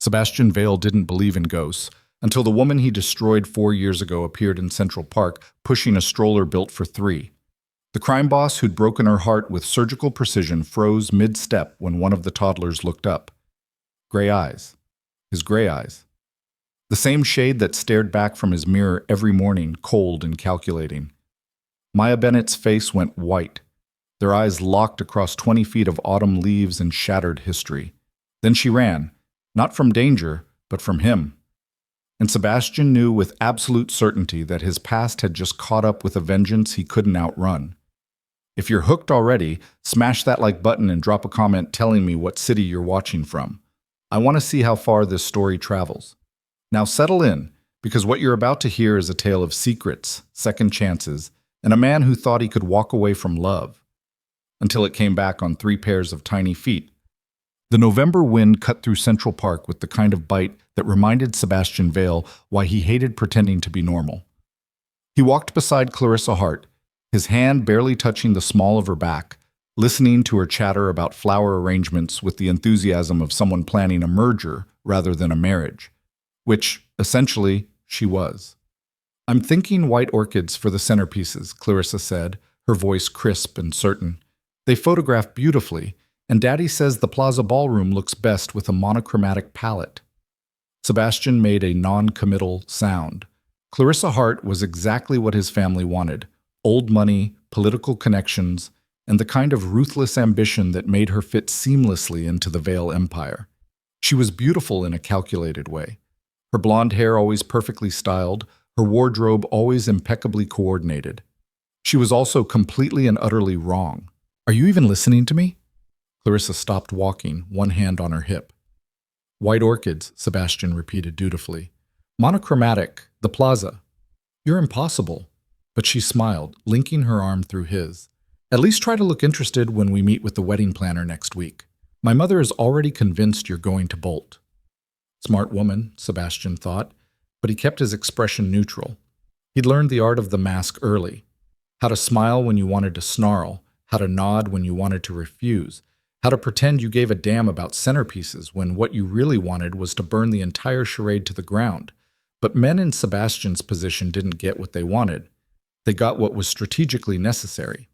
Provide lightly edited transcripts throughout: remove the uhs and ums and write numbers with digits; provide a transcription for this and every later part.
Sebastian Vale didn't believe in ghosts until the woman he destroyed 4 years ago appeared in Central Park pushing a stroller built for three. The crime boss who'd broken her heart with surgical precision froze mid-step when one of the toddlers looked up. Gray eyes. His gray eyes. The same shade that stared back from his mirror every morning, cold and calculating. Maya Bennett's face went white. Their eyes locked across 20 feet of autumn leaves and shattered history. Then she ran, not from danger, but from him. And Sebastian knew with absolute certainty that his past had just caught up with a vengeance he couldn't outrun. If you're hooked already, smash that like button and drop a comment telling me what city you're watching from. I want to see how far this story travels. Now settle in, because what you're about to hear is a tale of secrets, second chances, and a man who thought he could walk away from love, until it came back on 3 pairs of tiny feet. The November wind cut through Central Park with the kind of bite that reminded Sebastian Vale why he hated pretending to be normal. He walked beside Clarissa Hart, his hand barely touching the small of her back, listening to her chatter about flower arrangements with the enthusiasm of someone planning a merger rather than a marriage, which, essentially, she was. "I'm thinking white orchids for the centerpieces," Clarissa said, her voice crisp and certain. "They photograph beautifully, and Daddy says the Plaza Ballroom looks best with a monochromatic palette." Sebastian made a non-committal sound. Clarissa Hart was exactly what his family wanted: old money, political connections, and the kind of ruthless ambition that made her fit seamlessly into the Vale empire. She was beautiful in a calculated way. Her blonde hair always perfectly styled, her wardrobe always impeccably coordinated. She was also completely and utterly wrong. "Are you even listening to me?" Clarissa stopped walking, one hand on her hip. "White orchids," Sebastian repeated dutifully. "Monochromatic, the plaza." "You're impossible." But she smiled, linking her arm through his. "At least try to look interested when we meet with the wedding planner next week. My mother is already convinced you're going to bolt." Smart woman, Sebastian thought, but he kept his expression neutral. He'd learned the art of the mask early. How to smile when you wanted to snarl, how to nod when you wanted to refuse, how to pretend you gave a damn about centerpieces when what you really wanted was to burn the entire charade to the ground. But men in Sebastian's position didn't get what they wanted. They got what was strategically necessary.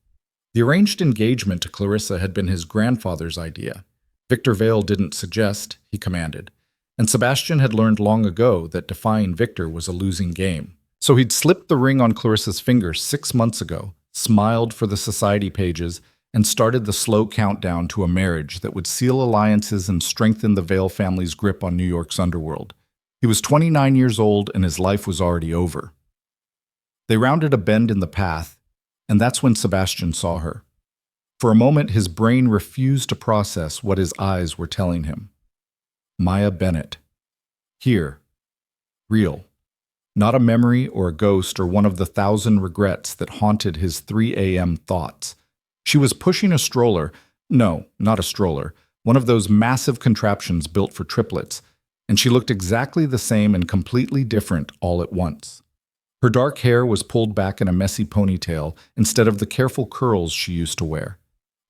The arranged engagement to Clarissa had been his grandfather's idea. Victor Vale didn't suggest, he commanded. And Sebastian had learned long ago that defying Victor was a losing game. So he'd slipped the ring on Clarissa's finger 6 months ago, smiled for the society pages, and started the slow countdown to a marriage that would seal alliances and strengthen the Vale family's grip on New York's underworld. He was 29 years old and his life was already over. They rounded a bend in the path, and that's when Sebastian saw her. For a moment, his brain refused to process what his eyes were telling him. Maya Bennett. Here. Real. Not a memory or a ghost or one of the 1,000 regrets that haunted his 3 a.m. thoughts. She was pushing a stroller. No, not a stroller. One of those massive contraptions built for triplets. And she looked exactly the same and completely different all at once. Her dark hair was pulled back in a messy ponytail instead of the careful curls she used to wear.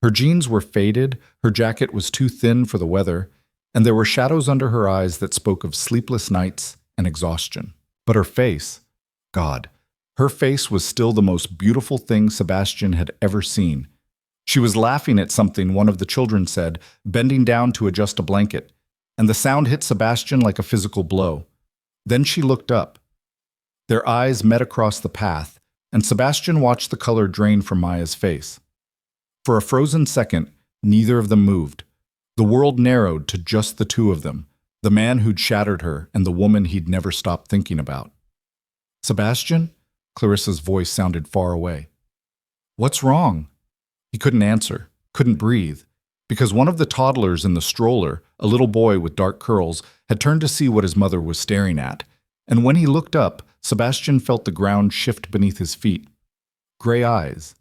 Her jeans were faded, her jacket was too thin for the weather, and there were shadows under her eyes that spoke of sleepless nights and exhaustion. But her face, God, her face was still the most beautiful thing Sebastian had ever seen. She was laughing at something one of the children said, bending down to adjust a blanket, and the sound hit Sebastian like a physical blow. Then she looked up. Their eyes met across the path, and Sebastian watched the color drain from Maya's face. For a frozen second, neither of them moved. The world narrowed to just the two of them, the man who'd shattered her and the woman he'd never stopped thinking about. "Sebastian?" Clarissa's voice sounded far away. "What's wrong?" He couldn't answer, couldn't breathe, because one of the toddlers in the stroller, a little boy with dark curls, had turned to see what his mother was staring at. And when he looked up, Sebastian felt the ground shift beneath his feet. Gray eyes.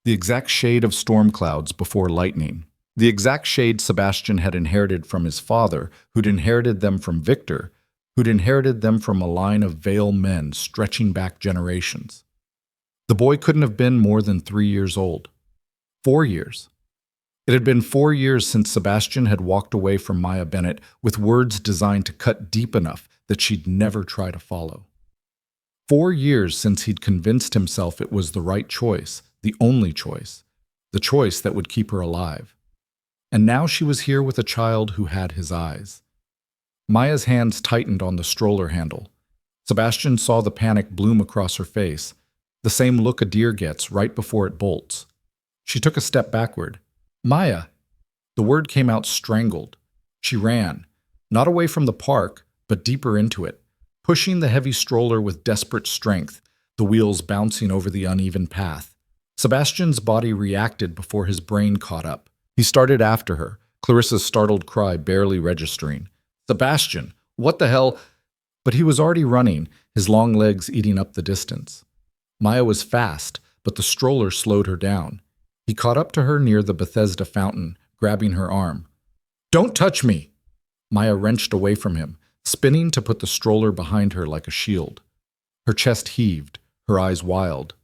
The exact shade of storm clouds before lightning. The exact shade Sebastian had inherited from his father, who'd inherited them from Victor, who'd inherited them from a line of Vale men stretching back generations. The boy couldn't have been more than 3 years old. 4 years. It had been 4 years since Sebastian had walked away from Maya Bennett with words designed to cut deep enough that she'd never try to follow. 4 years since he'd convinced himself it was the right choice, the only choice, the choice that would keep her alive. And now she was here with a child who had his eyes. Maya's hands tightened on the stroller handle. Sebastian saw the panic bloom across her face, the same look a deer gets right before it bolts. She took a step backward. Maya! The word came out strangled. She ran, not away from the park, but deeper into it, pushing the heavy stroller with desperate strength, the wheels bouncing over the uneven path. Sebastian's body reacted before his brain caught up. He started after her, Clarissa's startled cry barely registering. Sebastian! What the hell? But he was already running, his long legs eating up the distance. Maya was fast, but the stroller slowed her down. He caught up to her near the Bethesda fountain, grabbing her arm. Don't touch me! Maya wrenched away from him, spinning to put the stroller behind her like a shield. Her chest heaved, her eyes wild.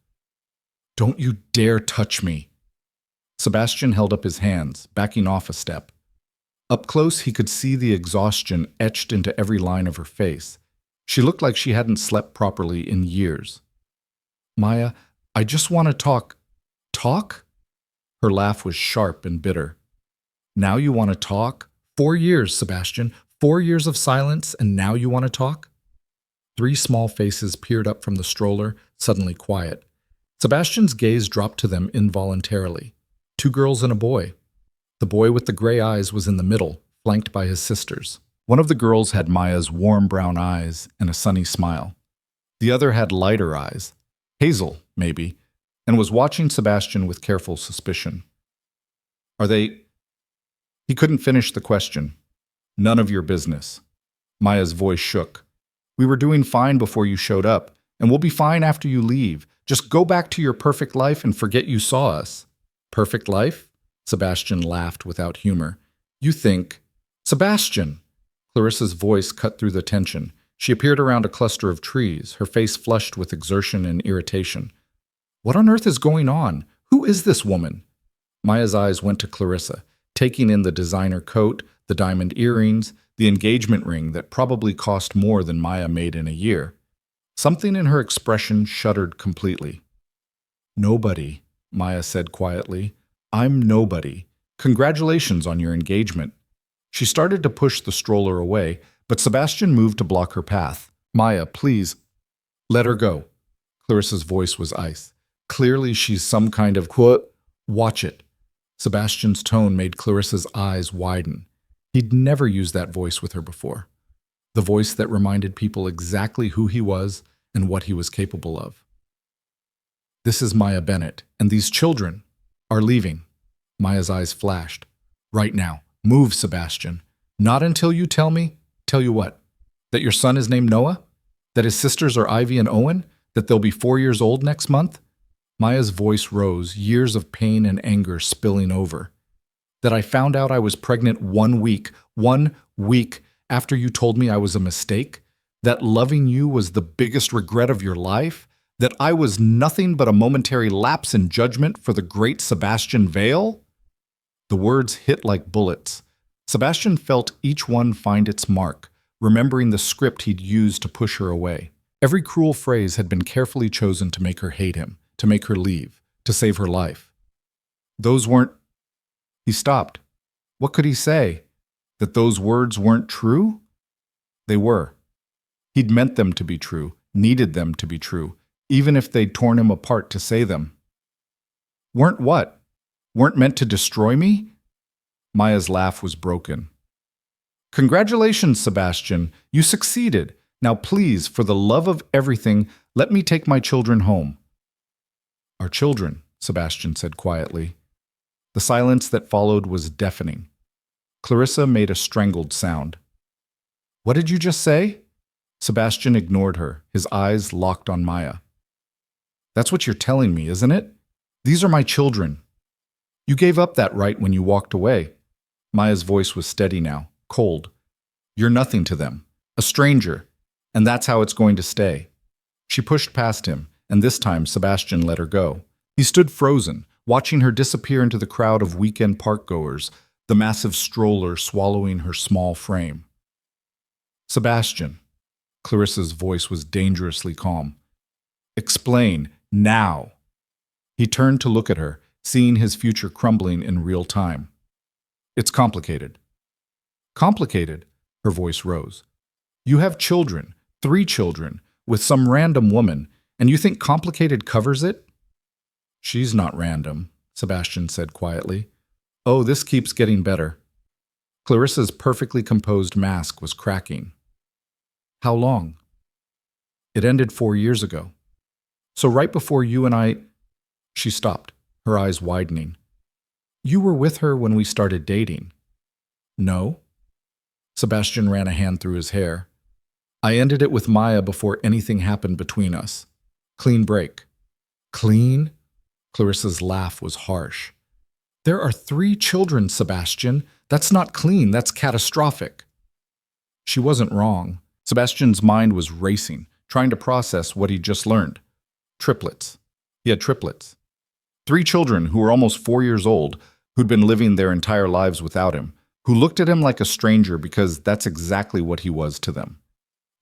Don't you dare touch me! Sebastian held up his hands, backing off a step. Up close, he could see the exhaustion etched into every line of her face. She looked like she hadn't slept properly in years. Maya, I just want to talk. Talk? Her laugh was sharp and bitter. Now you want to talk? 4 years, Sebastian. 4 years of silence, and now you want to talk? 3 small faces peered up from the stroller, suddenly quiet. Sebastian's gaze dropped to them involuntarily. 2 girls and a boy. The boy with the gray eyes was in the middle, flanked by his sisters. One of the girls had Maya's warm brown eyes and a sunny smile. The other had lighter eyes, hazel, maybe, and was watching Sebastian with careful suspicion. Are they... He couldn't finish the question. None of your business. Maya's voice shook. We were doing fine before you showed up, and we'll be fine after you leave. Just go back to your perfect life and forget you saw us. Perfect life? Sebastian laughed without humor. You think... Sebastian! Clarissa's voice cut through the tension. She appeared around a cluster of trees, her face flushed with exertion and irritation. What on earth is going on? Who is this woman? Maya's eyes went to Clarissa, taking in the designer coat, the diamond earrings, the engagement ring that probably cost more than Maya made in a year. Something in her expression shuddered completely. Nobody, Maya said quietly. I'm nobody. Congratulations on your engagement. She started to push the stroller away, but Sebastian moved to block her path. Maya, please. Let her go. Clarissa's voice was ice. Clearly she's some kind of quote. Watch it. Sebastian's tone made Clarissa's eyes widen. He'd never used that voice with her before. The voice that reminded people exactly who he was and what he was capable of. This is Maya Bennett, and these children are leaving. Maya's eyes flashed. Right now. Move, Sebastian. Not until you tell me. Tell you what? That your son is named Noah? That his sisters are Ivy and Owen? That they'll be 4 years old next month? Maya's voice rose, years of pain and anger spilling over. That I found out I was pregnant 1 week after you told me I was a mistake? That loving you was the biggest regret of your life? That I was nothing but a momentary lapse in judgment for the great Sebastian Vale? The words hit like bullets. Sebastian felt each one find its mark, remembering the script he'd used to push her away. Every cruel phrase had been carefully chosen to make her hate him, to make her leave, to save her life. Those weren't... He stopped. What could he say? That those words weren't true? They were. He'd meant them to be true, needed them to be true, even if they'd torn him apart to say them. Weren't what? Weren't meant to destroy me? Maya's laugh was broken. Congratulations, Sebastian. You succeeded. Now please, for the love of everything, let me take my children home. Our children, Sebastian said quietly. The silence that followed was deafening. Clarissa made a strangled sound. What did you just say? Sebastian ignored her, his eyes locked on Maya. That's what you're telling me, isn't it? These are my children. You gave up that right when you walked away. Maya's voice was steady now, cold. You're nothing to them, a stranger, and that's how it's going to stay. She pushed past him, and this time Sebastian let her go. He stood frozen, watching her disappear into the crowd of weekend parkgoers, the massive stroller swallowing her small frame. Sebastian. Clarissa's voice was dangerously calm. Explain, now. He turned to look at her, seeing his future crumbling in real time. It's complicated. Complicated? Her voice rose. You have children, 3 children, with some random woman, and you think complicated covers it? She's not random, Sebastian said quietly. Oh, this keeps getting better. Clarissa's perfectly composed mask was cracking. How long? It ended 4 years ago. So right before you and I... She stopped, her eyes widening. You were with her when we started dating. No. Sebastian ran a hand through his hair. I ended it with Maya before anything happened between us. Clean break. Clean? Clarissa's laugh was harsh. There are 3 children, Sebastian. That's not clean, that's catastrophic. She wasn't wrong. Sebastian's mind was racing, trying to process what he'd just learned. Triplets. He had triplets. 3 children who were almost 4 years old, who'd been living their entire lives without him, who looked at him like a stranger because that's exactly what he was to them.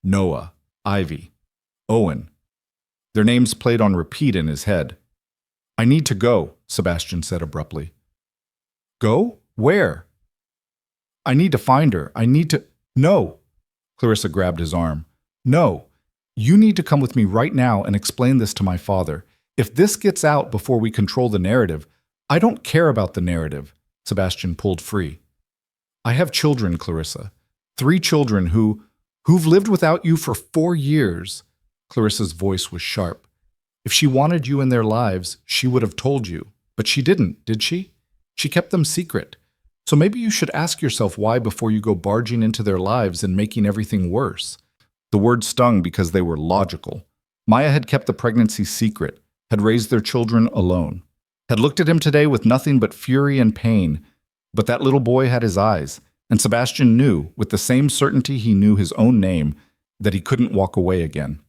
Noah, Ivy, Owen. Their names played on repeat in his head. I need to go, Sebastian said abruptly. Go? Where? I need to find her. I need to... No! Clarissa grabbed his arm. No! You need to come with me right now and explain this to my father. If this gets out before we control the narrative, I don't care about the narrative. Sebastian pulled free. I have children, Clarissa. 3 children who've lived without you for 4 years. Clarissa's voice was sharp. If she wanted you in their lives, she would have told you. But she didn't, did she? She kept them secret. So maybe you should ask yourself why before you go barging into their lives and making everything worse. The words stung because they were logical. Maya had kept the pregnancy secret, had raised their children alone, had looked at him today with nothing but fury and pain. But that little boy had his eyes, and Sebastian knew, with the same certainty he knew his own name, that he couldn't walk away again.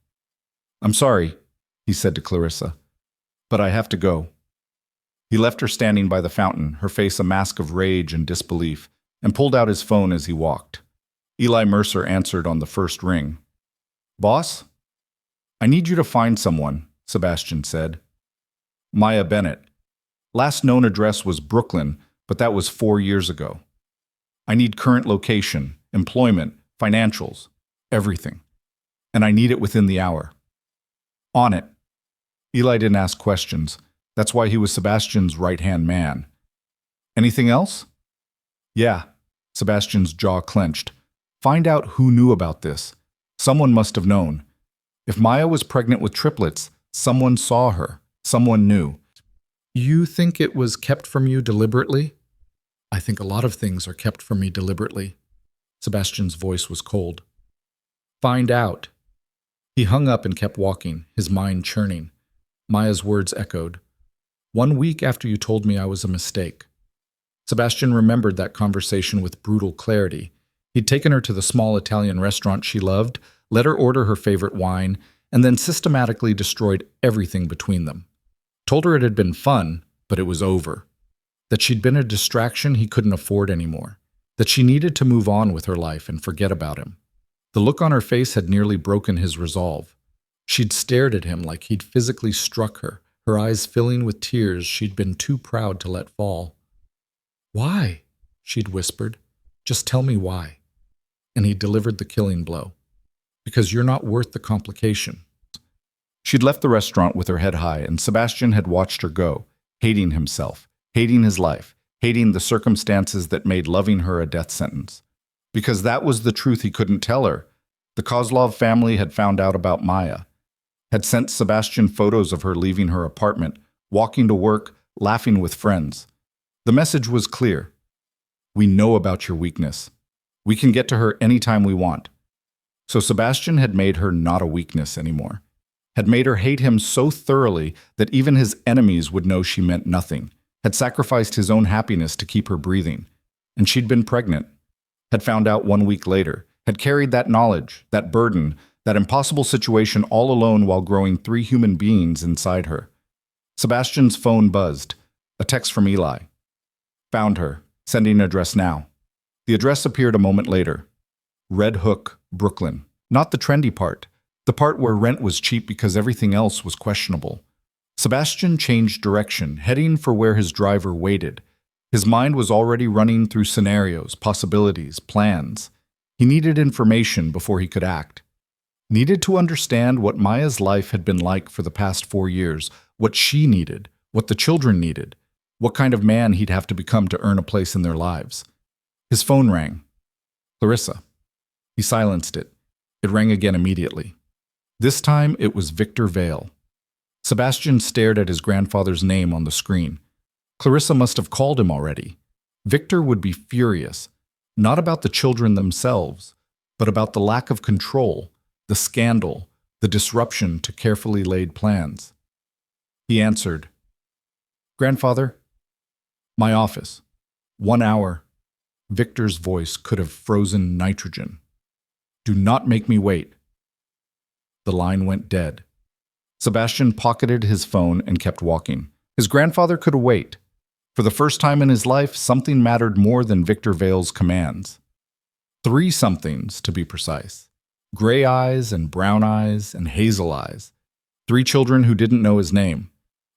I'm sorry, he said to Clarissa, but I have to go. He left her standing by the fountain, her face a mask of rage and disbelief, and pulled out his phone as he walked. Eli Mercer answered on the first ring. Boss? I need you to find someone, Sebastian said. Maya Bennett. Last known address was Brooklyn, but that was 4 years ago. I need current location, employment, financials, everything. And I need it within the hour. On it. Eli didn't ask questions. That's why he was Sebastian's right-hand man. Anything else? Yeah. Sebastian's jaw clenched. Find out who knew about this. Someone must have known. If Maya was pregnant with triplets, someone saw her. Someone knew. You think it was kept from you deliberately? I think a lot of things are kept from me deliberately. Sebastian's voice was cold. Find out. He hung up and kept walking, his mind churning. Maya's words echoed. 1 week after you told me I was a mistake. Sebastian remembered that conversation with brutal clarity. He'd taken her to the small Italian restaurant she loved, let her order her favorite wine, and then systematically destroyed everything between them. Told her it had been fun, but it was over. That she'd been a distraction he couldn't afford anymore. That she needed to move on with her life and forget about him. The look on her face had nearly broken his resolve. She'd stared at him like he'd physically struck her, her eyes filling with tears she'd been too proud to let fall. Why? She'd whispered. Just tell me why. And he delivered the killing blow. Because you're not worth the complication. She'd left the restaurant with her head high, and Sebastian had watched her go, hating himself, hating his life, hating the circumstances that made loving her a death sentence. Because that was the truth he couldn't tell her. The Kozlov family had found out about Maya, had sent Sebastian photos of her leaving her apartment, walking to work, laughing with friends. The message was clear. We know about your weakness. We can get to her anytime we want. So Sebastian had made her not a weakness anymore. Had made her hate him so thoroughly that even his enemies would know she meant nothing. Had sacrificed his own happiness to keep her breathing. And she'd been pregnant. Had found out 1 week later. Had carried that knowledge, that burden, that impossible situation all alone while growing 3 human beings inside her. Sebastian's phone buzzed. A text from Eli. Found her. Sending address now. The address appeared a moment later. Red Hook, Brooklyn. Not the trendy part. The part where rent was cheap because everything else was questionable. Sebastian changed direction, heading for where his driver waited. His mind was already running through scenarios, possibilities, plans. He needed information before he could act. Needed to understand what Maya's life had been like for the past 4 years, what she needed, what the children needed, what kind of man he'd have to become to earn a place in their lives. His phone rang. Clarissa. He silenced it. It rang again immediately. This time it was Victor Vale. Sebastian stared at his grandfather's name on the screen. Clarissa must have called him already. Victor would be furious, not about the children themselves, but about the lack of control, the scandal, the disruption to carefully laid plans. He answered, "Grandfather, my office. 1 hour." Victor's voice could have frozen nitrogen. "Do not make me wait." The line went dead. Sebastian pocketed his phone and kept walking. His grandfather could wait. For the first time in his life, something mattered more than Victor Vale's commands. 3 somethings, to be precise. Gray eyes and brown eyes and hazel eyes. 3 children who didn't know his name.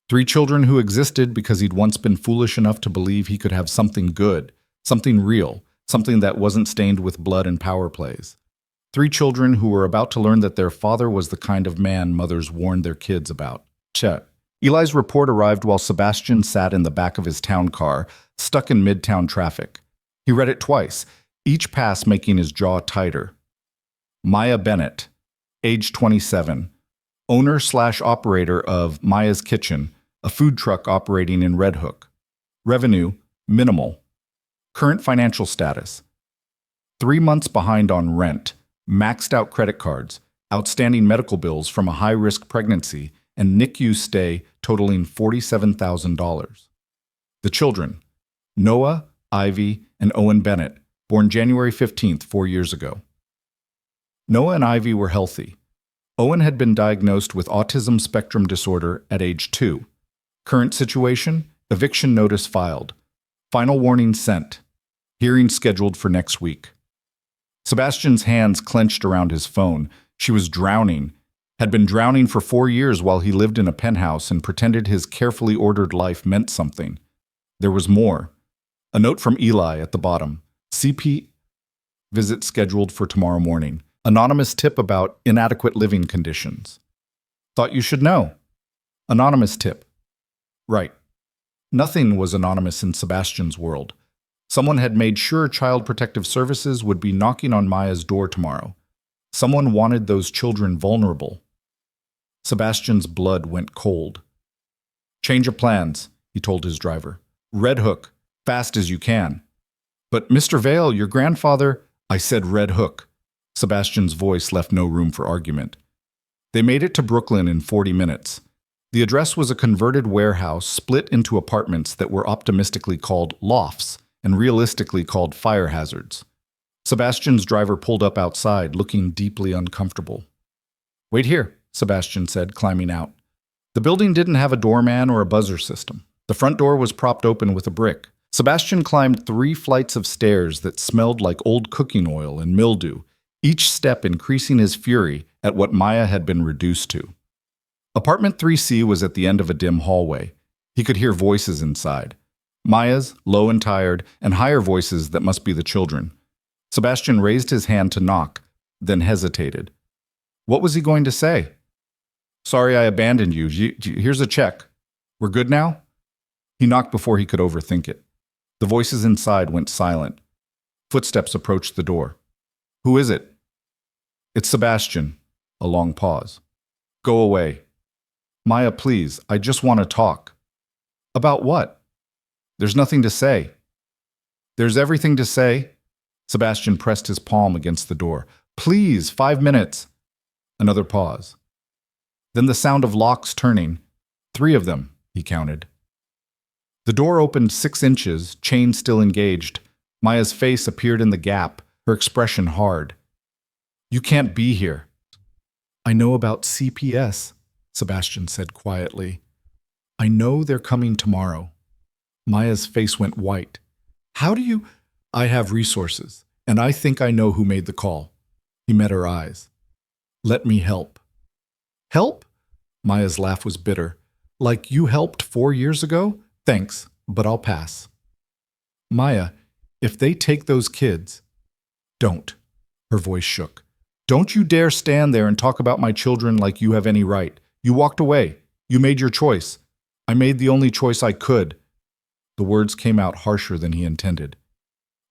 3 children who existed because he'd once been foolish enough to believe he could have something good, something real, something that wasn't stained with blood and power plays. 3 children who were about to learn that their father was the kind of man mothers warned their kids about. Chet. Eli's report arrived while Sebastian sat in the back of his town car, stuck in midtown traffic. He read it twice, each pass making his jaw tighter. Maya Bennett, age 27, owner/operator of Maya's Kitchen, a food truck operating in Red Hook. Revenue, minimal. Current financial status, 3 months behind on rent, maxed out credit cards, outstanding medical bills from a high-risk pregnancy, and NICU stay totaling $47,000. The children, Noah, Ivy, and Owen Bennett, born January 15th, 4 years ago. Noah and Ivy were healthy. Owen had been diagnosed with autism spectrum disorder at age 2. Current situation, eviction notice filed. Final warning sent. Hearing scheduled for next week. Sebastian's hands clenched around his phone. She was drowning, had been drowning for 4 years while he lived in a penthouse and pretended his carefully ordered life meant something. There was more. A note from Eli at the bottom. CP visit scheduled for tomorrow morning. Anonymous tip about inadequate living conditions. Thought you should know. Anonymous tip. Right. Nothing was anonymous in Sebastian's world. Someone had made sure Child Protective Services would be knocking on Maya's door tomorrow. Someone wanted those children vulnerable. Sebastian's blood went cold. Change of plans, he told his driver. Red Hook, fast as you can. But Mr. Vale, your grandfather... I said Red Hook. Sebastian's voice left no room for argument. They made it to Brooklyn in 40 minutes. The address was a converted warehouse split into apartments that were optimistically called lofts and realistically called fire hazards. Sebastian's driver pulled up outside, looking deeply uncomfortable. Wait here, Sebastian said, climbing out. The building didn't have a doorman or a buzzer system. The front door was propped open with a brick. Sebastian climbed 3 flights of stairs that smelled like old cooking oil and mildew, each step increasing his fury at what Maya had been reduced to. Apartment 3C was at the end of a dim hallway. He could hear voices inside. Maya's, low and tired, and higher voices that must be the children. Sebastian raised his hand to knock, then hesitated. What was he going to say? Sorry I abandoned you. Here's a check. We're good now? He knocked before he could overthink it. The voices inside went silent. Footsteps approached the door. Who is it? It's Sebastian. A long pause. Go away. Maya, please, I just want to talk. About what? There's nothing to say. There's everything to say. Sebastian pressed his palm against the door. Please, 5 minutes. Another pause. Then the sound of locks turning. 3 of them, he counted. The door opened 6 inches, chain still engaged. Maya's face appeared in the gap, her expression hard. You can't be here. I know about CPS, Sebastian said quietly. I know they're coming tomorrow. Maya's face went white. How do you? I have resources, and I think I know who made the call. He met her eyes. Let me help. Help? Maya's laugh was bitter. Like you helped 4 years ago? Thanks, but I'll pass. Maya, if they take those kids... Don't. Her voice shook. Don't you dare stand there and talk about my children like you have any right. You walked away. You made your choice. I made the only choice I could. The words came out harsher than he intended.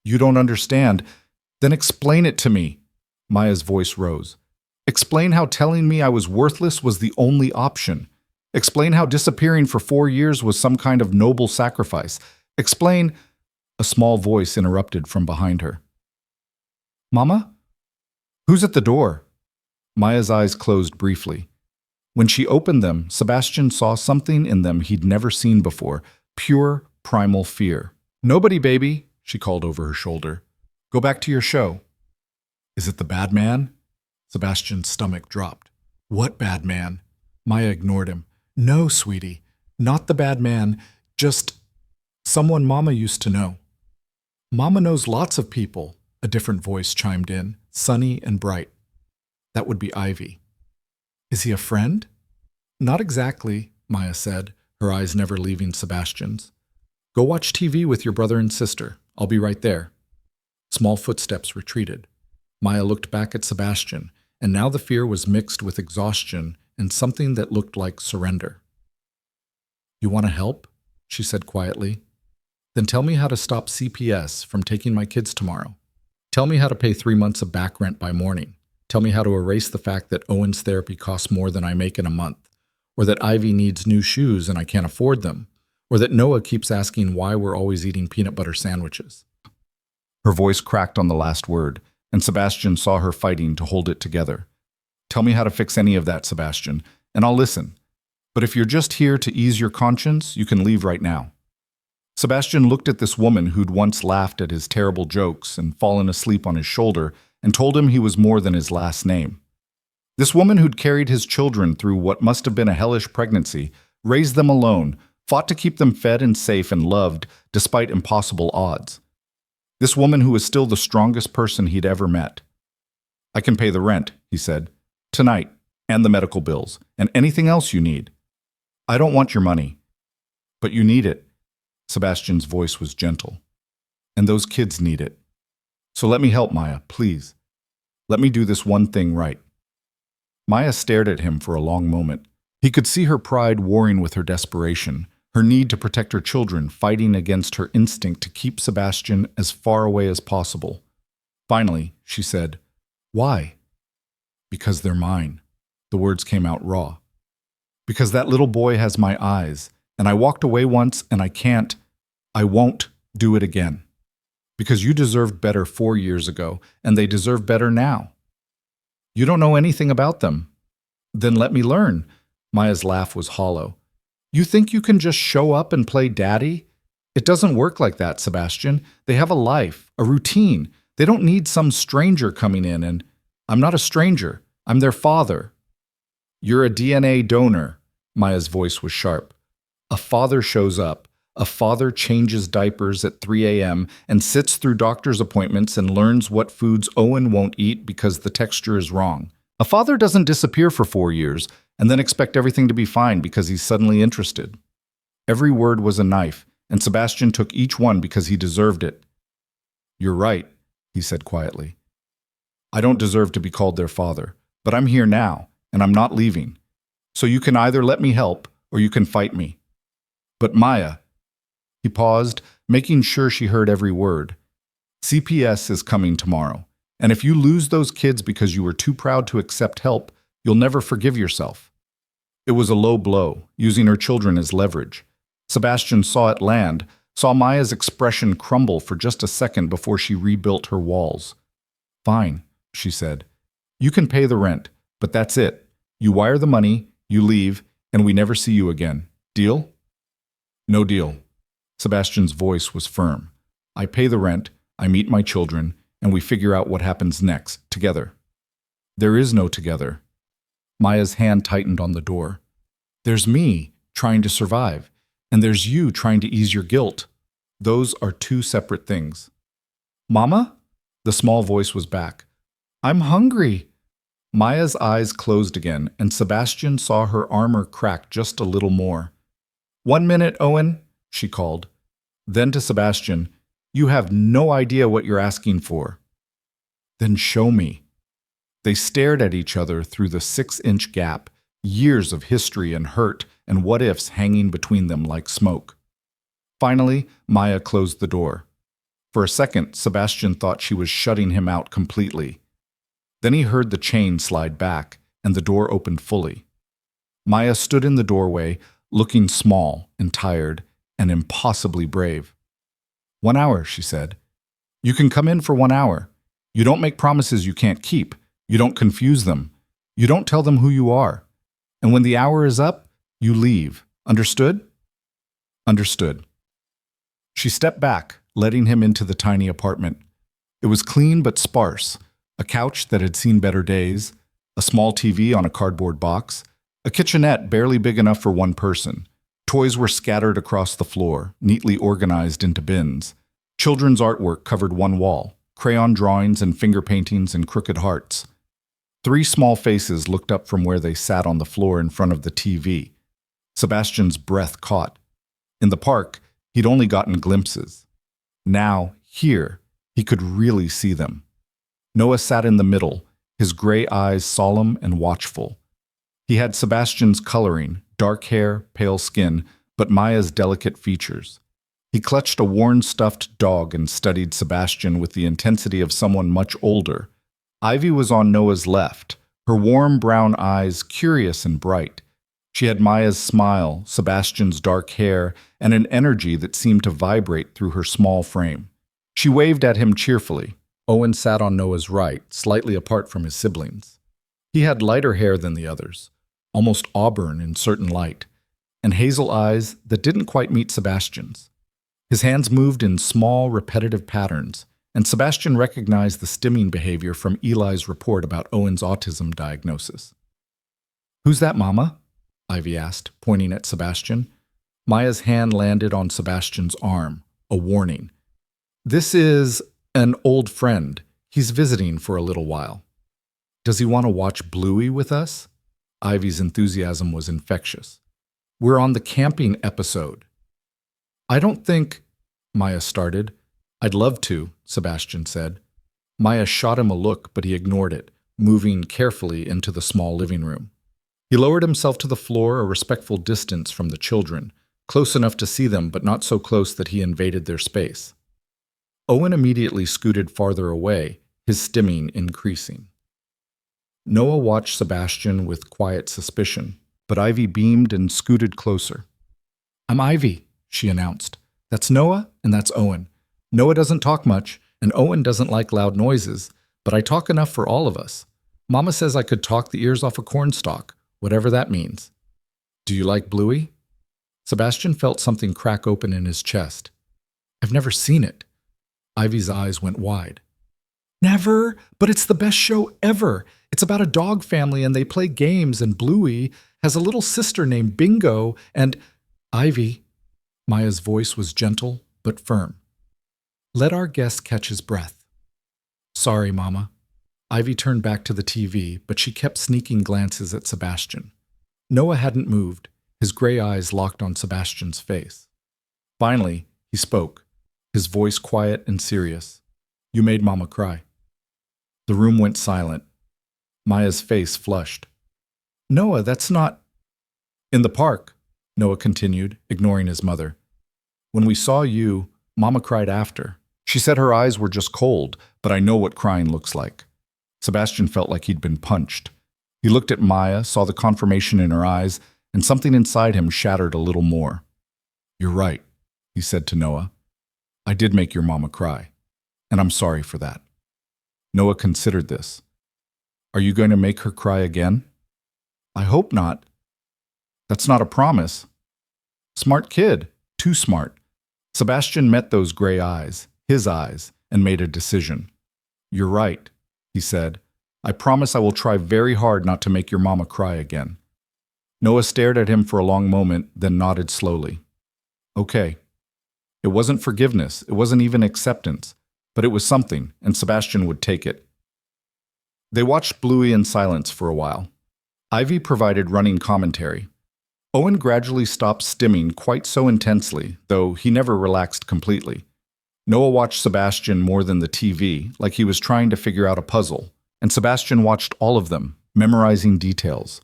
You don't understand. Then explain it to me. Maya's voice rose. Explain how telling me I was worthless was the only option. Explain how disappearing for 4 years was some kind of noble sacrifice. Explain... A small voice interrupted from behind her. Mama? Who's at the door? Maya's eyes closed briefly. When she opened them, Sebastian saw something in them he'd never seen before, pure, primal fear. Nobody, baby, she called over her shoulder. Go back to your show. Is it the bad man? Sebastian's stomach dropped. What bad man? Maya ignored him. No, sweetie, not the bad man, just someone Mama used to know. Mama knows lots of people, a different voice chimed in, sunny and bright. That would be Ivy. Is he a friend? Not exactly, Maya said, her eyes never leaving Sebastian's. Go watch TV with your brother and sister. I'll be right there. Small footsteps retreated. Maya looked back at Sebastian, and now the fear was mixed with exhaustion and something that looked like surrender. You want to help? She said quietly. Then tell me how to stop CPS from taking my kids tomorrow. Tell me how to pay 3 months of back rent by morning. Tell me how to erase the fact that Owen's therapy costs more than I make in a month, or that Ivy needs new shoes and I can't afford them, or that Noah keeps asking why we're always eating peanut butter sandwiches. Her voice cracked on the last word, and Sebastian saw her fighting to hold it together. Tell me how to fix any of that, Sebastian, and I'll listen. But if you're just here to ease your conscience, you can leave right now. Sebastian looked at this woman who'd once laughed at his terrible jokes and fallen asleep on his shoulder and told him he was more than his last name. This woman who'd carried his children through what must have been a hellish pregnancy, raised them alone, fought to keep them fed and safe and loved despite impossible odds. This woman who was still the strongest person he'd ever met. I can pay the rent, he said, tonight, and the medical bills, and anything else you need. I don't want your money. But you need it. Sebastian's voice was gentle. And those kids need it. So let me help, Maya, please. Let me do this one thing right. Maya stared at him for a long moment. He could see her pride warring with her desperation, her need to protect her children fighting against her instinct to keep Sebastian as far away as possible. Finally, she said, Why? Because they're mine. The words came out raw. Because that little boy has my eyes, and I walked away once and I won't do it again. Because you deserved better 4 years ago, and they deserve better now. You don't know anything about them. Then let me learn. Maya's laugh was hollow. You think you can just show up and play daddy? It doesn't work like that, Sebastian. They have a life, a routine. They don't need some stranger coming in and, I'm not a stranger. I'm their father. You're a DNA donor. Maya's voice was sharp. A father shows up. A father changes diapers at 3 a.m. and sits through doctor's appointments and learns what foods Owen won't eat because the texture is wrong. A father doesn't disappear for 4 years and then expect everything to be fine because he's suddenly interested. Every word was a knife, and Sebastian took each one because he deserved it. You're right, he said quietly. I don't deserve to be called their father, but I'm here now, and I'm not leaving. So you can either let me help or you can fight me. But Maya... He paused, making sure she heard every word. CPS is coming tomorrow, and if you lose those kids because you were too proud to accept help, you'll never forgive yourself. It was a low blow, using her children as leverage. Sebastian saw it land, saw Maya's expression crumble for just a second before she rebuilt her walls. Fine, she said. You can pay the rent, but that's it. You wire the money, you leave, and we never see you again. Deal? No deal. Sebastian's voice was firm. I pay the rent, I meet my children, and we figure out what happens next, together. There is no together. Maya's hand tightened on the door. There's me, trying to survive. And there's you trying to ease your guilt. Those are two separate things. Mama? The small voice was back. I'm hungry. Maya's eyes closed again, and Sebastian saw her armor crack just a little more. 1 minute, Owen, she called. Then to Sebastian, you have no idea what you're asking for. Then show me. They stared at each other through the 6-inch gap, years of history and hurt and what-ifs hanging between them like smoke. Finally, Maya closed the door. For a second, Sebastian thought she was shutting him out completely. Then he heard the chain slide back, and the door opened fully. Maya stood in the doorway, looking small and tired and impossibly brave. 1 hour, she said. You can come in for 1 hour. You don't make promises you can't keep. You don't confuse them. You don't tell them who you are. And when the hour is up, you leave. Understood? Understood. She stepped back, letting him into the tiny apartment. It was clean but sparse. A couch that had seen better days, a small TV on a cardboard box, a kitchenette barely big enough for one person. Toys were scattered across the floor, neatly organized into bins. Children's artwork covered one wall, crayon drawings and finger paintings and crooked hearts. 3 small faces looked up from where they sat on the floor in front of the TV. Sebastian's breath caught. In the park, he'd only gotten glimpses. Now, here, he could really see them. Noah sat in the middle, his gray eyes solemn and watchful. He had Sebastian's coloring, dark hair, pale skin, but Maya's delicate features. He clutched a worn stuffed dog and studied Sebastian with the intensity of someone much older. Ivy was on Noah's left, her warm brown eyes curious and bright. She had Maya's smile, Sebastian's dark hair, and an energy that seemed to vibrate through her small frame. She waved at him cheerfully. Owen sat on Noah's right, slightly apart from his siblings. He had lighter hair than the others, almost auburn in certain light, and hazel eyes that didn't quite meet Sebastian's. His hands moved in small, repetitive patterns, and Sebastian recognized the stimming behavior from Eli's report about Owen's autism diagnosis. Who's that, Mama? Ivy asked, pointing at Sebastian. Maya's hand landed on Sebastian's arm, a warning. This is an old friend. He's visiting for a little while. Does he want to watch Bluey with us? Ivy's enthusiasm was infectious. We're on the camping episode. I don't think... Maya started. I'd love to, Sebastian said. Maya shot him a look, but he ignored it, moving carefully into the small living room. He lowered himself to the floor a respectful distance from the children, close enough to see them but not so close that he invaded their space. Owen immediately scooted farther away, his stimming increasing. Noah watched Sebastian with quiet suspicion, but Ivy beamed and scooted closer. I'm Ivy, she announced. That's Noah and that's Owen. Noah doesn't talk much, and Owen doesn't like loud noises, but I talk enough for all of us. Mama says I could talk the ears off a cornstalk, whatever that means. Do you like Bluey? Sebastian felt something crack open in his chest. I've never seen it. Ivy's eyes went wide. Never, but it's the best show ever. It's about a dog family and they play games, and Bluey has a little sister named Bingo, and Ivy. Maya's voice was gentle but firm. Let our guest catch his breath. Sorry, Mama. Ivy turned back to the TV, but she kept sneaking glances at Sebastian. Noah hadn't moved, his gray eyes locked on Sebastian's face. Finally, he spoke, his voice quiet and serious. You made Mama cry. The room went silent. Maya's face flushed. Noah, that's not... In the park, Noah continued, ignoring his mother. When we saw you, Mama cried after. She said her eyes were just cold, but I know what crying looks like. Sebastian felt like he'd been punched. He looked at Maya, saw the confirmation in her eyes, and something inside him shattered a little more. You're right, he said to Noah. I did make your mama cry, and I'm sorry for that. Noah considered this. Are you going to make her cry again? I hope not. That's not a promise. Smart kid, too smart. Sebastian met those gray eyes, his eyes, and made a decision. You're right, he said. I promise I will try very hard not to make your mama cry again. Noah stared at him for a long moment, then nodded slowly. Okay. It wasn't forgiveness, it wasn't even acceptance, but it was something, and Sebastian would take it. They watched Bluey in silence for a while. Ivy provided running commentary. Owen gradually stopped stimming quite so intensely, though he never relaxed completely. Noah watched Sebastian more than the TV, like he was trying to figure out a puzzle, and Sebastian watched all of them, memorizing details.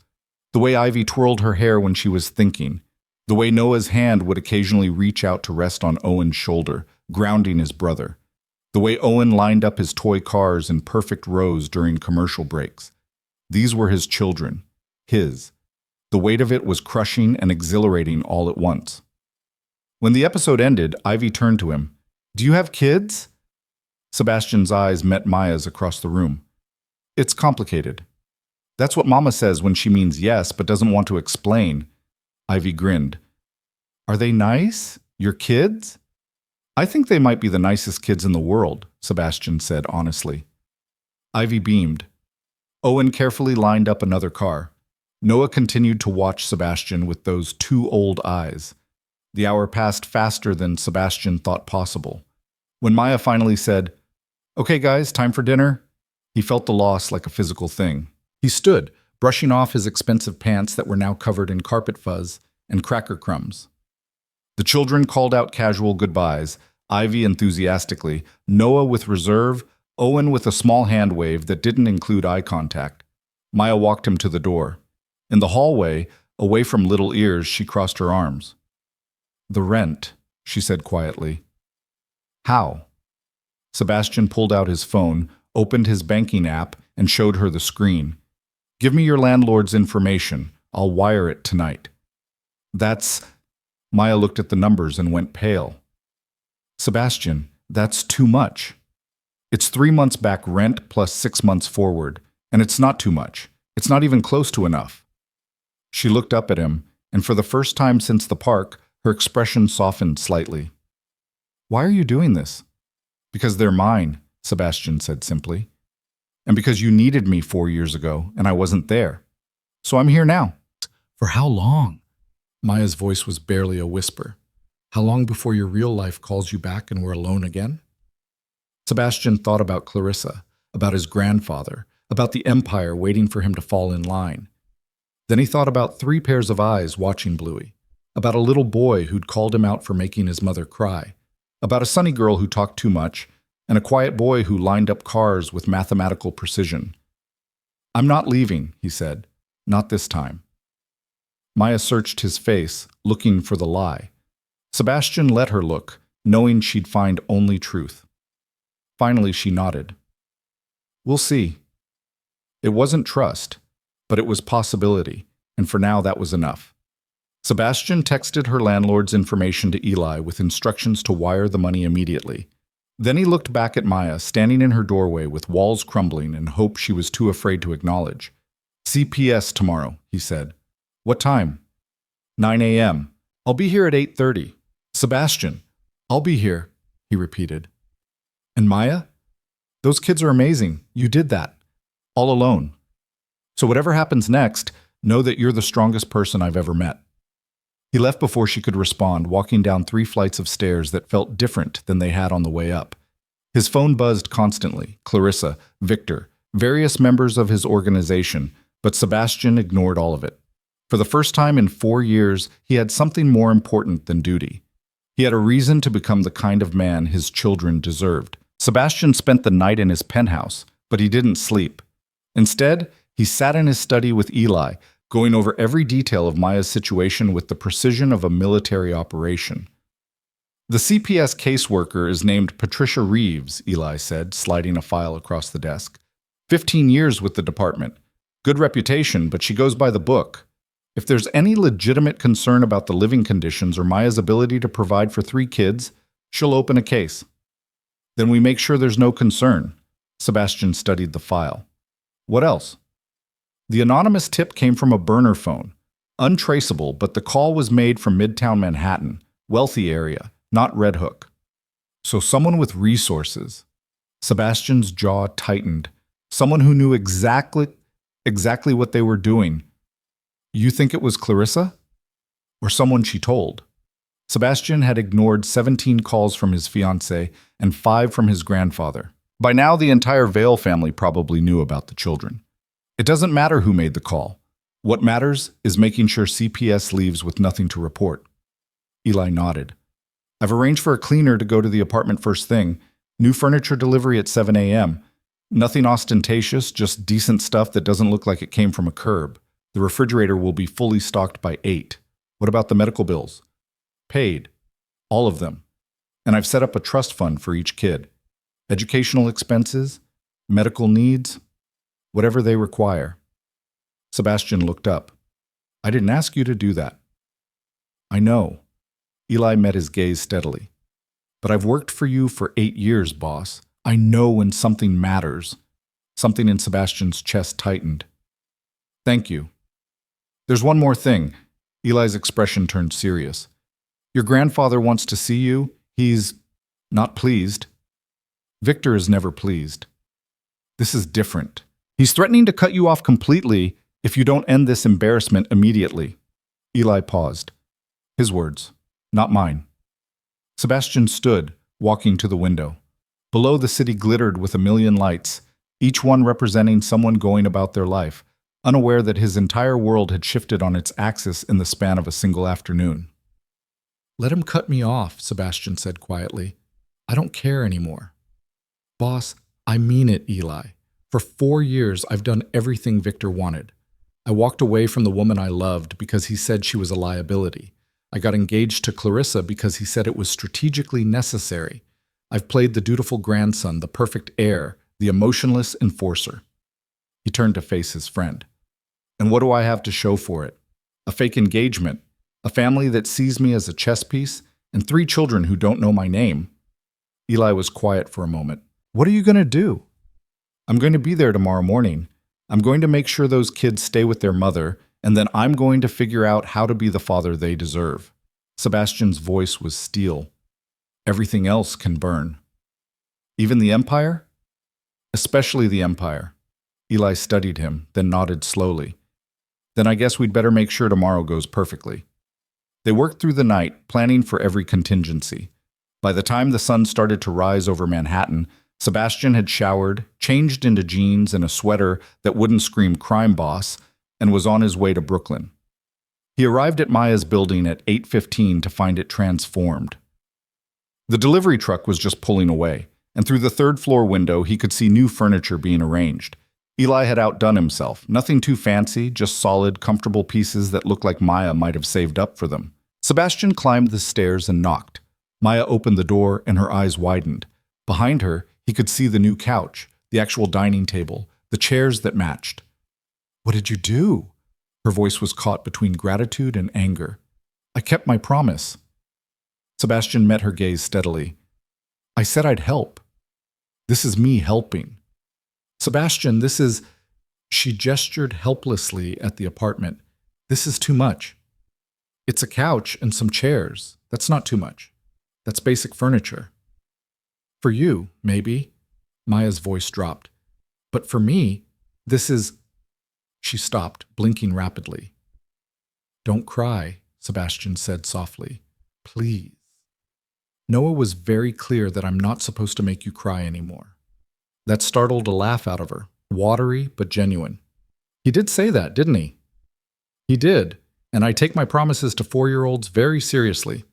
The way Ivy twirled her hair when she was thinking, the way Noah's hand would occasionally reach out to rest on Owen's shoulder, grounding his brother. The way Owen lined up his toy cars in perfect rows during commercial breaks. These were his children. His. The weight of it was crushing and exhilarating all at once. When the episode ended, Ivy turned to him. "Do you have kids?" Sebastian's eyes met Maya's across the room. "It's complicated." "That's what Mama says when she means yes but doesn't want to explain." Ivy grinned. "Are they nice? Your kids?" "I think they might be the nicest kids in the world," Sebastian said honestly. Ivy beamed. Owen carefully lined up another car. Noah continued to watch Sebastian with those two old eyes. The hour passed faster than Sebastian thought possible. When Maya finally said, "Okay guys, time for dinner," he felt the loss like a physical thing. He stood, brushing off his expensive pants that were now covered in carpet fuzz and cracker crumbs. The children called out casual goodbyes, Ivy enthusiastically, Noah with reserve, Owen with a small hand wave that didn't include eye contact. Maya walked him to the door. In the hallway, away from little ears, she crossed her arms. "The rent," she said quietly. "How?" Sebastian pulled out his phone, opened his banking app, and showed her the screen. "Give me your landlord's information. I'll wire it tonight." "That's—" Maya looked at the numbers and went pale. "Sebastian, that's too much. It's 3 months back rent plus 6 months forward, and it's not too much. It's not even close to enough." She looked up at him, and for the first time since the park, her expression softened slightly. "Why are you doing this?" "Because they're mine," Sebastian said simply. "And because you needed me 4 years ago, and I wasn't there. So I'm here now." "For how long?" Maya's voice was barely a whisper. "How long before your real life calls you back and we're alone again?" Sebastian thought about Clarissa, about his grandfather, about the empire waiting for him to fall in line. Then he thought about 3 pairs of eyes watching Bluey, about a little boy who'd called him out for making his mother cry, about a sunny girl who talked too much, and a quiet boy who lined up cars with mathematical precision. "I'm not leaving," he said. "Not this time." Maya searched his face, looking for the lie. Sebastian let her look, knowing she'd find only truth. Finally, she nodded. "We'll see." It wasn't trust, but it was possibility, and for now that was enough. Sebastian texted her landlord's information to Eli with instructions to wire the money immediately. Then he looked back at Maya, standing in her doorway with walls crumbling and hope she was too afraid to acknowledge. "CPS tomorrow," he said. "What time?" 9 a.m. "I'll be here at 8:30. "Sebastian, I'll be here," he repeated. "And Maya? Those kids are amazing. You did that. All alone. So whatever happens next, know that you're the strongest person I've ever met." He left before she could respond, walking down 3 flights of stairs that felt different than they had on the way up. His phone buzzed constantly. Clarissa, Victor, various members of his organization, but Sebastian ignored all of it. For the first time in 4 years, he had something more important than duty. He had a reason to become the kind of man his children deserved. Sebastian spent the night in his penthouse, but he didn't sleep. Instead, he sat in his study with Eli, going over every detail of Maya's situation with the precision of a military operation. "The CPS caseworker is named Patricia Reeves," Eli said, sliding a file across the desk. 15 years with the department. Good reputation, but she goes by the book. If there's any legitimate concern about the living conditions or Maya's ability to provide for 3 kids, she'll open a case. Then we make sure there's no concern." Sebastian studied the file. "What else?" The anonymous tip came from a burner phone. Untraceable, but the call was made from Midtown Manhattan, wealthy area, not Red Hook. So someone with resources. Sebastian's jaw tightened. Someone who knew exactly what they were doing. "You think it was Clarissa? Or someone she told?" Sebastian had ignored 17 calls from his fiancée and 5 from his grandfather. By now, the entire Vale family probably knew about the children. It doesn't matter who made the call. What matters is making sure CPS leaves with nothing to report. Eli nodded. I've arranged for a cleaner to go to the apartment first thing. New furniture delivery at 7 a.m. Nothing ostentatious, just decent stuff that doesn't look like it came from a curb. The refrigerator will be fully stocked by 8. What about the medical bills? Paid. All of them. And I've set up a trust fund for each kid. Educational expenses, medical needs, whatever they require. Sebastian looked up. I didn't ask you to do that. I know. Eli met his gaze steadily. But I've worked for you for 8 years, boss. I know when something matters. Something in Sebastian's chest tightened. Thank you. There's one more thing. Eli's expression turned serious. Your grandfather wants to see you. He's not pleased. Victor is never pleased. This is different. He's threatening to cut you off completely if you don't end this embarrassment immediately. Eli paused. His words, not mine. Sebastian stood, walking to the window. Below, the city glittered with a million lights, each one representing someone going about their life, unaware that his entire world had shifted on its axis in the span of a single afternoon. Let him cut me off, Sebastian said quietly. I don't care anymore. Boss, I mean it, Eli. For 4 years, I've done everything Victor wanted. I walked away from the woman I loved because he said she was a liability. I got engaged to Clarissa because he said it was strategically necessary. I've played the dutiful grandson, the perfect heir, the emotionless enforcer. He turned to face his friend. And what do I have to show for it? A fake engagement, a family that sees me as a chess piece, and 3 children who don't know my name. Eli was quiet for a moment. What are you going to do? I'm going to be there tomorrow morning. I'm going to make sure those kids stay with their mother, and then I'm going to figure out how to be the father they deserve. Sebastian's voice was steel. Everything else can burn. Even the Empire? Especially the Empire. Eli studied him, then nodded slowly. Then I guess we'd better make sure tomorrow goes perfectly. They worked through the night, planning for every contingency. By the time the sun started to rise over Manhattan, Sebastian had showered, changed into jeans and a sweater that wouldn't scream crime boss, and was on his way to Brooklyn. He arrived at Maya's building at 8:15 to find it transformed. The delivery truck was just pulling away, and through the 3rd floor window he could see new furniture being arranged. Eli had outdone himself, nothing too fancy, just solid, comfortable pieces that looked like Maya might have saved up for them. Sebastian climbed the stairs and knocked. Maya opened the door and her eyes widened. Behind her, he could see the new couch, the actual dining table, the chairs that matched. What did you do? Her voice was caught between gratitude and anger. I kept my promise. Sebastian met her gaze steadily. I said I'd help. This is me helping. Sebastian, this is... She gestured helplessly at the apartment. This is too much. It's a couch and some chairs. That's not too much. That's basic furniture. For you, maybe. Maya's voice dropped. But for me, this is... She stopped, blinking rapidly. Don't cry, Sebastian said softly. Please. Noah was very clear that I'm not supposed to make you cry anymore. That startled a laugh out of her, watery but genuine. He did say that, didn't he? He did, and I take my promises to 4-year-olds very seriously.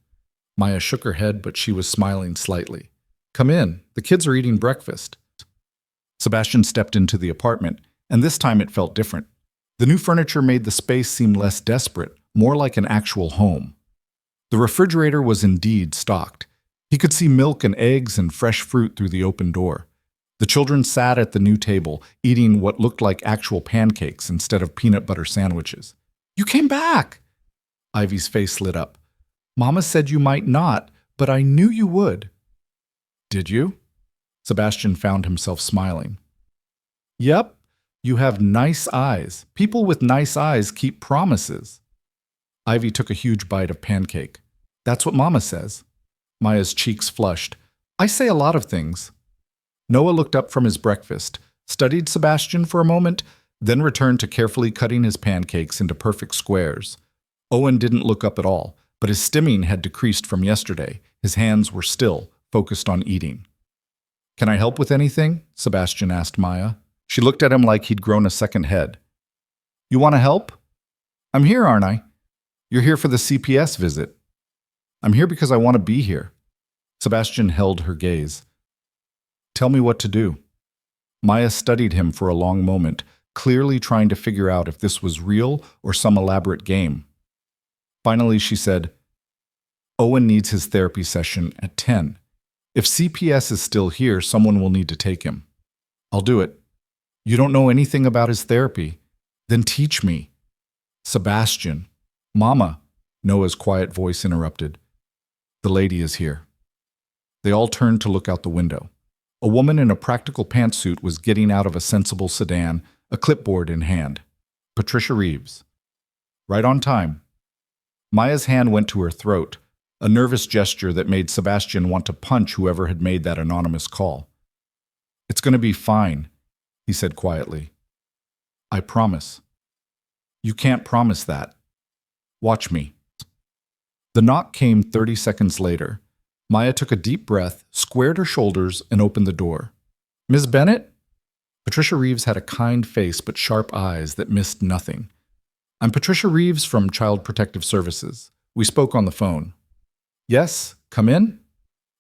Maya shook her head, but she was smiling slightly. Come in, the kids are eating breakfast. Sebastian stepped into the apartment, and this time it felt different. The new furniture made the space seem less desperate, more like an actual home. The refrigerator was indeed stocked. He could see milk and eggs and fresh fruit through the open door. The children sat at the new table, eating what looked like actual pancakes instead of peanut butter sandwiches. You came back! Ivy's face lit up. Mama said you might not, but I knew you would. Did you? Sebastian found himself smiling. Yep, you have nice eyes. People with nice eyes keep promises. Ivy took a huge bite of pancake. That's what Mama says. Maya's cheeks flushed. I say a lot of things. Noah looked up from his breakfast, studied Sebastian for a moment, then returned to carefully cutting his pancakes into perfect squares. Owen didn't look up at all, but his stimming had decreased from yesterday. His hands were still, focused on eating. "Can I help with anything?" Sebastian asked Maya. She looked at him like he'd grown a second head. "You want to help?" "I'm here, aren't I?" "You're here for the CPS visit." "I'm here because I want to be here." Sebastian held her gaze. "Tell me what to do." Maya studied him for a long moment, clearly trying to figure out if this was real or some elaborate game. Finally, she said, "Owen needs his therapy session at 10. If CPS is still here, someone will need to take him." "I'll do it." "You don't know anything about his therapy. Then teach me." "Sebastian." "Mama," Noah's quiet voice interrupted. "The lady is here." They all turned to look out the window. A woman in a practical pantsuit was getting out of a sensible sedan, a clipboard in hand. Patricia Reeves. Right on time. Maya's hand went to her throat, a nervous gesture that made Sebastian want to punch whoever had made that anonymous call. "It's going to be fine," he said quietly. "I promise." "You can't promise that. Watch me." The knock came 30 seconds later. Maya took a deep breath, squared her shoulders, and opened the door. "Ms. Bennett?" Patricia Reeves had a kind face but sharp eyes that missed nothing. "I'm Patricia Reeves from Child Protective Services. We spoke on the phone." "Yes, come in?"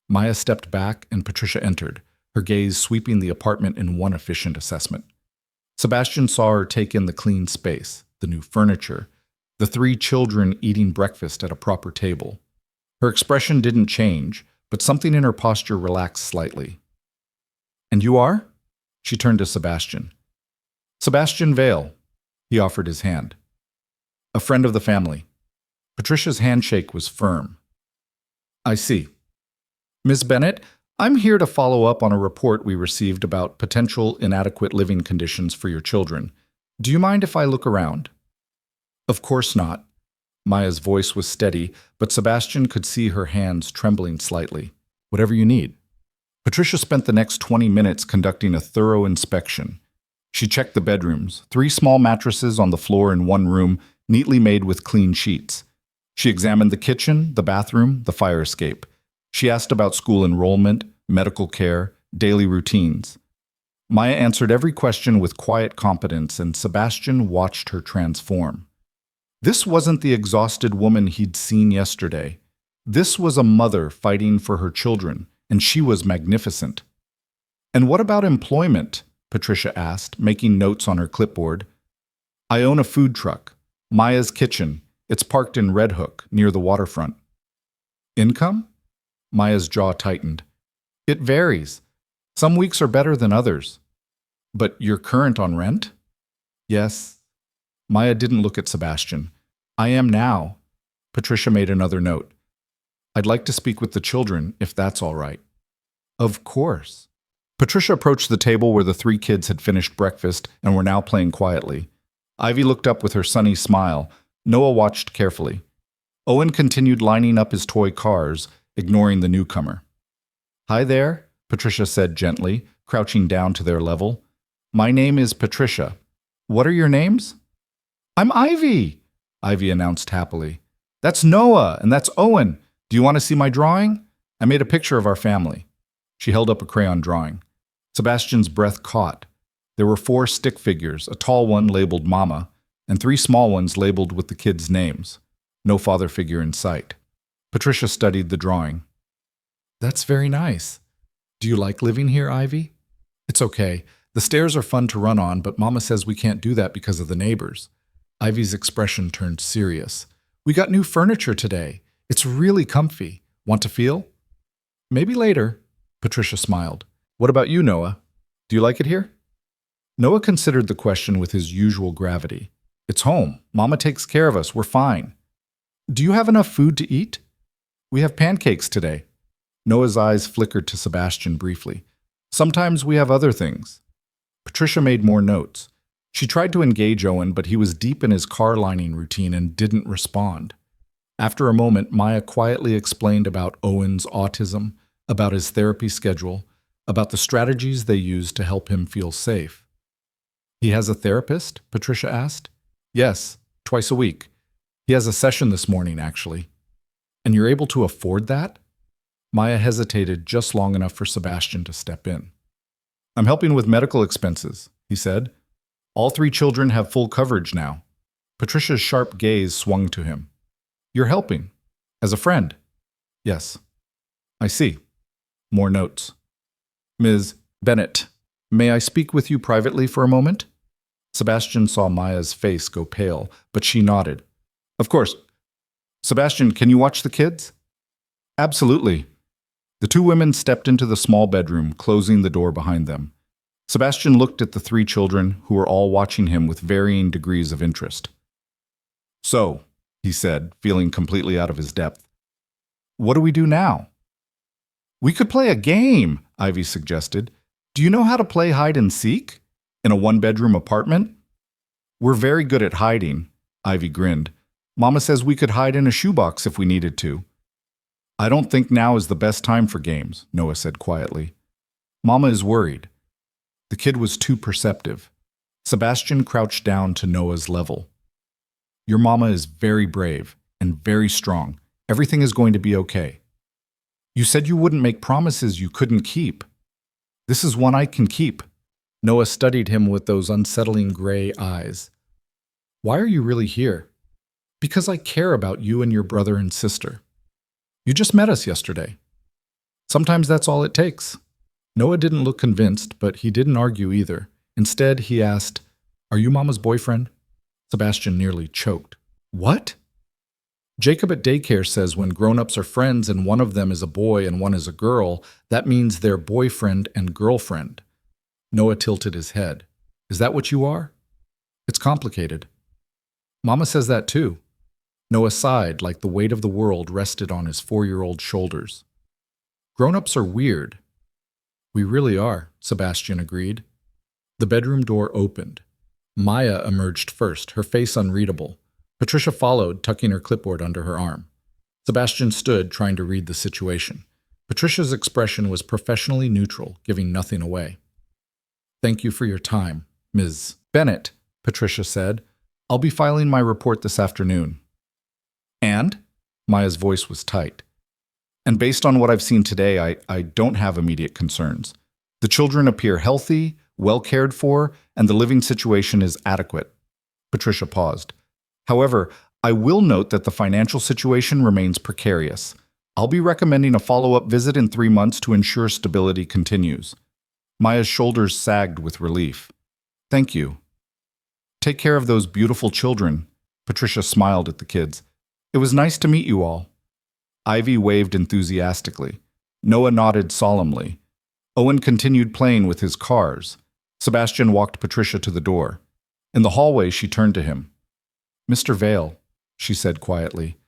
Maya stepped back and Patricia entered, her gaze sweeping the apartment in one efficient assessment. Sebastian saw her take in the clean space, the new furniture, the 3 children eating breakfast at a proper table. Her expression didn't change, but something in her posture relaxed slightly. "And you are?" She turned to Sebastian. "Sebastian Vale." He offered his hand. "A friend of the family." Patricia's handshake was firm. "I see. Ms. Bennett, I'm here to follow up on a report we received about potential inadequate living conditions for your children. Do you mind if I look around?" "Of course not." Maya's voice was steady, but Sebastian could see her hands trembling slightly. "Whatever you need." Patricia spent the next 20 minutes conducting a thorough inspection. She checked the bedrooms, 3 small mattresses on the floor in one room, neatly made with clean sheets. She examined the kitchen, the bathroom, the fire escape. She asked about school enrollment, medical care, daily routines. Maya answered every question with quiet competence, and Sebastian watched her transform. This wasn't the exhausted woman he'd seen yesterday. This was a mother fighting for her children, and she was magnificent. "And what about employment?" Patricia asked, making notes on her clipboard. "I own a food truck, Maya's Kitchen. It's parked in Red Hook, near the waterfront." "Income?" Maya's jaw tightened. "It varies. Some weeks are better than others." "But you're current on rent?" "Yes." Maya didn't look at Sebastian. "I am now." Patricia made another note. "I'd like to speak with the children, if that's all right." "Of course." Patricia approached the table where the 3 kids had finished breakfast and were now playing quietly. Ivy looked up with her sunny smile. Noah watched carefully. Owen continued lining up his toy cars, ignoring the newcomer. "Hi there," Patricia said gently, crouching down to their level. "My name is Patricia. What are your names?" "I'm Ivy," Ivy announced happily. "That's Noah, and that's Owen. Do you want to see my drawing? I made a picture of our family." She held up a crayon drawing. Sebastian's breath caught. There were 4 stick figures, a tall one labeled Mama, and 3 small ones labeled with the kids' names. No father figure in sight. Patricia studied the drawing. "That's very nice. Do you like living here, Ivy?" "It's okay. The stairs are fun to run on, but Mama says we can't do that because of the neighbors." Ivy's expression turned serious. "We got new furniture today. It's really comfy. Want to feel?" "Maybe later," Patricia smiled. "What about you, Noah? Do you like it here?" Noah considered the question with his usual gravity. "It's home. Mama takes care of us. We're fine." "Do you have enough food to eat?" "We have pancakes today." Noah's eyes flickered to Sebastian briefly. "Sometimes we have other things." Patricia made more notes. She tried to engage Owen, but he was deep in his car lining routine and didn't respond. After a moment, Maya quietly explained about Owen's autism, about his therapy schedule, about the strategies they use to help him feel safe. "He has a therapist?" Patricia asked. "Yes, twice a week. He has a session this morning, actually." And you're able to afford that? Maya hesitated just long enough for Sebastian to step in. I'm helping with medical expenses, he said. All 3 children have full coverage now. Patricia's sharp gaze swung to him. You're helping? As a friend? Yes. I see. More notes. Ms. Bennett, may I speak with you privately for a moment? Sebastian saw Maya's face go pale, but she nodded. Of course. Sebastian, can you watch the kids? Absolutely. The 2 women stepped into the small bedroom, closing the door behind them. Sebastian looked at the 3 children, who were all watching him with varying degrees of interest. So, he said, feeling completely out of his depth, what do we do now? We could play a game, Ivy suggested. Do you know how to play hide and seek? In a 1-bedroom apartment? We're very good at hiding, Ivy grinned. Mama says we could hide in a shoebox if we needed to. I don't think now is the best time for games, Noah said quietly. Mama is worried. The kid was too perceptive. Sebastian crouched down to Noah's level. Your mama is very brave and very strong. Everything is going to be okay. You said you wouldn't make promises you couldn't keep. This is one I can keep. Noah studied him with those unsettling gray eyes. Why are you really here? Because I care about you and your brother and sister. You just met us yesterday. Sometimes that's all it takes. Noah didn't look convinced, but he didn't argue either. Instead, he asked, Are you Mama's boyfriend? Sebastian nearly choked. What? Jacob at daycare says when grown-ups are friends and one of them is a boy and one is a girl, that means they're boyfriend and girlfriend. Noah tilted his head. Is that what you are? It's complicated. Mama says that too. Noah sighed like the weight of the world rested on his 4-year-old shoulders. Grown-ups are weird. We really are, Sebastian agreed. The bedroom door opened. Maya emerged first, her face unreadable. Patricia followed, tucking her clipboard under her arm. Sebastian stood, trying to read the situation. Patricia's expression was professionally neutral, giving nothing away. Thank you for your time, Ms. Bennett, Patricia said. I'll be filing my report this afternoon. And? Maya's voice was tight. And based on what I've seen today, I don't have immediate concerns. The children appear healthy, well cared for, and the living situation is adequate. Patricia paused. However, I will note that the financial situation remains precarious. I'll be recommending a follow-up visit in 3 months to ensure stability continues. Maya's shoulders sagged with relief. Thank you. Take care of those beautiful children. Patricia smiled at the kids. It was nice to meet you all. Ivy waved enthusiastically. Noah nodded solemnly. Owen continued playing with his cars. Sebastian walked Patricia to the door. In the hallway, she turned to him. Mr. Vale, she said quietly,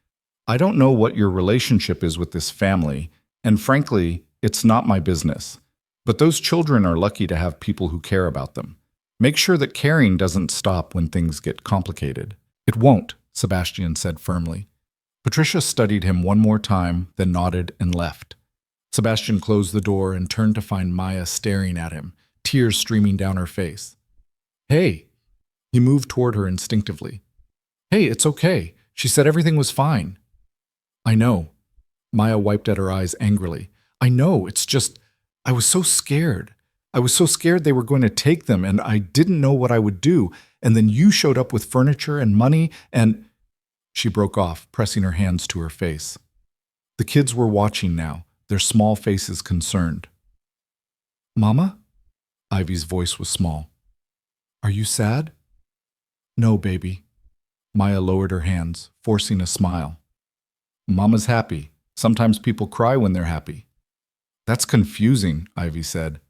I don't know what your relationship is with this family, and frankly, it's not my business. But those children are lucky to have people who care about them. Make sure that caring doesn't stop when things get complicated. It won't, Sebastian said firmly. Patricia studied him one more time, then nodded and left. Sebastian closed the door and turned to find Maya staring at him, tears streaming down her face. Hey! He moved toward her instinctively. Hey, it's okay. She said everything was fine. I know. Maya wiped at her eyes angrily. I know, it's just, I was so scared. I was so scared they were going to take them, and I didn't know what I would do. And then you showed up with furniture and money, and... She broke off, pressing her hands to her face. The kids were watching now, their small faces concerned. Mama? Ivy's voice was small. Are you sad? No, baby. Maya lowered her hands, forcing a smile. Mama's happy. Sometimes people cry when they're happy. That's confusing, Ivy said.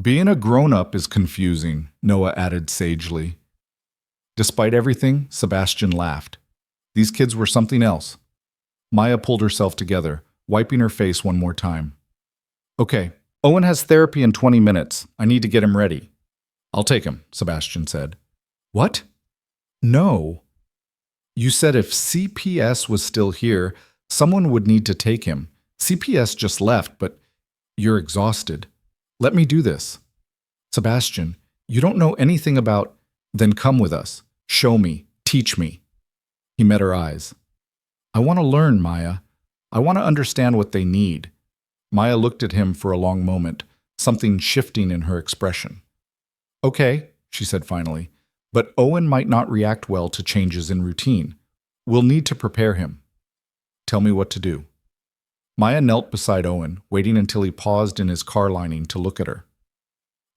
Being a grown-up is confusing, Noah added sagely. Despite everything, Sebastian laughed. These kids were something else. Maya pulled herself together, wiping her face one more time. Okay, Owen has therapy in 20 minutes. I need to get him ready. I'll take him, Sebastian said. What? No. You said if CPS was still here, someone would need to take him. CPS just left, but you're exhausted. Let me do this. Sebastian, you don't know anything about... Then come with us. Show me. Teach me. He met her eyes. I want to learn, Maya. I want to understand what they need. Maya looked at him for a long moment, something shifting in her expression. Okay, she said finally, but Owen might not react well to changes in routine. We'll need to prepare him. Tell me what to do. Maya knelt beside Owen, waiting until he paused in his car lining to look at her.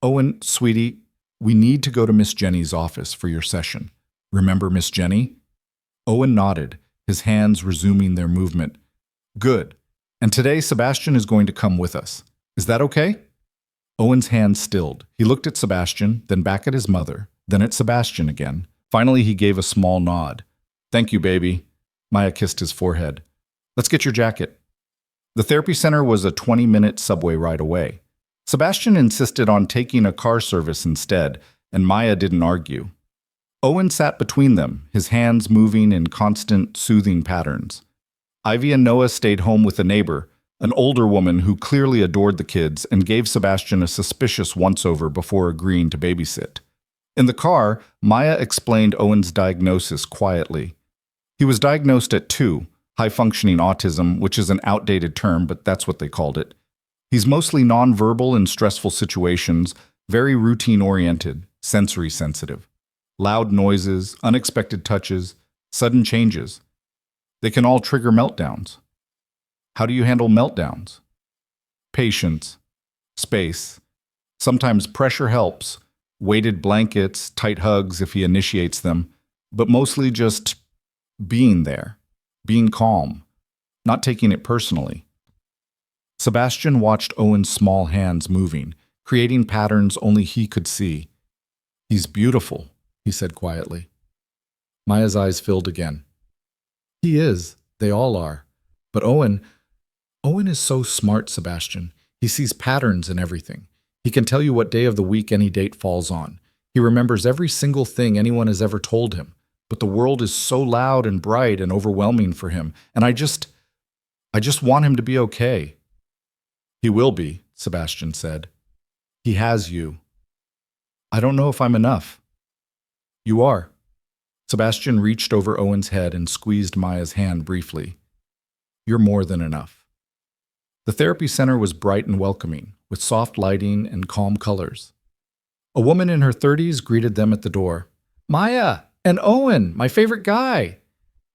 Owen, sweetie, we need to go to Miss Jenny's office for your session. Remember Miss Jenny? Owen nodded, his hands resuming their movement. Good. And today Sebastian is going to come with us. Is that okay? Owen's hands stilled. He looked at Sebastian, then back at his mother, then at Sebastian again. Finally, he gave a small nod. Thank you, baby. Maya kissed his forehead. Let's get your jacket. The therapy center was a 20-minute subway ride away. Sebastian insisted on taking a car service instead, and Maya didn't argue. Owen sat between them, his hands moving in constant, soothing patterns. Ivy and Noah stayed home with a neighbor, an older woman who clearly adored the kids and gave Sebastian a suspicious once-over before agreeing to babysit. In the car, Maya explained Owen's diagnosis quietly. He was diagnosed at 2, high-functioning autism, which is an outdated term, but that's what they called it. He's mostly nonverbal in stressful situations, very routine-oriented, sensory-sensitive. Loud noises, unexpected touches, sudden changes. They can all trigger meltdowns. How do you handle meltdowns? Patience. Space. Sometimes pressure helps. Weighted blankets, tight hugs if he initiates them, but mostly just being there, being calm, not taking it personally. Sebastian watched Owen's small hands moving, creating patterns only he could see. He's beautiful, he said quietly. Maya's eyes filled again. He is. They all are. But Owen is so smart, Sebastian. He sees patterns in everything. He can tell you what day of the week any date falls on. He remembers every single thing anyone has ever told him. But the world is so loud and bright and overwhelming for him, and I just want him to be okay. He will be, Sebastian said. He has you. I don't know if I'm enough. You are. Sebastian reached over Owen's head and squeezed Maya's hand briefly. You're more than enough. The therapy center was bright and welcoming, with soft lighting and calm colors. A woman in her 30s greeted them at the door. Maya! And Owen, my favorite guy!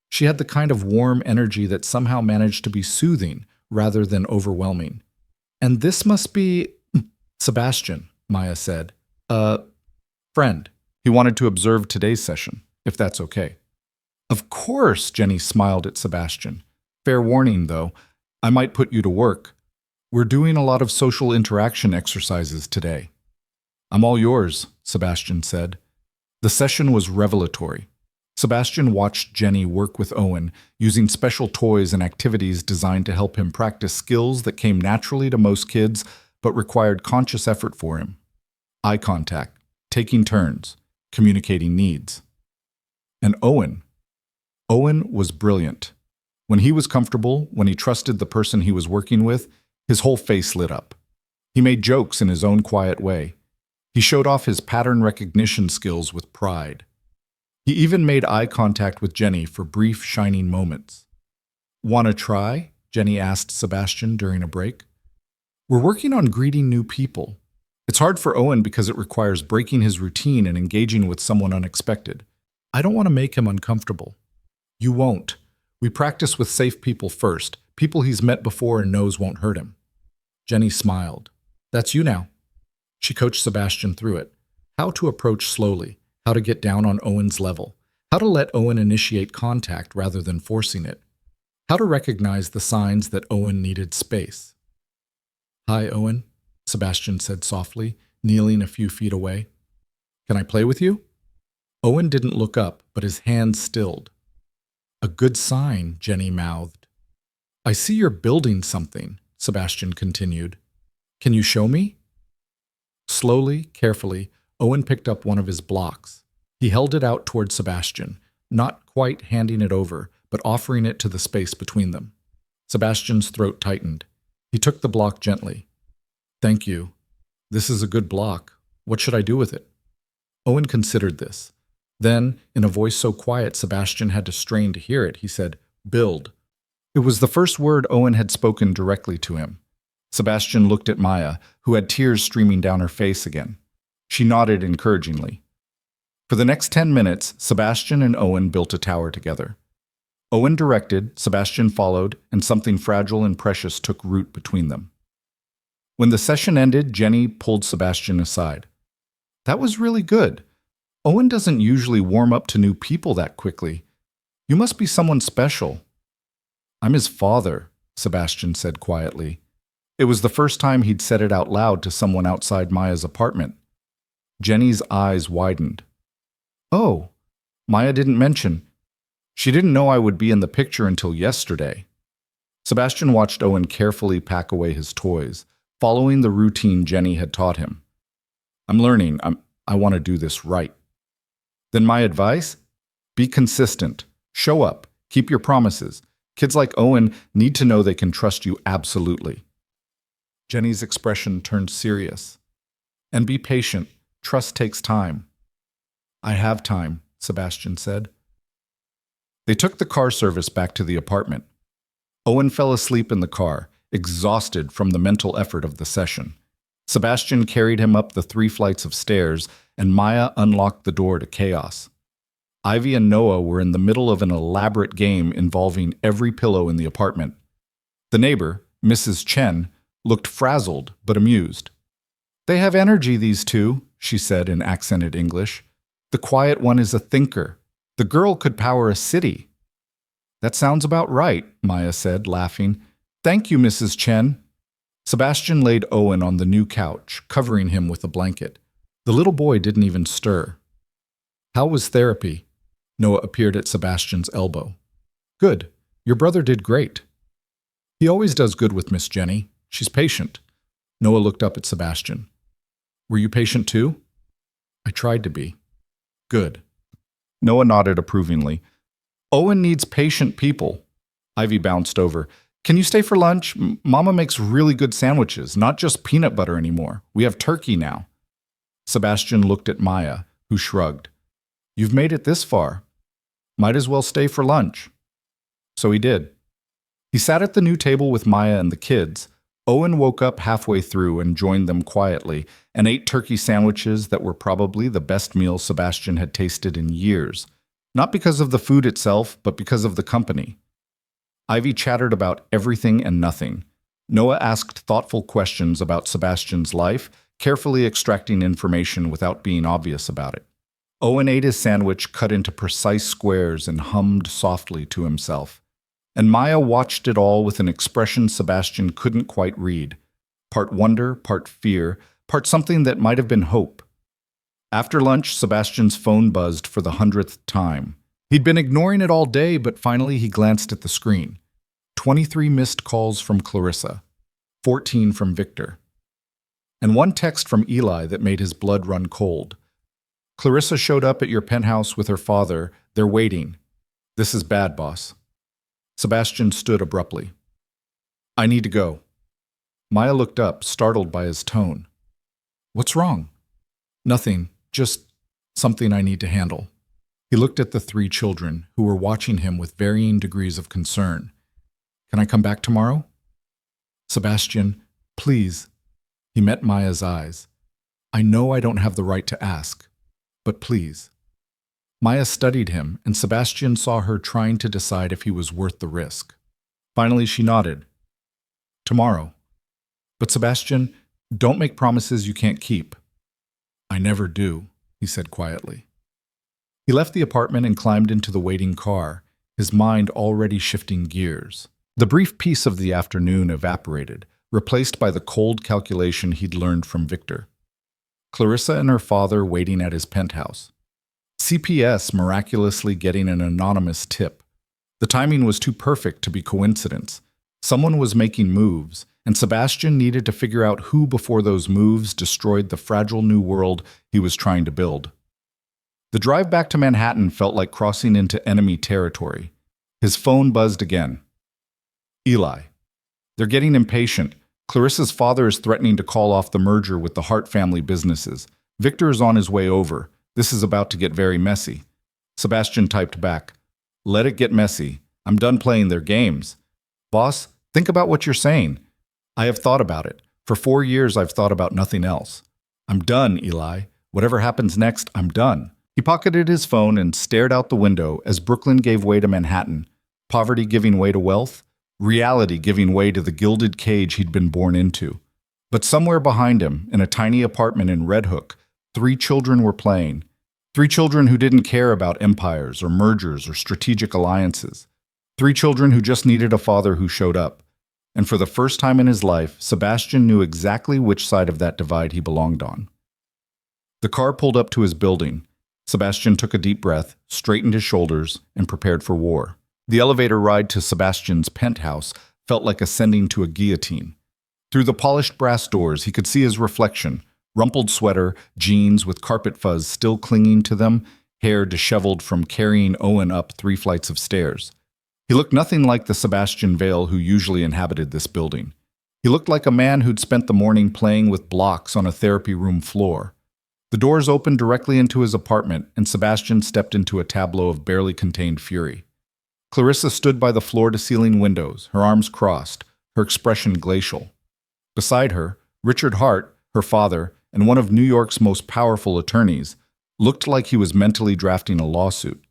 She had the kind of warm energy that somehow managed to be soothing rather than overwhelming. And this must be Sebastian, Maya said. Friend. He wanted to observe today's session, if that's okay. Of course, Jenny smiled at Sebastian. Fair warning, though, I might put you to work. We're doing a lot of social interaction exercises today. I'm all yours, Sebastian said. The session was revelatory. Sebastian watched Jenny work with Owen, using special toys and activities designed to help him practice skills that came naturally to most kids but required conscious effort for him. Eye contact, taking turns, communicating needs. And Owen was brilliant. When he was comfortable, when he trusted the person he was working with, his whole face lit up. He made jokes in his own quiet way. He showed off his pattern recognition skills with pride. He even made eye contact with Jenny for brief, shining moments. "Wanna try?" Jenny asked Sebastian during a break. "We're working on greeting new people. It's hard for Owen because it requires breaking his routine and engaging with someone unexpected. I don't want to make him uncomfortable." "You won't. We practice with safe people first, people he's met before and knows won't hurt him." Jenny smiled. "That's you now." She coached Sebastian through it. How to approach slowly, how to get down on Owen's level, how to let Owen initiate contact rather than forcing it, how to recognize the signs that Owen needed space. "Hi, Owen," Sebastian said softly, kneeling a few feet away. "Can I play with you?" Owen didn't look up, but his hands stilled. "A good sign," Jenny mouthed. "I see you're building something," Sebastian continued. "Can you show me?" Slowly, carefully, Owen picked up one of his blocks. He held it out toward Sebastian, not quite handing it over, but offering it to the space between them. Sebastian's throat tightened. He took the block gently. "Thank you. This is a good block. What should I do with it?" Owen considered this. Then, in a voice so quiet Sebastian had to strain to hear it, he said, Build. It was the first word Owen had spoken directly to him. Sebastian looked at Maya, who had tears streaming down her face again. She nodded encouragingly. For the next 10 minutes, Sebastian and Owen built a tower together. Owen directed, Sebastian followed, and something fragile and precious took root between them. When the session ended, Jenny pulled Sebastian aside. That was really good. Owen doesn't usually warm up to new people that quickly. You must be someone special. I'm his father, Sebastian said quietly. It was the first time he'd said it out loud to someone outside Maya's apartment. Jenny's eyes widened. Oh, Maya didn't mention. She didn't know I would be in the picture until yesterday. Sebastian watched Owen carefully pack away his toys, following the routine Jenny had taught him. I'm learning. I want to do this right. Then my advice? Be consistent. Show up. Keep your promises. Kids like Owen need to know they can trust you absolutely. Jenny's expression turned serious. And be patient. Trust takes time. I have time, Sebastian said. They took the car service back to the apartment. Owen fell asleep in the car, exhausted from the mental effort of the session. Sebastian carried him up the 3 flights of stairs, and Maya unlocked the door to chaos. Ivy and Noah were in the middle of an elaborate game involving every pillow in the apartment. The neighbor, Mrs. Chen, looked frazzled but amused. They have energy, these two, she said in accented English. The quiet one is a thinker. The girl could power a city. That sounds about right, Maya said, laughing. Thank you, Mrs. Chen. Sebastian laid Owen on the new couch, covering him with a blanket. The little boy didn't even stir. How was therapy? Noah appeared at Sebastian's elbow. Good. Your brother did great. He always does good with Miss Jenny. She's patient. Noah looked up at Sebastian. Were you patient too? I tried to be. Good. Noah nodded approvingly. Owen needs patient people. Ivy bounced over. Can you stay for lunch? Mama makes really good sandwiches, not just peanut butter anymore. We have turkey now. Sebastian looked at Maya, who shrugged. You've made it this far. Might as well stay for lunch. So he did. He sat at the new table with Maya and the kids. Owen woke up halfway through and joined them quietly and ate turkey sandwiches that were probably the best meal Sebastian had tasted in years. Not because of the food itself, but because of the company. Ivy chattered about everything and nothing. Noah asked thoughtful questions about Sebastian's life, carefully extracting information without being obvious about it. Owen ate his sandwich cut into precise squares and hummed softly to himself. And Maya watched it all with an expression Sebastian couldn't quite read. Part wonder, part fear, part something that might have been hope. After lunch, Sebastian's phone buzzed for the 100th time. He'd been ignoring it all day, but finally he glanced at the screen. 23 missed calls from Clarissa, 14 from Victor, and 1 text from Eli that made his blood run cold. Clarissa showed up at your penthouse with her father. They're waiting. This is bad, boss. Sebastian stood abruptly. I need to go. Maya looked up, startled by his tone. What's wrong? Nothing, just something I need to handle. He looked at the 3 children, who were watching him with varying degrees of concern. Can I come back tomorrow? Sebastian, please. He met Maya's eyes. I know I don't have the right to ask, but please. Maya studied him, and Sebastian saw her trying to decide if he was worth the risk. Finally, she nodded. Tomorrow. But Sebastian, don't make promises you can't keep. I never do, he said quietly. He left the apartment and climbed into the waiting car, his mind already shifting gears. The brief peace of the afternoon evaporated, replaced by the cold calculation he'd learned from Victor. Clarissa and her father waiting at his penthouse. CPS miraculously getting an anonymous tip. The timing was too perfect to be coincidence. Someone was making moves, and Sebastian needed to figure out who before those moves destroyed the fragile new world he was trying to build. The drive back to Manhattan felt like crossing into enemy territory. His phone buzzed again. Eli. They're getting impatient. Clarissa's father is threatening to call off the merger with the Hart family businesses. Victor is on his way over. This is about to get very messy. Sebastian typed back, let it get messy. I'm done playing their games. Boss, think about what you're saying. I have thought about it. For 4 years, I've thought about nothing else. I'm done, Eli. Whatever happens next, I'm done. He pocketed his phone and stared out the window as Brooklyn gave way to Manhattan, poverty giving way to wealth, reality giving way to the gilded cage he'd been born into. But somewhere behind him, in a tiny apartment in Red Hook, 3 children were playing. 3 children who didn't care about empires or mergers or strategic alliances. 3 children who just needed a father who showed up. And for the first time in his life, Sebastian knew exactly which side of that divide he belonged on. The car pulled up to his building. Sebastian took a deep breath, straightened his shoulders, and prepared for war. The elevator ride to Sebastian's penthouse felt like ascending to a guillotine. Through the polished brass doors, he could see his reflection, rumpled sweater, jeans with carpet fuzz still clinging to them, hair disheveled from carrying Owen up 3 flights of stairs. He looked nothing like the Sebastian Vale who usually inhabited this building. He looked like a man who'd spent the morning playing with blocks on a therapy room floor. The doors opened directly into his apartment, and Sebastian stepped into a tableau of barely contained fury. Clarissa stood by the floor-to-ceiling windows, her arms crossed, her expression glacial. Beside her, Richard Hart, her father, and one of New York's most powerful attorneys, looked like he was mentally drafting a lawsuit.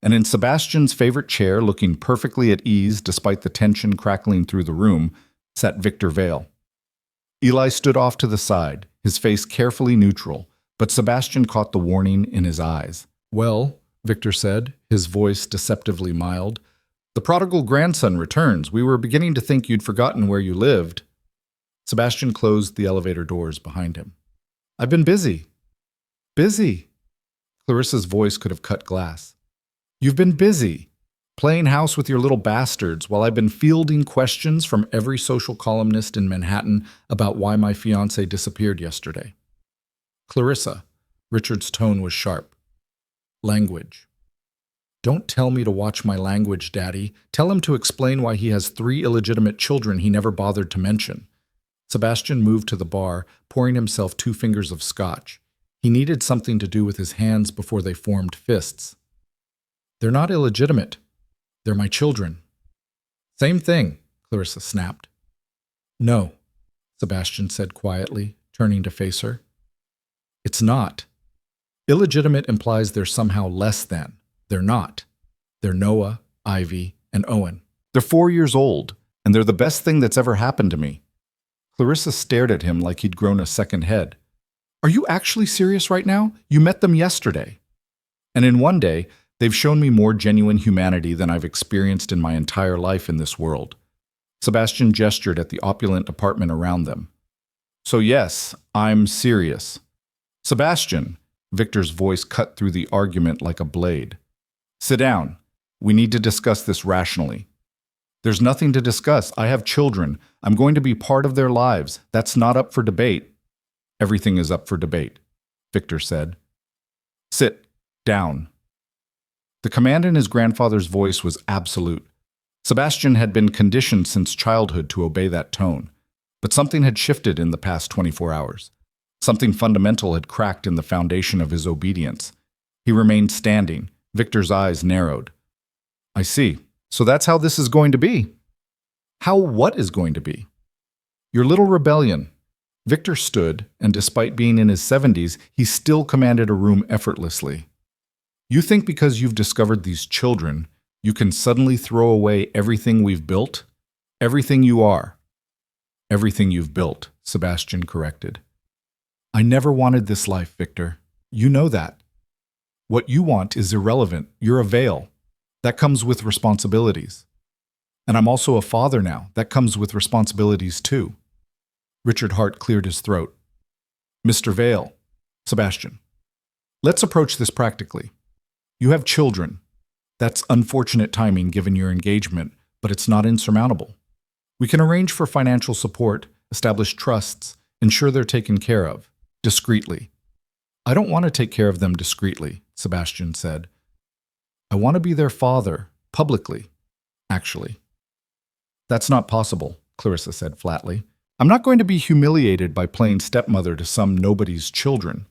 And in Sebastian's favorite chair, looking perfectly at ease despite the tension crackling through the room, sat Victor Vale. Eli stood off to the side, his face carefully neutral, but Sebastian caught the warning in his eyes. "Well," Victor said, his voice deceptively mild, "the prodigal grandson returns. We were beginning to think you'd forgotten where you lived." Sebastian closed the elevator doors behind him. "I've been busy." "Busy?" Clarissa's voice could have cut glass. "You've been busy, playing house with your little bastards while I've been fielding questions from every social columnist in Manhattan about why my fiancée disappeared yesterday." "Clarissa," Richard's tone was sharp. "Language. Don't tell me to watch my language, Daddy. Tell him to explain why he has 3 illegitimate children he never bothered to mention." Sebastian moved to the bar, pouring himself 2 fingers of scotch. He needed something to do with his hands before they formed fists. "They're not illegitimate. They're my children." "Same thing," Clarissa snapped. "No," Sebastian said quietly, turning to face her. "It's not. Illegitimate implies they're somehow less than. They're not. They're Noah, Ivy, and Owen. They're 4 years old, and they're the best thing that's ever happened to me." Clarissa stared at him like he'd grown a second head. "Are you actually serious right now? You met them yesterday. And in one day, they've shown me more genuine humanity than I've experienced in my entire life in this world." Sebastian gestured at the opulent apartment around them. "So yes, I'm serious." "Sebastian," Victor's voice cut through the argument like a blade. "Sit down. We need to discuss this rationally." "There's nothing to discuss. I have children. I'm going to be part of their lives. That's not up for debate." "Everything is up for debate," Victor said. "Sit down." The command in his grandfather's voice was absolute. Sebastian had been conditioned since childhood to obey that tone, but something had shifted in the past 24 hours. Something fundamental had cracked in the foundation of his obedience. He remained standing, Victor's eyes narrowed. "I see. So that's how this is going to be." "How what is going to be?" "Your little rebellion." Victor stood, and despite being in his 70s, he still commanded a room effortlessly. "You think because you've discovered these children, you can suddenly throw away everything we've built? Everything you are." "Everything you've built," Sebastian corrected. "I never wanted this life, Victor. You know that. What you want is irrelevant. You're a Vale. That comes with responsibilities. And I'm also a father now. That comes with responsibilities too." Richard Hart cleared his throat. "Mr. Vale." "Sebastian, let's approach this practically. You have children. That's unfortunate timing given your engagement, but it's not insurmountable. We can arrange for financial support, establish trusts, ensure they're taken care of, discreetly." "I don't want to take care of them discreetly," Sebastian said. "I want to be their father, publicly, actually." "That's not possible," Clarissa said flatly. "I'm not going to be humiliated by playing stepmother to some nobody's children.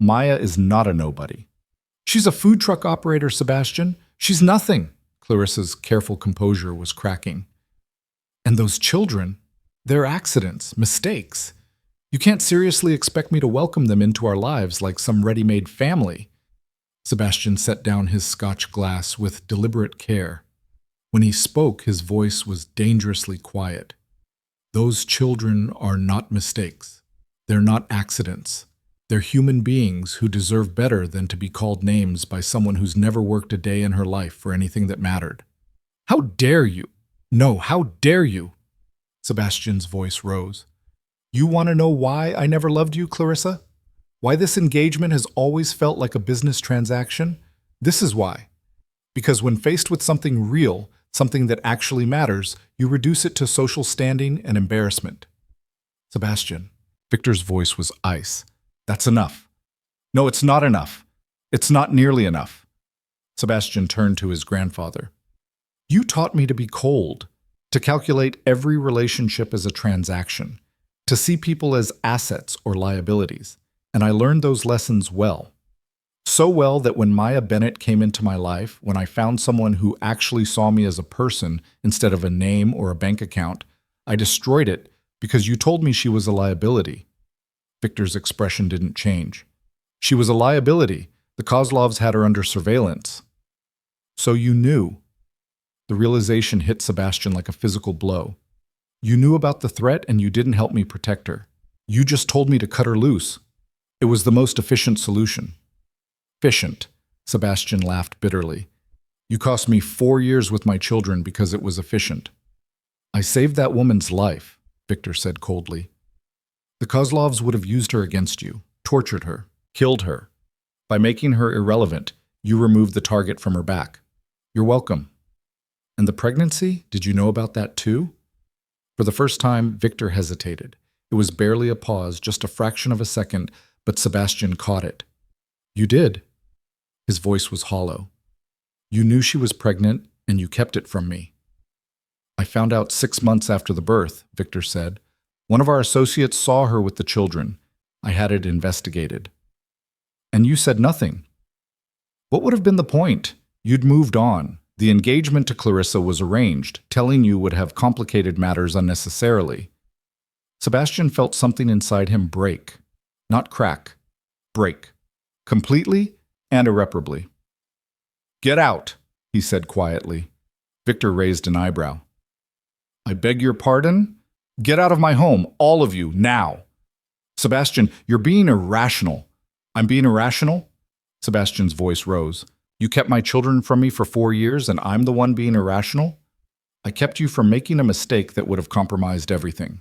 Maya is not a nobody." "She's a food truck operator, Sebastian. She's nothing." Clarissa's careful composure was cracking. And those children, they're accidents, mistakes. You can't seriously expect me to welcome them into our lives like some ready-made family. Sebastian set down his Scotch glass with deliberate care. When he spoke, his voice was dangerously quiet. Those children are not mistakes. They're not accidents. They're human beings who deserve better than to be called names by someone who's never worked a day in her life for anything that mattered. How dare you? No, how dare you? Sebastian's voice rose. You want to know why I never loved you, Clarissa? Why this engagement has always felt like a business transaction? This is why. Because when faced with something real, something that actually matters, you reduce it to social standing and embarrassment. Sebastian, Victor's voice was ice. That's enough. No, it's not enough. It's not nearly enough. Sebastian turned to his grandfather. You taught me to be cold, to calculate every relationship as a transaction, to see people as assets or liabilities, and I learned those lessons well. So well that when Maya Bennett came into my life, when I found someone who actually saw me as a person instead of a name or a bank account, I destroyed it because you told me she was a liability. Victor's expression didn't change. She was a liability. The Kozlovs had her under surveillance. So you knew. The realization hit Sebastian like a physical blow. You knew about the threat and you didn't help me protect her. You just told me to cut her loose. It was the most efficient solution. Efficient, Sebastian laughed bitterly. You cost me 4 years with my children because it was efficient. I saved that woman's life, Victor said coldly. The Kozlovs would have used her against you, tortured her, killed her. By making her irrelevant, you removed the target from her back. You're welcome. And the pregnancy? Did you know about that too? For the first time, Victor hesitated. It was barely a pause, just a fraction of a second, but Sebastian caught it. You did. His voice was hollow. You knew she was pregnant, and you kept it from me. I found out 6 months after the birth, Victor said. One of our associates saw her with the children. I had it investigated. And you said nothing. What would have been the point? You'd moved on. The engagement to Clarissa was arranged. Telling you would have complicated matters unnecessarily. Sebastian felt something inside him break. Not crack. Break. Completely and irreparably. Get out, he said quietly. Victor raised an eyebrow. I beg your pardon? Get out of my home, all of you, now. Sebastian, you're being irrational. I'm being irrational? Sebastian's voice rose. You kept my children from me for 4 years and I'm the one being irrational? I kept you from making a mistake that would have compromised everything.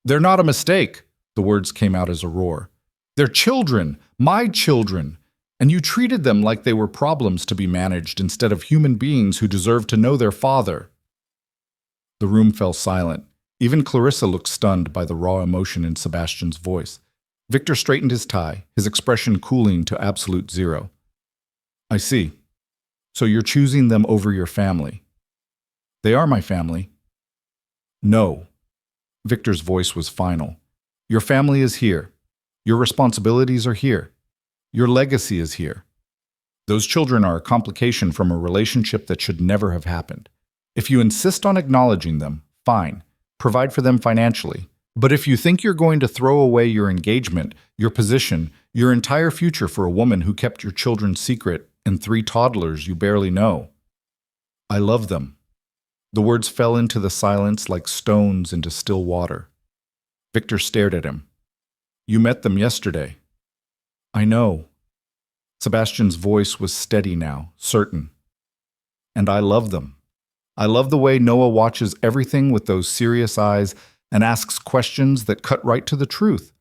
They're not a mistake, the words came out as a roar. They're children, my children, and you treated them like they were problems to be managed instead of human beings who deserve to know their father. The room fell silent. Even Clarissa looked stunned by the raw emotion in Sebastian's voice. Victor straightened his tie, his expression cooling to absolute zero. I see. So you're choosing them over your family. They are my family. No. Victor's voice was final. Your family is here. Your responsibilities are here. Your legacy is here. Those children are a complication from a relationship that should never have happened. If you insist on acknowledging them, fine. Provide for them financially. But if you think you're going to throw away your engagement, your position, your entire future for a woman who kept your children secret and 3 toddlers you barely know, I love them. The words fell into the silence like stones into still water. Victor stared at him. You met them yesterday. I know. Sebastian's voice was steady now, certain. And I love them. I love the way Noah watches everything with those serious eyes and asks questions that cut right to the truth.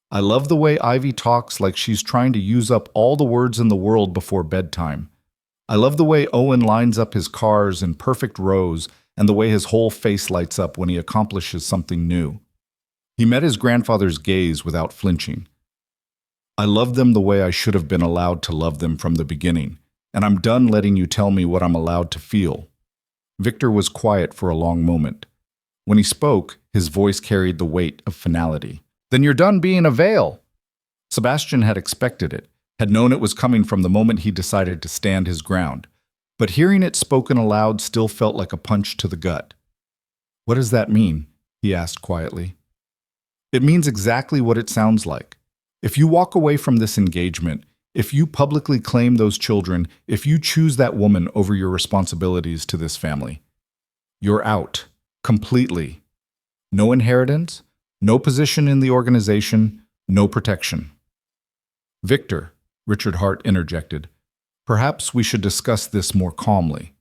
I love the way Ivy talks like she's trying to use up all the words in the world before bedtime. I love the way Owen lines up his cars in perfect rows and the way his whole face lights up when he accomplishes something new. He met his grandfather's gaze without flinching. I love them the way I should have been allowed to love them from the beginning, and I'm done letting you tell me what I'm allowed to feel. Victor was quiet for a long moment. When he spoke, his voice carried the weight of finality. Then you're done being a veil. Sebastian had expected it, had known it was coming from the moment he decided to stand his ground. but hearing it spoken aloud still felt like a punch to the gut. "What does that mean?" he asked quietly. "It means exactly what it sounds like. If you walk away from this engagement, if you publicly claim those children, if you choose that woman over your responsibilities to this family, you're out. Completely. No inheritance, no position in the organization, no protection." "Victor," Richard Hart interjected, "perhaps we should discuss this more calmly."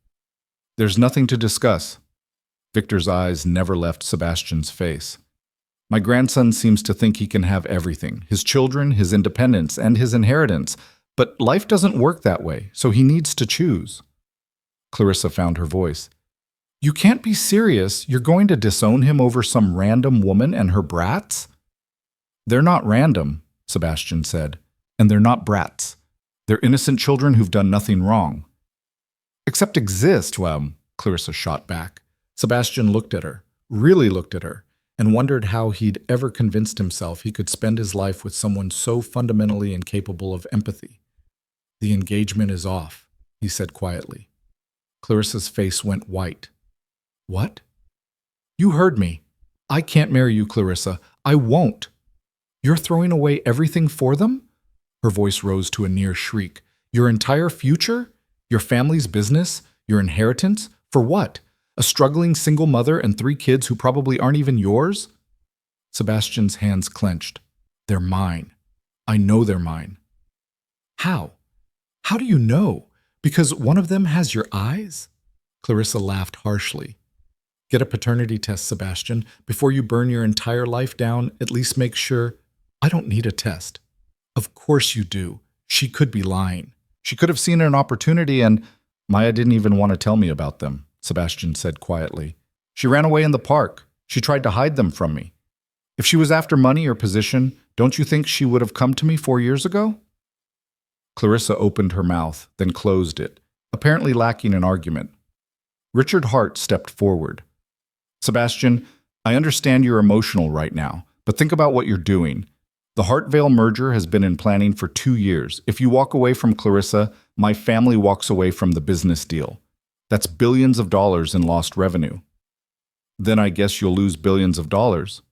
"There's nothing to discuss." Victor's eyes never left Sebastian's face. "My grandson seems to think he can have everything, his children, his independence, and his inheritance, but life doesn't work that way, so he needs to choose." Clarissa found her voice. "You can't be serious. You're going to disown him over some random woman and her brats?" "They're not random," Sebastian said, "and they're not brats. They're innocent children who've done nothing wrong." "Except exist," Clarissa shot back. Sebastian looked at her, really looked at her, and wondered how he'd ever convinced himself he could spend his life with someone so fundamentally incapable of empathy. "The engagement is off," he said quietly. Clarissa's face went white. "What?" "You heard me. I can't marry you, Clarissa. I won't." "You're throwing away everything for them?" Her voice rose to a near shriek. "Your entire future? Your family's business? Your inheritance? For what? A struggling single mother and 3 kids who probably aren't even yours?" Sebastian's hands clenched. "They're mine. I know they're mine." "How? How do you know? Because one of them has your eyes?" Clarissa laughed harshly. "Get a paternity test, Sebastian. Before you burn your entire life down, at least make sure—" "I don't need a test." "Of course you do. She could be lying. She could have seen an opportunity and—" "Maya didn't even want to tell me about them," Sebastian said quietly. "She ran away in the park. She tried to hide them from me. If she was after money or position, don't you think she would have come to me 4 years ago?" Clarissa opened her mouth, then closed it, apparently lacking an argument. Richard Hart stepped forward. "Sebastian, I understand you're emotional right now, but think about what you're doing. The Hartvale merger has been in planning for 2 years. If you walk away from Clarissa, my family walks away from the business deal. That's billions of dollars in lost revenue. Then I guess you'll lose billions of dollars.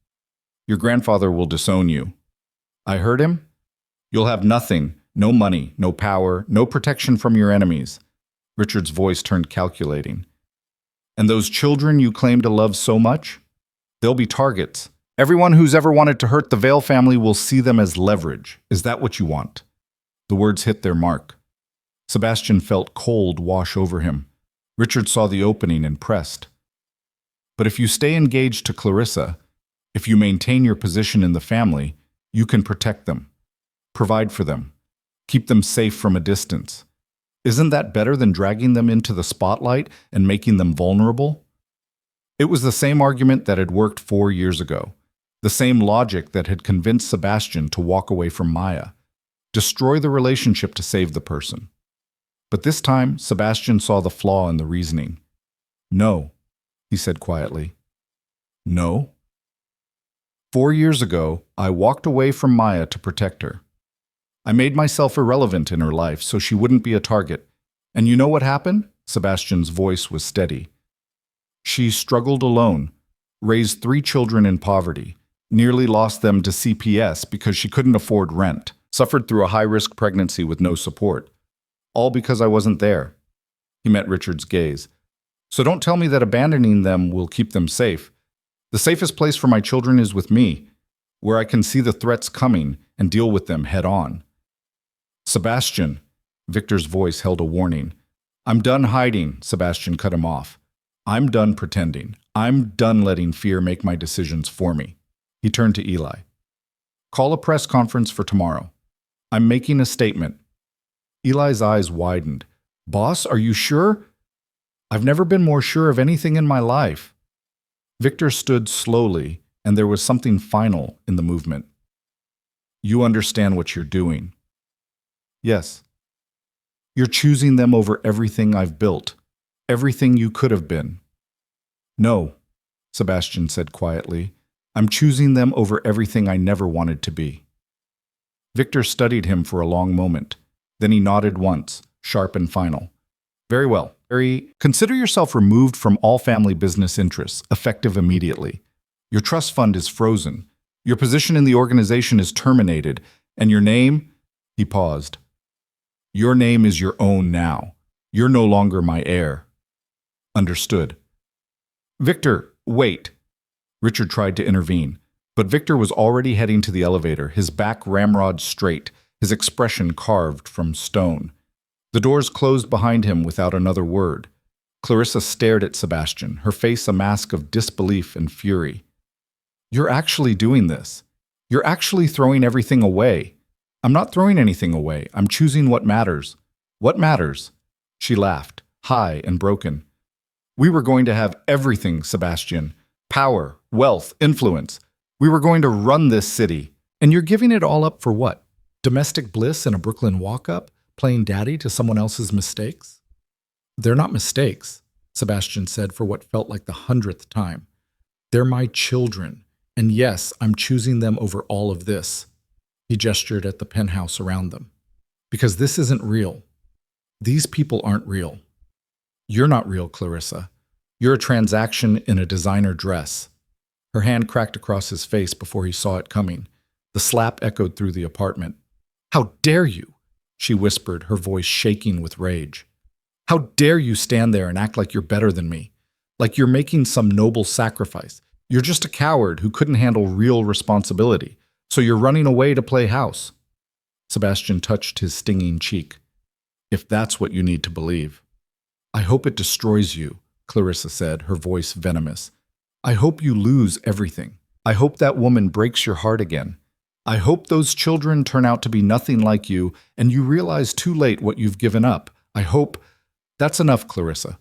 Your grandfather will disown you." "I heard him? You'll have nothing, no money, no power, no protection from your enemies." Richard's voice turned calculating. "And those children you claim to love so much? They'll be targets. Everyone who's ever wanted to hurt the Vale family will see them as leverage. Is that what you want?" The words hit their mark. Sebastian felt cold wash over him. Richard saw the opening and pressed. "But if you stay engaged to Clarissa, if you maintain your position in the family, you can protect them, provide for them, keep them safe from a distance. Isn't that better than dragging them into the spotlight and making them vulnerable?" It was the same argument that had worked 4 years ago, the same logic that had convinced Sebastian to walk away from Maya, destroy the relationship to save the person. But this time, Sebastian saw the flaw in the reasoning. "No," he said quietly. "No. 4 years ago, I walked away from Maya to protect her. I made myself irrelevant in her life so she wouldn't be a target. And you know what happened?" Sebastian's voice was steady. "She struggled alone, raised 3 children in poverty, nearly lost them to CPS because she couldn't afford rent, suffered through a high-risk pregnancy with no support. All because I wasn't there." He met Richard's gaze. "So don't tell me that abandoning them will keep them safe. The safest place for my children is with me, where I can see the threats coming and deal with them head on." "Sebastian," Victor's voice held a warning. "I'm done hiding," Sebastian cut him off. "I'm done pretending. I'm done letting fear make my decisions for me." He turned to Eli. "Call a press conference for tomorrow. I'm making a statement." Eli's eyes widened. "Boss, are you sure?" "I've never been more sure of anything in my life." Victor stood slowly, and there was something final in the movement. "You understand what you're doing?" "Yes." "You're choosing them over everything I've built, everything you could have been." "No," Sebastian said quietly. "I'm choosing them over everything I never wanted to be." Victor studied him for a long moment. Then he nodded once, sharp and final. Very well. Consider yourself removed from all family business interests, effective immediately. Your trust fund is frozen. Your position in the organization is terminated. And your name? He paused. Your name is your own now. You're no longer my heir. Understood. Victor, wait. Richard tried to intervene, but Victor was already heading to the elevator, his back ramrod straight, his expression carved from stone. The doors closed behind him without another word. Clarissa stared at Sebastian, her face a mask of disbelief and fury. You're actually doing this. You're actually throwing everything away. I'm not throwing anything away. I'm choosing what matters. What matters? She laughed, high and broken. We were going to have everything, Sebastian. Power, wealth, influence. We were going to run this city. And you're giving it all up for what? Domestic bliss in a Brooklyn walk-up? Playing daddy to someone else's mistakes? They're not mistakes, Sebastian said for what felt like the 100th time. They're my children. And yes, I'm choosing them over all of this. He gestured at the penthouse around them. Because this isn't real. These people aren't real. You're not real, Clarissa. You're a transaction in a designer dress. Her hand cracked across his face before he saw it coming. The slap echoed through the apartment. How dare you? She whispered, her voice shaking with rage. How dare you stand there and act like you're better than me? Like you're making some noble sacrifice. You're just a coward who couldn't handle real responsibility. So you're running away to play house. Sebastian touched his stinging cheek. If that's what you need to believe. I hope it destroys you, Clarissa said, her voice venomous. I hope you lose everything. I hope that woman breaks your heart again. I hope those children turn out to be nothing like you and you realize too late what you've given up. I hope... That's enough, Clarissa.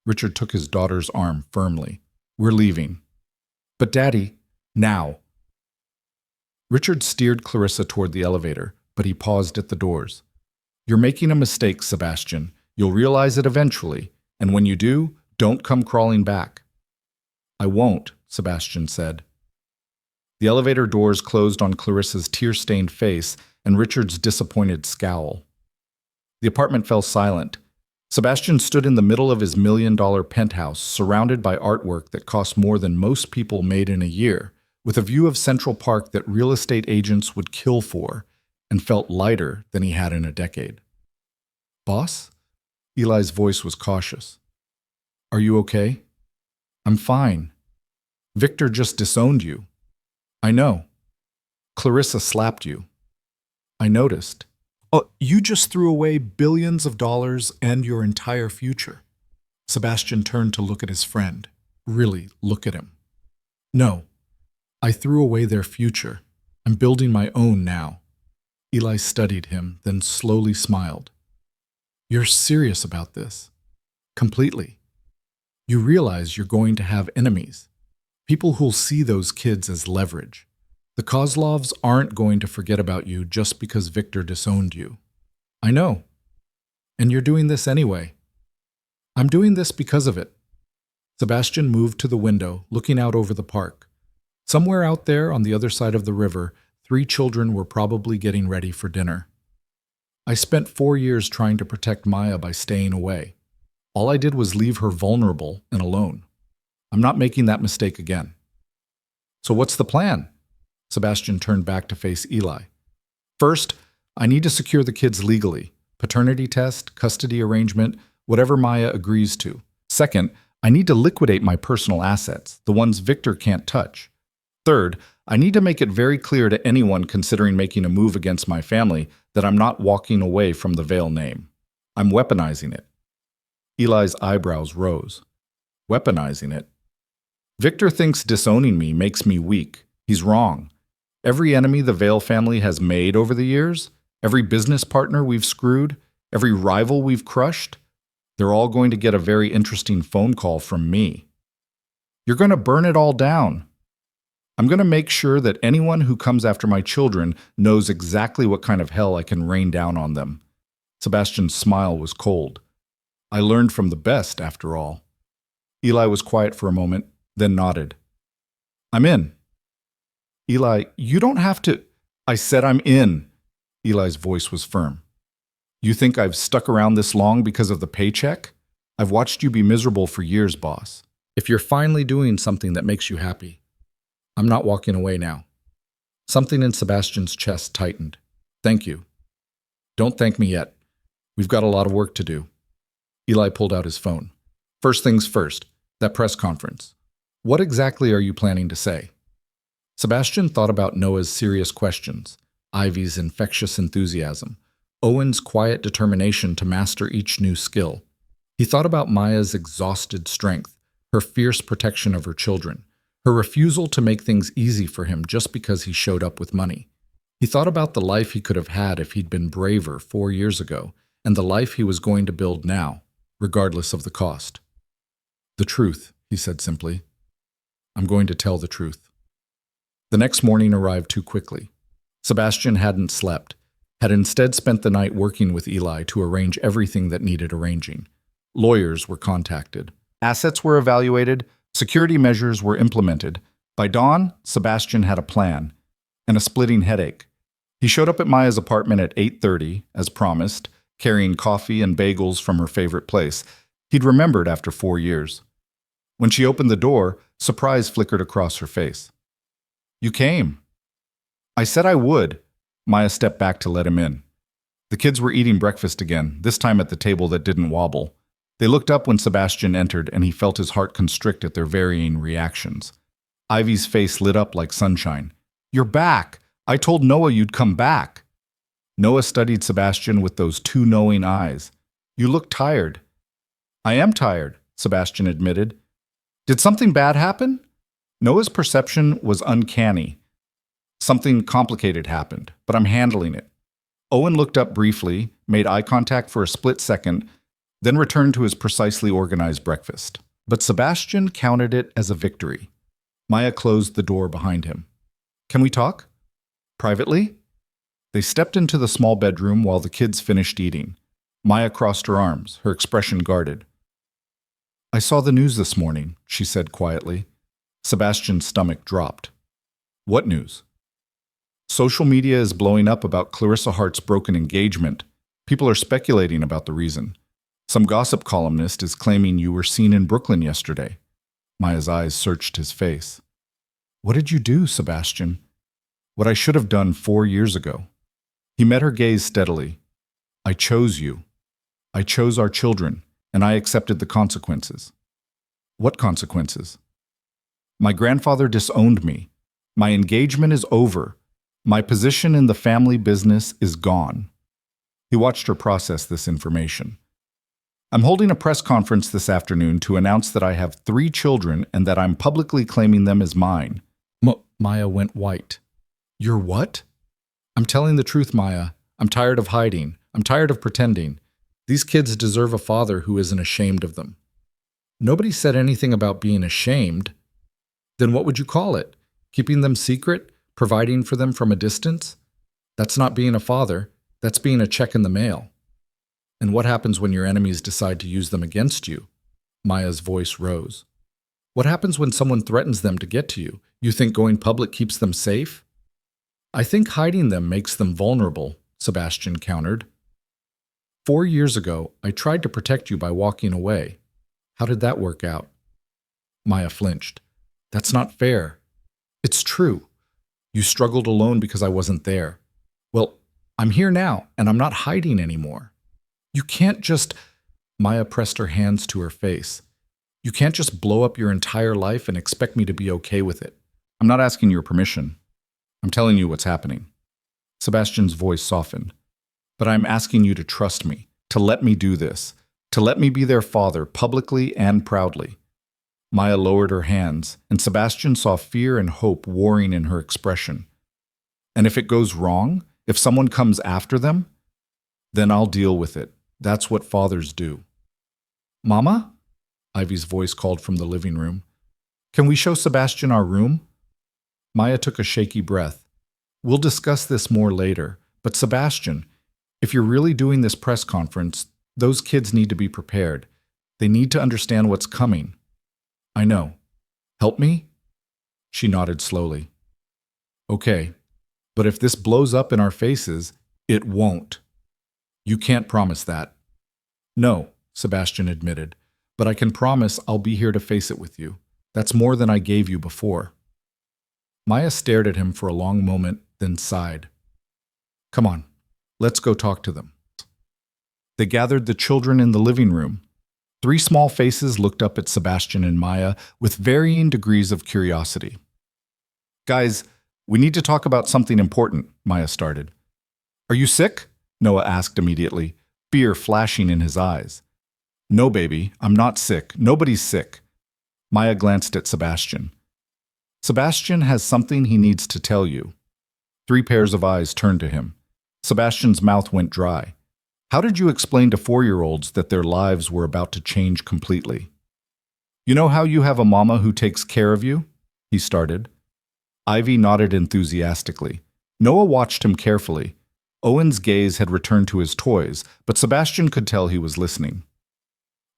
Richard took his daughter's arm firmly. We're leaving. But Daddy, now. Richard steered Clarissa toward the elevator, but he paused at the doors. You're making a mistake, Sebastian. You'll realize it eventually, and when you do, don't come crawling back. I won't, Sebastian said. The elevator doors closed on Clarissa's tear-stained face and Richard's disappointed scowl. The apartment fell silent. Sebastian stood in the middle of his $1-million penthouse, surrounded by artwork that cost more than most people made in a year, with a view of Central Park that real estate agents would kill for, and felt lighter than he had in a decade. Boss? Eli's voice was cautious. Are you okay? I'm fine. Victor just disowned you. I know. Clarissa slapped you. I noticed. Oh, you just threw away billions of dollars and your entire future. Sebastian turned to look at his friend. Really, look at him. No, I threw away their future. I'm building my own now. Eli studied him, then slowly smiled. You're serious about this? Completely. You realize you're going to have enemies. People who'll see those kids as leverage. The Kozlovs aren't going to forget about you just because Victor disowned you. I know. And you're doing this anyway. I'm doing this because of it. Sebastian moved to the window, looking out over the park. Somewhere out there on the other side of the river, 3 children were probably getting ready for dinner. I spent 4 years trying to protect Maya by staying away. All I did was leave her vulnerable and alone. I'm not making that mistake again. So what's the plan? Sebastian turned back to face Eli. First, I need to secure the kids legally. Paternity test, custody arrangement, whatever Maya agrees to. Second, I need to liquidate my personal assets, the ones Victor can't touch. Third, I need to make it very clear to anyone considering making a move against my family that I'm not walking away from the Veil name. I'm weaponizing it. Eli's eyebrows rose. Weaponizing it? Victor thinks disowning me makes me weak. He's wrong. Every enemy the Veil family has made over the years, every business partner we've screwed, every rival we've crushed, they're all going to get a very interesting phone call from me. You're going to burn it all down. I'm going to make sure that anyone who comes after my children knows exactly what kind of hell I can rain down on them. Sebastian's smile was cold. I learned from the best, after all. Eli was quiet for a moment, then nodded. I'm in. Eli, you don't have to... I said I'm in. Eli's voice was firm. You think I've stuck around this long because of the paycheck? I've watched you be miserable for years, boss. If you're finally doing something that makes you happy, I'm not walking away now. Something in Sebastian's chest tightened. Thank you. Don't thank me yet. We've got a lot of work to do. Eli pulled out his phone. First things first, that press conference. What exactly are you planning to say? Sebastian thought about Noah's serious questions, Ivy's infectious enthusiasm, Owen's quiet determination to master each new skill. He thought about Maya's exhausted strength, her fierce protection of her children, her refusal to make things easy for him just because he showed up with money. He thought about the life he could have had if he'd been braver 4 years ago, and the life he was going to build now, regardless of the cost. The truth, he said simply. I'm going to tell the truth. The next morning arrived too quickly. Sebastian hadn't slept, had instead spent the night working with Eli to arrange everything that needed arranging. Lawyers were contacted. Assets were evaluated. Security measures were implemented. By dawn, Sebastian had a plan and a splitting headache. He showed up at Maya's apartment at 8:30, as promised, carrying coffee and bagels from her favorite place. He'd remembered after 4 years. When she opened the door, surprise flickered across her face. You came. I said I would. Maya stepped back to let him in. The kids were eating breakfast again, this time at the table that didn't wobble. They looked up when Sebastian entered, and he felt his heart constrict at their varying reactions. Ivy's face lit up like sunshine. You're back! I told Noah you'd come back. Noah studied Sebastian with those two knowing eyes. You look tired. I am tired, Sebastian admitted. Did something bad happen? Noah's perception was uncanny. Something complicated happened, but I'm handling it. Owen looked up briefly, made eye contact for a split second, then returned to his precisely organized breakfast. But Sebastian counted it as a victory. Maya closed the door behind him. Can we talk? Privately? They stepped into the small bedroom while the kids finished eating. Maya crossed her arms, her expression guarded. I saw the news this morning, she said quietly. Sebastian's stomach dropped. What news? Social media is blowing up about Clarissa Hart's broken engagement. People are speculating about the reason. Some gossip columnist is claiming you were seen in Brooklyn yesterday. Maya's eyes searched his face. What did you do, Sebastian? What I should have done 4 years ago. He met her gaze steadily. I chose you. I chose our children, and I accepted the consequences. What consequences? My grandfather disowned me. My engagement is over. My position in the family business is gone. He watched her process this information. I'm holding a press conference this afternoon to announce that I have 3 children and that I'm publicly claiming them as mine. Maya went white. You're what? I'm telling the truth, Maya. I'm tired of hiding. I'm tired of pretending. These kids deserve a father who isn't ashamed of them. Nobody said anything about being ashamed. Then what would you call it? Keeping them secret? Providing for them from a distance? That's not being a father. That's being a check in the mail. And what happens when your enemies decide to use them against you? Maya's voice rose. What happens when someone threatens them to get to you? You think going public keeps them safe? I think hiding them makes them vulnerable, Sebastian countered. 4 years ago, I tried to protect you by walking away. How did that work out? Maya flinched. That's not fair. It's true. You struggled alone because I wasn't there. Well, I'm here now, and I'm not hiding anymore. You can't just... Maya pressed her hands to her face. You can't just blow up your entire life and expect me to be okay with it. I'm not asking your permission. I'm telling you what's happening. Sebastian's voice softened. But I'm asking you to trust me, to let me do this, to let me be their father publicly and proudly. Maya lowered her hands, and Sebastian saw fear and hope warring in her expression. And if it goes wrong, if someone comes after them, then I'll deal with it. That's what fathers do. Mama? Ivy's voice called from the living room. Can we show Sebastian our room? Maya took a shaky breath. We'll discuss this more later, but Sebastian, if you're really doing this press conference, those kids need to be prepared. They need to understand what's coming. I know. Help me? She nodded slowly. Okay, but if this blows up in our faces, it won't. You can't promise that. No, Sebastian admitted, but I can promise I'll be here to face it with you. That's more than I gave you before. Maya stared at him for a long moment, then sighed. Come on, let's go talk to them. They gathered the children in the living room. 3 small faces looked up at Sebastian and Maya with varying degrees of curiosity. Guys, we need to talk about something important, Maya started. Are you sick? Noah asked immediately, fear flashing in his eyes. No, baby, I'm not sick. Nobody's sick. Maya glanced at Sebastian. Sebastian has something he needs to tell you. 3 pairs of eyes turned to him. Sebastian's mouth went dry. How did you explain to 4-year-olds that their lives were about to change completely? You know how you have a mama who takes care of you? He started. Ivy nodded enthusiastically. Noah watched him carefully. Owen's gaze had returned to his toys, but Sebastian could tell he was listening.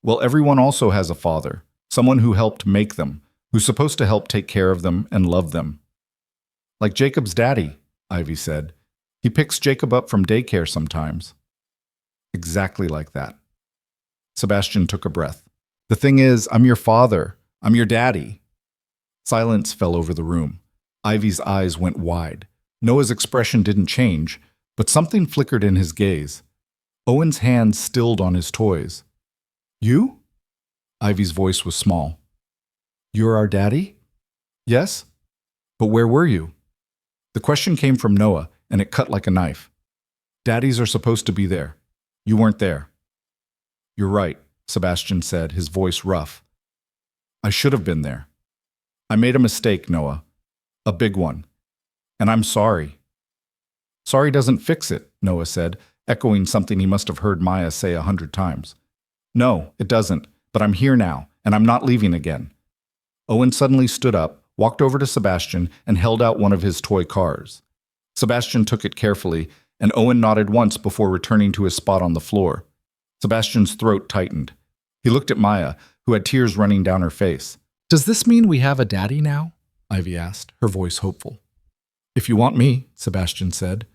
Well, everyone also has a father, someone who helped make them, who's supposed to help take care of them and love them. Like Jacob's daddy, Ivy said. He picks Jacob up from daycare sometimes. Exactly like that. Sebastian took a breath. The thing is, I'm your father. I'm your daddy. Silence fell over the room. Ivy's eyes went wide. Noah's expression didn't change, but something flickered in his gaze. Owen's hands stilled on his toys. You? Ivy's voice was small. You're our daddy? Yes? But where were you? The question came from Noah, and it cut like a knife. Daddies are supposed to be there. You weren't there. You're right, Sebastian said, his voice rough. I should have been there. I made a mistake, Noah. A big one. And I'm sorry. Sorry doesn't fix it, Noah said, echoing something he must have heard Maya say 100 times. No, it doesn't, but I'm here now, and I'm not leaving again. Owen suddenly stood up, walked over to Sebastian, and held out one of his toy cars. Sebastian took it carefully, and Owen nodded once before returning to his spot on the floor. Sebastian's throat tightened. He looked at Maya, who had tears running down her face. Does this mean we have a daddy now? Ivy asked, her voice hopeful. If you want me, Sebastian said.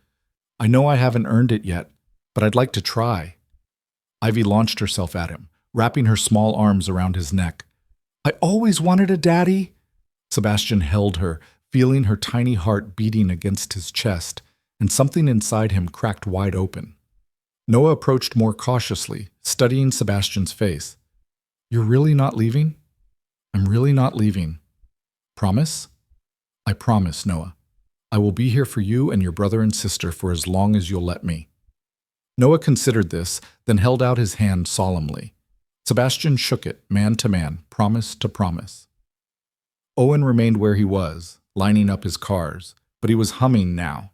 I know I haven't earned it yet, but I'd like to try. Ivy launched herself at him, wrapping her small arms around his neck. I always wanted a daddy. Sebastian held her, feeling her tiny heart beating against his chest, and something inside him cracked wide open. Noah approached more cautiously, studying Sebastian's face. You're really not leaving? I'm really not leaving. Promise? I promise, Noah. I will be here for you and your brother and sister for as long as you'll let me. Noah considered this, then held out his hand solemnly. Sebastian shook it, man to man, promise to promise. Owen remained where he was, lining up his cars, but he was humming now.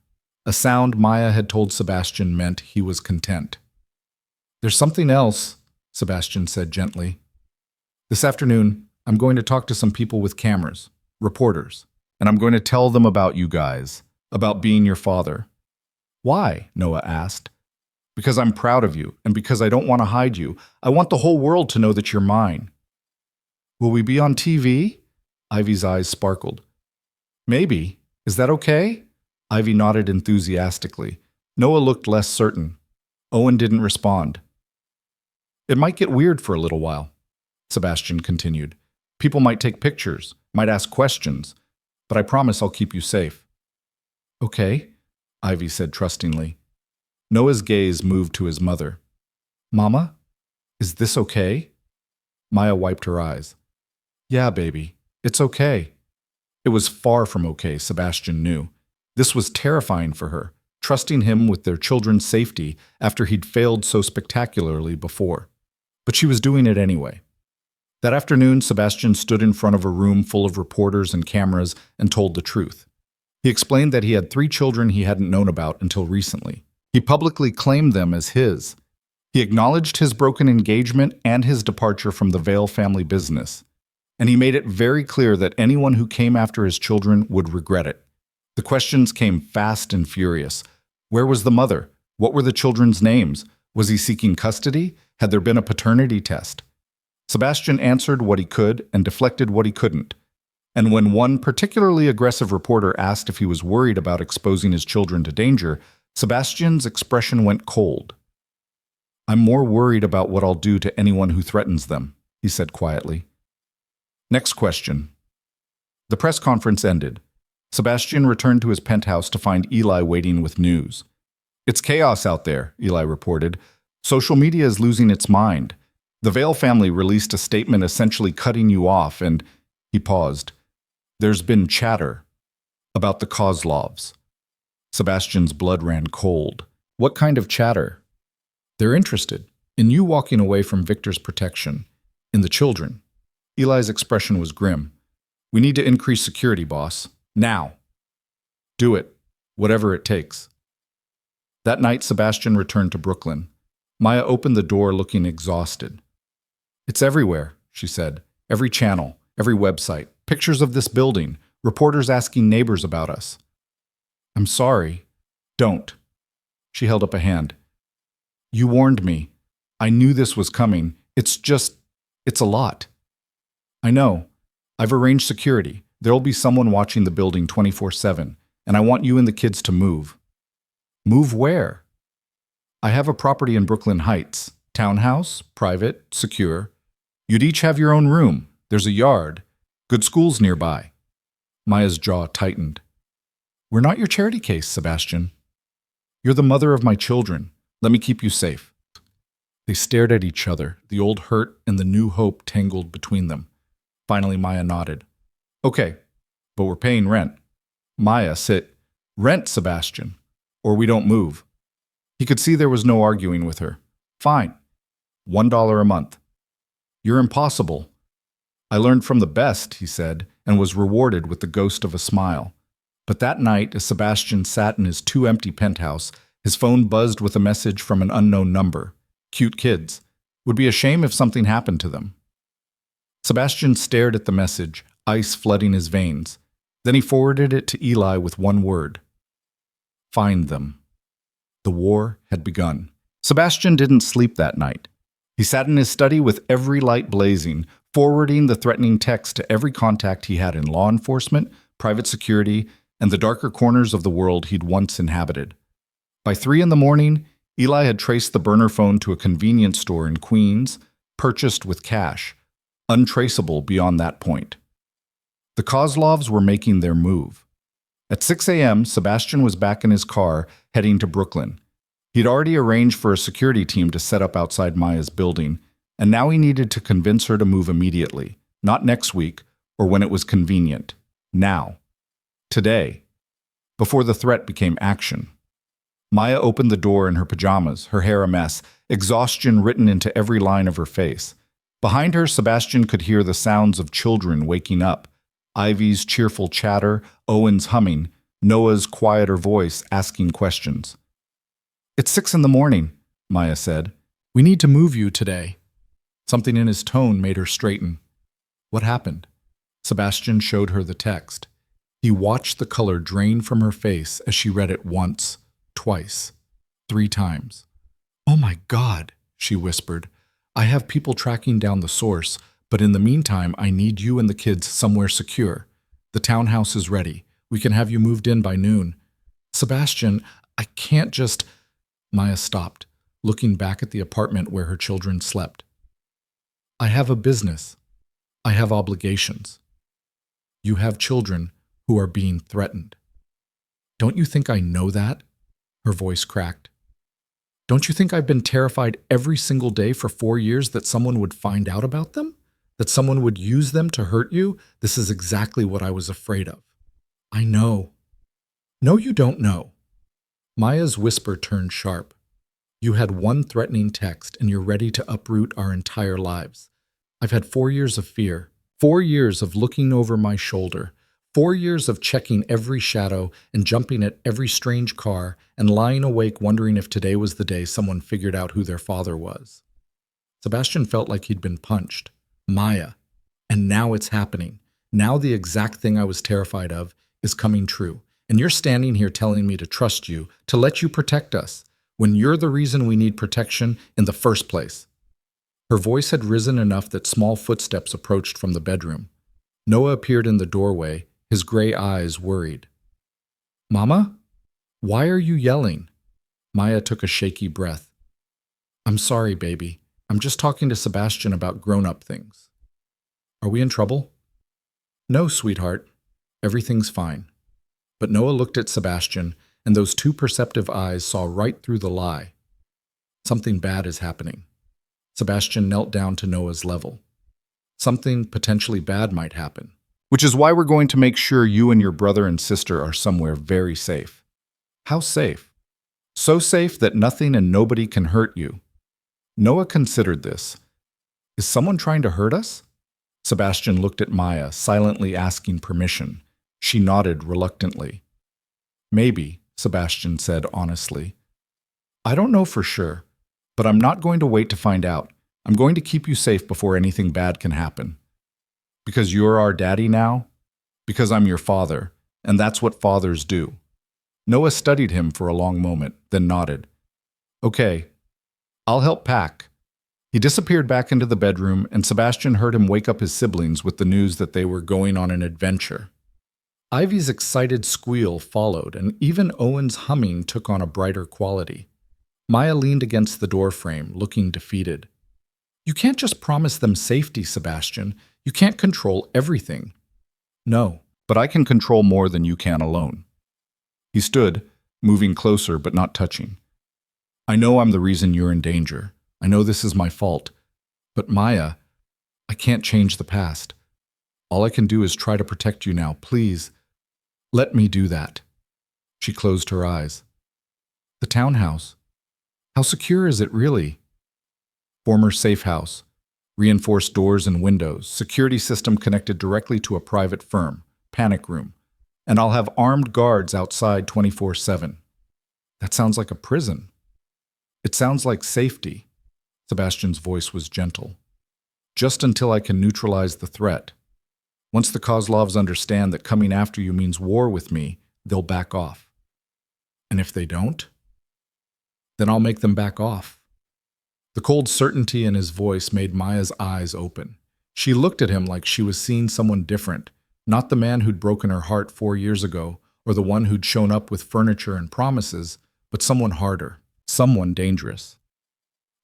A sound Maya had told Sebastian meant he was content. There's something else, Sebastian said gently. This afternoon, I'm going to talk to some people with cameras, reporters, and I'm going to tell them about you guys, about being your father. Why? Noah asked. Because I'm proud of you, and because I don't want to hide you. I want the whole world to know that you're mine. Will we be on TV? Ivy's eyes sparkled. Maybe. Is that okay? Ivy nodded enthusiastically. Noah looked less certain. Owen didn't respond. It might get weird for a little while, Sebastian continued. People might take pictures, might ask questions, but I promise I'll keep you safe. Okay, Ivy said trustingly. Noah's gaze moved to his mother. Mama, is this okay? Maya wiped her eyes. Yeah, baby, it's okay. It was far from okay, Sebastian knew. This was terrifying for her, trusting him with their children's safety after he'd failed so spectacularly before. But she was doing it anyway. That afternoon, Sebastian stood in front of a room full of reporters and cameras and told the truth. He explained that he had 3 children he hadn't known about until recently. He publicly claimed them as his. He acknowledged his broken engagement and his departure from the Vale family business. And he made it very clear that anyone who came after his children would regret it. The questions came fast and furious. Where was the mother? What were the children's names? Was he seeking custody? Had there been a paternity test? Sebastian answered what he could and deflected what he couldn't. And when one particularly aggressive reporter asked if he was worried about exposing his children to danger, Sebastian's expression went cold. I'm more worried about what I'll do to anyone who threatens them, he said quietly. Next question. The press conference ended. Sebastian returned to his penthouse to find Eli waiting with news. It's chaos out there, Eli reported. Social media is losing its mind. The Vale family released a statement essentially cutting you off, and he paused. There's been chatter about the Kozlovs. Sebastian's blood ran cold. What kind of chatter? They're interested in you walking away from Victor's protection, in the children. Eli's expression was grim. We need to increase security, boss. Now. Do it, whatever it takes. That night, Sebastian returned to Brooklyn. Maya opened the door looking exhausted. It's everywhere, she said. Every channel, every website, pictures of this building, reporters asking neighbors about us. I'm sorry. Don't. She held up a hand. You warned me. I knew this was coming. It's a lot. I know. I've arranged security. There'll be someone watching the building 24/7, and I want you and the kids to move. Move where? I have a property in Brooklyn Heights. Townhouse, private, secure. You'd each have your own room. There's a yard. Good schools nearby. Maya's jaw tightened. We're not your charity case, Sebastian. You're the mother of my children. Let me keep you safe. They stared at each other, the old hurt and the new hope tangled between them. Finally, Maya nodded. Okay, but we're paying rent. Maya said, Rent, Sebastian, or we don't move. He could see there was no arguing with her. Fine. $1 a month. You're impossible. I learned from the best, he said, and was rewarded with the ghost of a smile. But that night, as Sebastian sat in his too-empty penthouse, his phone buzzed with a message from an unknown number. Cute kids. Would be a shame if something happened to them. Sebastian stared at the message, ice flooding his veins. Then he forwarded it to Eli with one word. Find them. The war had begun. Sebastian didn't sleep that night. He sat in his study with every light blazing, forwarding the threatening text to every contact he had in law enforcement, private security, and the darker corners of the world he'd once inhabited. By 3 a.m, Eli had traced the burner phone to a convenience store in Queens, purchased with cash, untraceable beyond that point. The Kozlovs were making their move. At 6 a.m., Sebastian was back in his car, heading to Brooklyn. He'd already arranged for a security team to set up outside Maya's building, and now he needed to convince her to move immediately, not next week or when it was convenient. Now. Today. Before the threat became action. Maya opened the door in her pajamas, her hair a mess, exhaustion written into every line of her face. Behind her, Sebastian could hear the sounds of children waking up, Ivy's cheerful chatter, Owen's humming, Noah's quieter voice asking questions. It's 6 a.m, Maya said. We need to move you today. Something in his tone made her straighten. What happened? Sebastian showed her the text. He watched the color drain from her face as she read it once, twice, 3 times. Oh my God, she whispered. I have people tracking down the source, but in the meantime, I need you and the kids somewhere secure. The townhouse is ready. We can have you moved in by noon. Sebastian, I can't just... Maya stopped, looking back at the apartment where her children slept. I have a business. I have obligations. You have children who are being threatened. Don't you think I know that? Her voice cracked. Don't you think I've been terrified every single day for 4 years that someone would find out about them? That someone would use them to hurt you? This is exactly what I was afraid of. I know. No, you don't know. Maya's whisper turned sharp. You had one threatening text and you're ready to uproot our entire lives. I've had 4 years of fear, 4 years of looking over my shoulder, 4 years of checking every shadow and jumping at every strange car and lying awake wondering if today was the day someone figured out who their father was. Sebastian felt like he'd been punched. Maya. And now it's happening. Now the exact thing I was terrified of is coming true. And you're standing here telling me to trust you, to let you protect us, when you're the reason we need protection in the first place. Her voice had risen enough that small footsteps approached from the bedroom. Noah appeared in the doorway, his gray eyes worried. Mama? Why are you yelling? Maya took a shaky breath. I'm sorry, baby. I'm just talking to Sebastian about grown-up things. Are we in trouble? No, sweetheart. Everything's fine. But Noah looked at Sebastian, and those two perceptive eyes saw right through the lie. Something bad is happening. Sebastian knelt down to Noah's level. Something potentially bad might happen. Which is why we're going to make sure you and your brother and sister are somewhere very safe. How safe? So safe that nothing and nobody can hurt you. Noah considered this. Is someone trying to hurt us? Sebastian looked at Maya, silently asking permission. She nodded reluctantly. Maybe, Sebastian said honestly. I don't know for sure, but I'm not going to wait to find out. I'm going to keep you safe before anything bad can happen. Because you're our daddy now? Because I'm your father, and that's what fathers do. Noah studied him for a long moment, then nodded. Okay, I'll help pack. He disappeared back into the bedroom, and Sebastian heard him wake up his siblings with the news that they were going on an adventure. Ivy's excited squeal followed, and even Owen's humming took on a brighter quality. Maya leaned against the doorframe, looking defeated. You can't just promise them safety, Sebastian. You can't control everything. No, but I can control more than you can alone. He stood, moving closer but not touching. I know I'm the reason you're in danger. I know this is my fault. But Maya, I can't change the past. All I can do is try to protect you now. Please, let me do that. She closed her eyes. The townhouse. How secure is it really? Former safe house. Reinforced doors and windows. Security system connected directly to a private firm. Panic room. And I'll have armed guards outside 24/7. That sounds like a prison. It sounds like safety. Sebastian's voice was gentle. Just until I can neutralize the threat. Once the Kozlovs understand that coming after you means war with me, they'll back off. And if they don't, then I'll make them back off. The cold certainty in his voice made Maya's eyes open. She looked at him like she was seeing someone different, not the man who'd broken her heart 4 years ago, or the one who'd shown up with furniture and promises, but someone harder, someone dangerous.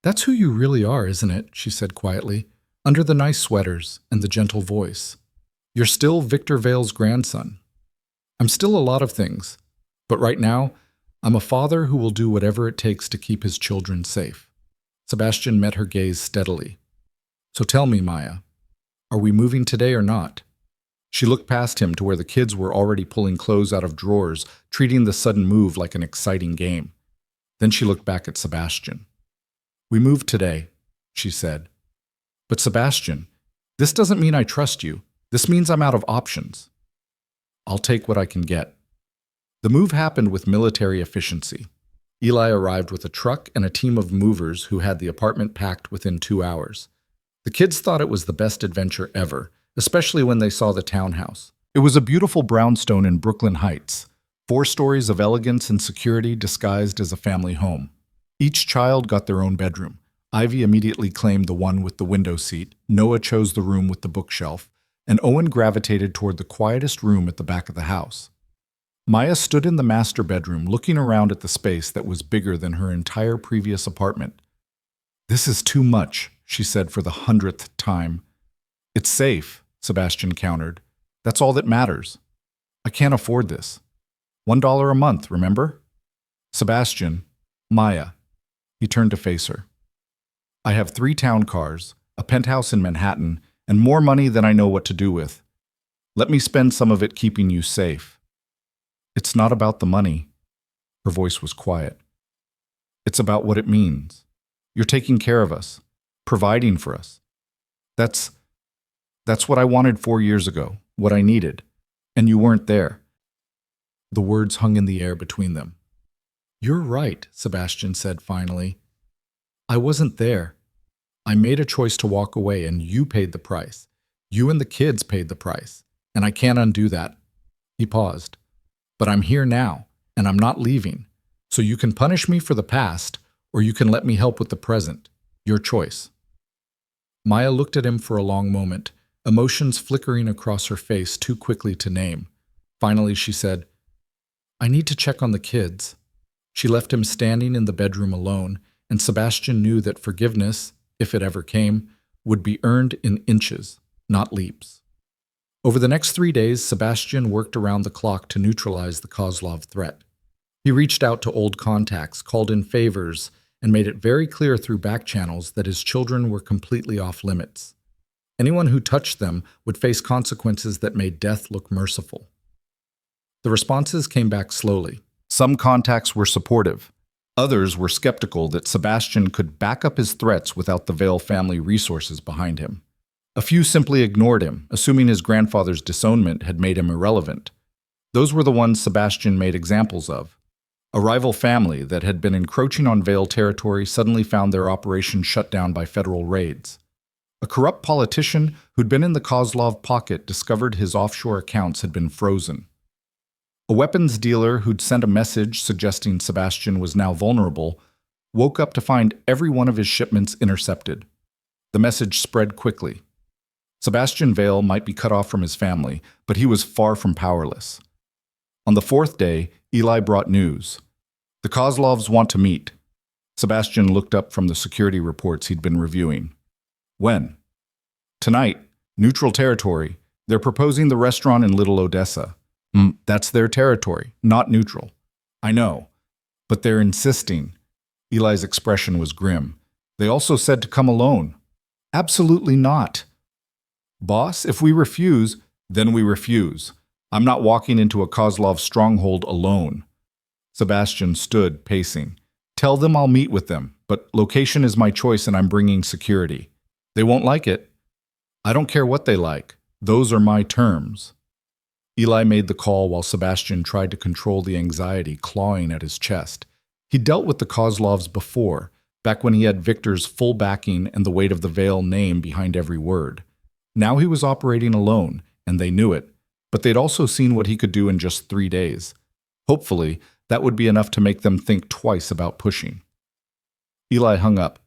That's who you really are, isn't it? She said quietly, under the nice sweaters and the gentle voice. You're still Victor Vale's grandson. I'm still a lot of things, but right now, I'm a father who will do whatever it takes to keep his children safe. Sebastian met her gaze steadily. So tell me, Maya, are we moving today or not? She looked past him to where the kids were already pulling clothes out of drawers, treating the sudden move like an exciting game. Then she looked back at Sebastian. We move today, she said. But Sebastian, this doesn't mean I trust you. This means I'm out of options. I'll take what I can get. The move happened with military efficiency. Eli arrived with a truck and a team of movers who had the apartment packed within 2 hours. The kids thought it was the best adventure ever, especially when they saw the townhouse. It was a beautiful brownstone in Brooklyn Heights, 4 stories of elegance and security disguised as a family home. Each child got their own bedroom. Ivy immediately claimed the one with the window seat, Noah chose the room with the bookshelf, and Owen gravitated toward the quietest room at the back of the house. Maya stood in the master bedroom, looking around at the space that was bigger than her entire previous apartment. This is too much, she said for the 100th time. It's safe, Sebastian countered. That's all that matters. I can't afford this. $1 a month, remember? Sebastian, Maya. He turned to face her. I have 3 town cars, a penthouse in Manhattan, and more money than I know what to do with. Let me spend some of it keeping you safe. It's not about the money. Her voice was quiet. It's about what it means. You're taking care of us, providing for us. That's what I wanted 4 years ago, what I needed, and you weren't there. The words hung in the air between them. You're right, Sebastian said finally. I wasn't there. I made a choice to walk away and you paid the price. You and the kids paid the price, and I can't undo that. He paused. But I'm here now, and I'm not leaving. So you can punish me for the past, or you can let me help with the present. Your choice. Maya looked at him for a long moment, emotions flickering across her face too quickly to name. Finally, she said, I need to check on the kids. She left him standing in the bedroom alone, and Sebastian knew that forgiveness, if it ever came, would be earned in inches, not leaps. Over the next 3 days, Sebastian worked around the clock to neutralize the Kozlov threat. He reached out to old contacts, called in favors, and made it very clear through back channels that his children were completely off limits. Anyone who touched them would face consequences that made death look merciful. The responses came back slowly. Some contacts were supportive. Others were skeptical that Sebastian could back up his threats without the Vale family resources behind him. A few simply ignored him, assuming his grandfather's disownment had made him irrelevant. Those were the ones Sebastian made examples of. A rival family that had been encroaching on Vale territory suddenly found their operation shut down by federal raids. A corrupt politician who'd been in the Kozlov pocket discovered his offshore accounts had been frozen. A weapons dealer who'd sent a message suggesting Sebastian was now vulnerable woke up to find every one of his shipments intercepted. The message spread quickly. Sebastian Vale might be cut off from his family, but he was far from powerless. On the 4th day, Eli brought news. The Kozlovs want to meet. Sebastian looked up from the security reports he'd been reviewing. When? Tonight, neutral territory. They're proposing the restaurant in Little Odessa. That's their territory, not neutral. I know, but they're insisting. Eli's expression was grim. They also said to come alone. Absolutely not. Boss, if we refuse, then we refuse. I'm not walking into a Kozlov stronghold alone. Sebastian stood, pacing. Tell them I'll meet with them, but location is my choice and I'm bringing security. They won't like it. I don't care what they like. Those are my terms. Eli made the call while Sebastian tried to control the anxiety clawing at his chest. He dealt with the Kozlovs before, back when he had Victor's full backing and the weight of the Vale name behind every word. Now he was operating alone, and they knew it, but they'd also seen what he could do in just 3 days. Hopefully, that would be enough to make them think twice about pushing. Eli hung up.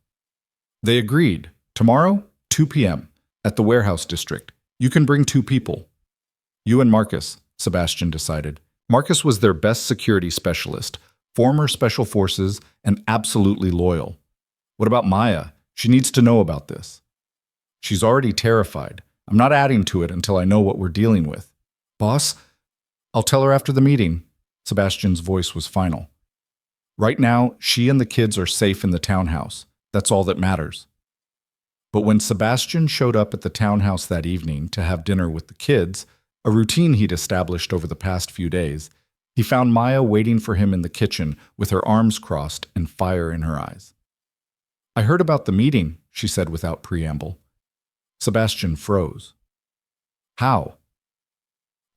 They agreed. Tomorrow, 2 p.m., at the warehouse district. You can bring 2 people. You and Marcus, Sebastian decided. Marcus was their best security specialist, former special forces, and absolutely loyal. What about Maya? She needs to know about this. She's already terrified. I'm not adding to it until I know what we're dealing with. Boss, I'll tell her after the meeting. Sebastian's voice was final. Right now, she and the kids are safe in the townhouse. That's all that matters. But when Sebastian showed up at the townhouse that evening to have dinner with the kids, a routine he'd established over the past few days, he found Maya waiting for him in the kitchen with her arms crossed and fire in her eyes. I heard about the meeting, she said without preamble. Sebastian froze. How?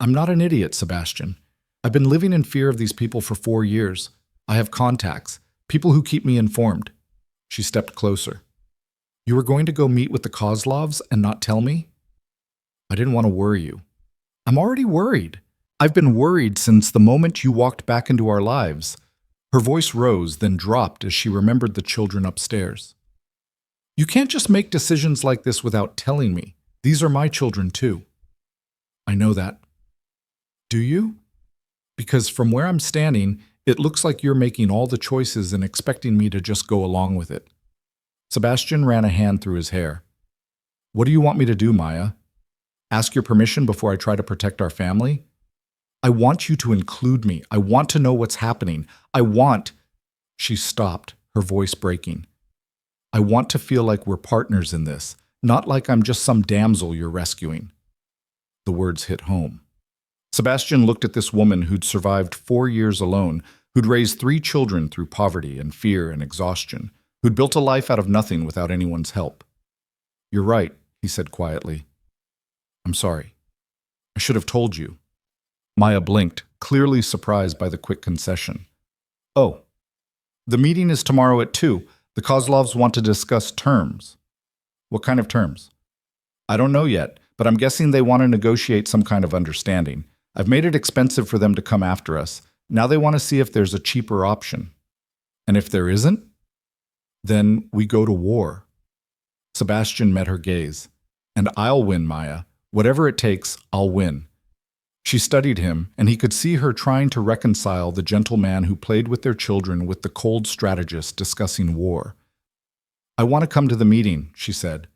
I'm not an idiot, Sebastian. I've been living in fear of these people for 4 years. I have contacts, people who keep me informed. She stepped closer. You were going to go meet with the Kozlovs and not tell me? I didn't want to worry you. I'm already worried. I've been worried since the moment you walked back into our lives. Her voice rose, then dropped as she remembered the children upstairs. You can't just make decisions like this without telling me. These are my children too. I know that. Do you? Because from where I'm standing, it looks like you're making all the choices and expecting me to just go along with it. Sebastian ran a hand through his hair. What do you want me to do, Maya? Ask your permission before I try to protect our family? I want you to include me. I want to know what's happening. I want... She stopped, her voice breaking. I want to feel like we're partners in this, not like I'm just some damsel you're rescuing. The words hit home. Sebastian looked at this woman who'd survived 4 years alone, who'd raised 3 children through poverty and fear and exhaustion, who'd built a life out of nothing without anyone's help. You're right, he said quietly. I'm sorry. I should have told you. Maya blinked, clearly surprised by the quick concession. Oh. The meeting is tomorrow at 2. The Kozlovs want to discuss terms. What kind of terms? I don't know yet, but I'm guessing they want to negotiate some kind of understanding. I've made it expensive for them to come after us. Now they want to see if there's a cheaper option. And if there isn't? Then we go to war. Sebastian met her gaze. And I'll win, Maya. Whatever it takes, I'll win. She studied him, and he could see her trying to reconcile the gentle man who played with their children with the cold strategist discussing war. "I want to come to the meeting," she said.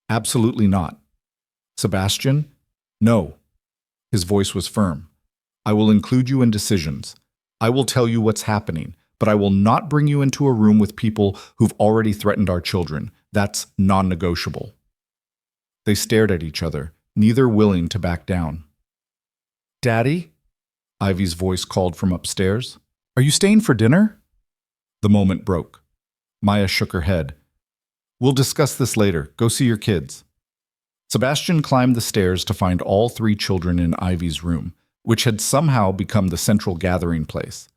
"Absolutely not." "Sebastian?" "No." His voice was firm. "I will include you in decisions. I will tell you what's happening, but I will not bring you into a room with people who've already threatened our children. That's non-negotiable." They stared at each other, neither willing to back down. "Daddy?" Ivy's voice called from upstairs. "Are you staying for dinner?" The moment broke. Maya shook her head. "We'll discuss this later. Go see your kids." Sebastian climbed the stairs to find all three children in Ivy's room, which had somehow become the central gathering place.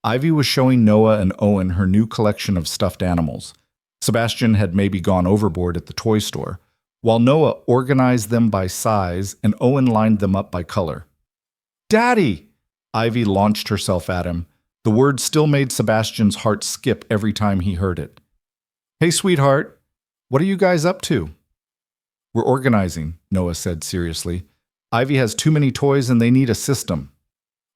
Ivy was showing Noah and Owen her new collection of stuffed animals. Sebastian had maybe gone overboard at the toy store, while Noah organized them by size and Owen lined them up by color. "Daddy!" Ivy launched herself at him. The word still made Sebastian's heart skip every time he heard it. "Hey, sweetheart, what are you guys up to?" "We're organizing," Noah said seriously. "Ivy has too many toys and they need a system."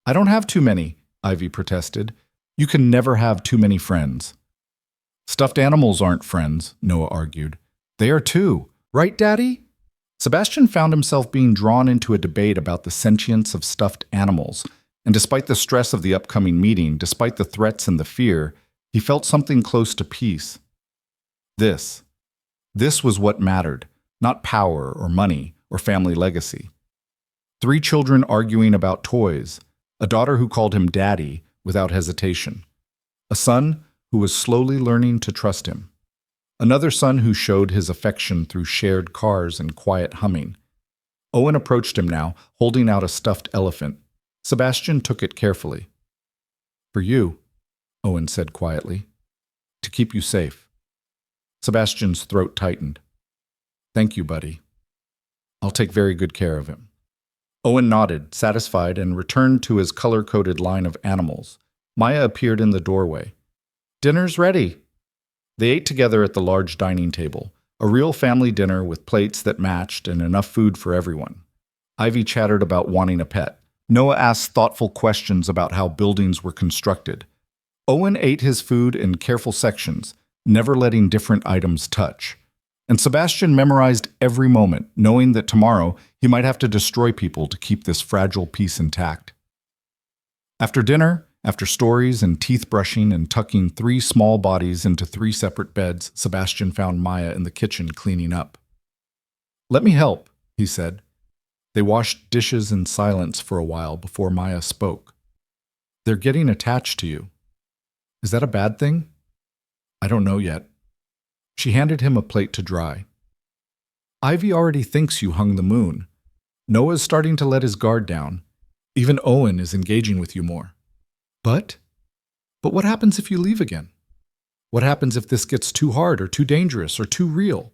"I don't have too many," Ivy protested. "You can never have too many friends." "Stuffed animals aren't friends," Noah argued. "They are too. Right, Daddy?" Sebastian found himself being drawn into a debate about the sentience of stuffed animals, and despite the stress of the upcoming meeting, despite the threats and the fear, he felt something close to peace. This was what mattered, not power or money or family legacy. Three children arguing about toys, a daughter who called him Daddy without hesitation, a son who was slowly learning to trust him, another son who showed his affection through shared cars and quiet humming. Owen approached him now, holding out a stuffed elephant. Sebastian took it carefully. "For you," Owen said quietly, "to keep you safe." Sebastian's throat tightened. "Thank you, buddy. I'll take very good care of him." Owen nodded, satisfied, and returned to his color-coded line of animals. Maya appeared in the doorway. "Dinner's ready." They ate together at the large dining table, a real family dinner with plates that matched and enough food for everyone. Ivy chattered about wanting a pet. Noah asked thoughtful questions about how buildings were constructed. Owen ate his food in careful sections, never letting different items touch. And Sebastian memorized every moment, knowing that tomorrow he might have to destroy people to keep this fragile peace intact. After dinner, after stories and teeth brushing and tucking three small bodies into three separate beds, Sebastian found Maya in the kitchen cleaning up. "Let me help," he said. They washed dishes in silence for a while before Maya spoke. "They're getting attached to you. Is that a bad thing?" "I don't know yet." She handed him a plate to dry. "Ivy already thinks you hung the moon. Noah's starting to let his guard down. Even Owen is engaging with you more. But what happens if you leave again? What happens if this gets too hard or too dangerous or too real?"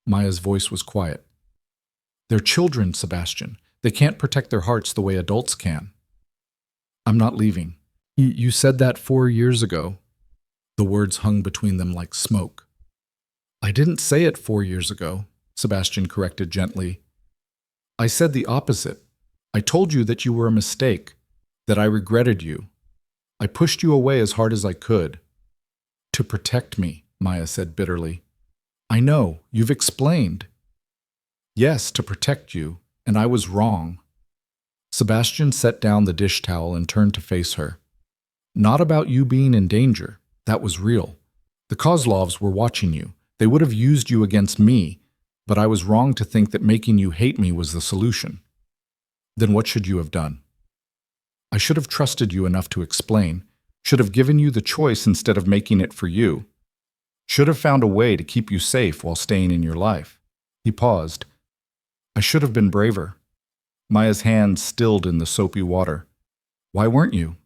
Maya's voice was quiet. "They're children, Sebastian. They can't protect their hearts the way adults can." "I'm not leaving. You said that 4 years ago." The words hung between them like smoke. "I didn't say it 4 years ago," Sebastian corrected gently. "I said the opposite. I told you that you were a mistake, that I regretted you. I pushed you away as hard as I could." "To protect me," Maya said bitterly. "I know, you've explained." "Yes, to protect you, and I was wrong." Sebastian set down the dish towel and turned to face her. "Not about you being in danger. That was real. The Kozlovs were watching you. They would have used you against me, but I was wrong to think that making you hate me was the solution." "Then what should you have done?" "I should have trusted you enough to explain, should have given you the choice instead of making it for you, should have found a way to keep you safe while staying in your life." He paused. "I should have been braver." Maya's hands stilled in the soapy water. "Why weren't you?"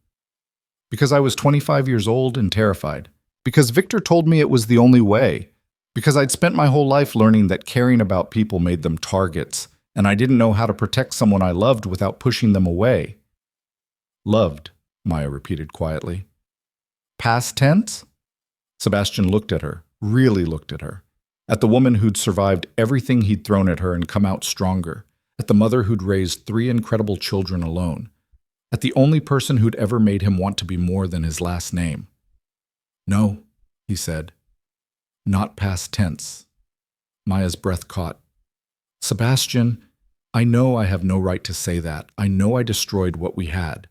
"Because I was 25 years old and terrified. Because Victor told me it was the only way. Because I'd spent my whole life learning that caring about people made them targets, and I didn't know how to protect someone I loved without pushing them away." "Loved," Maya repeated quietly. "Past tense?" Sebastian looked at her, really looked at her, at the woman who'd survived everything he'd thrown at her and come out stronger, at the mother who'd raised 3 incredible children alone, at the only person who'd ever made him want to be more than his last name. "No," he said. "Not past tense." Maya's breath caught. "Sebastian, I know I have no right to say that. I know I destroyed what we had.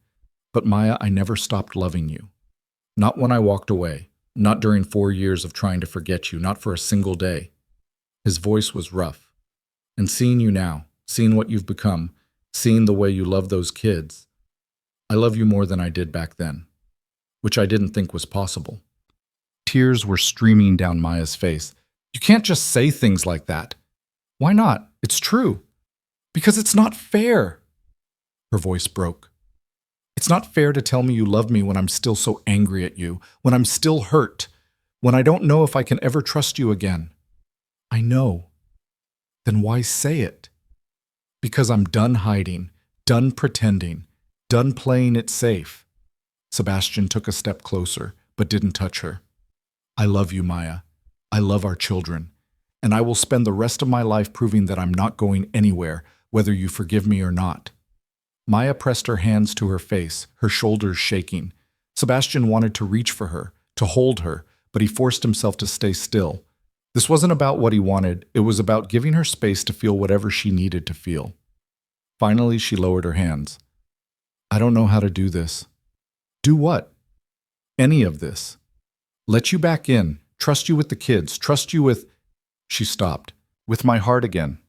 But Maya, I never stopped loving you. Not when I walked away. Not during 4 years of trying to forget you. Not for a single day." His voice was rough. "And seeing you now, seeing what you've become, seeing the way you love those kids, I love you more than I did back then, which I didn't think was possible." Tears were streaming down Maya's face. "You can't just say things like that." "Why not? It's true." "Because it's not fair." Her voice broke. "It's not fair to tell me you love me when I'm still so angry at you, when I'm still hurt, when I don't know if I can ever trust you again." "I know." "Then why say it?" "Because I'm done hiding, done pretending, done playing it safe." Sebastian took a step closer, but didn't touch her. "I love you, Maya. I love our children. And I will spend the rest of my life proving that I'm not going anywhere, whether you forgive me or not." Maya pressed her hands to her face, her shoulders shaking. Sebastian wanted to reach for her, to hold her, but he forced himself to stay still. This wasn't about what he wanted, it was about giving her space to feel whatever she needed to feel. Finally, she lowered her hands. "I don't know how to do this." "Do what?" "Any of this. Let you back in, trust you with the kids, trust you with—" She stopped. "With my heart again."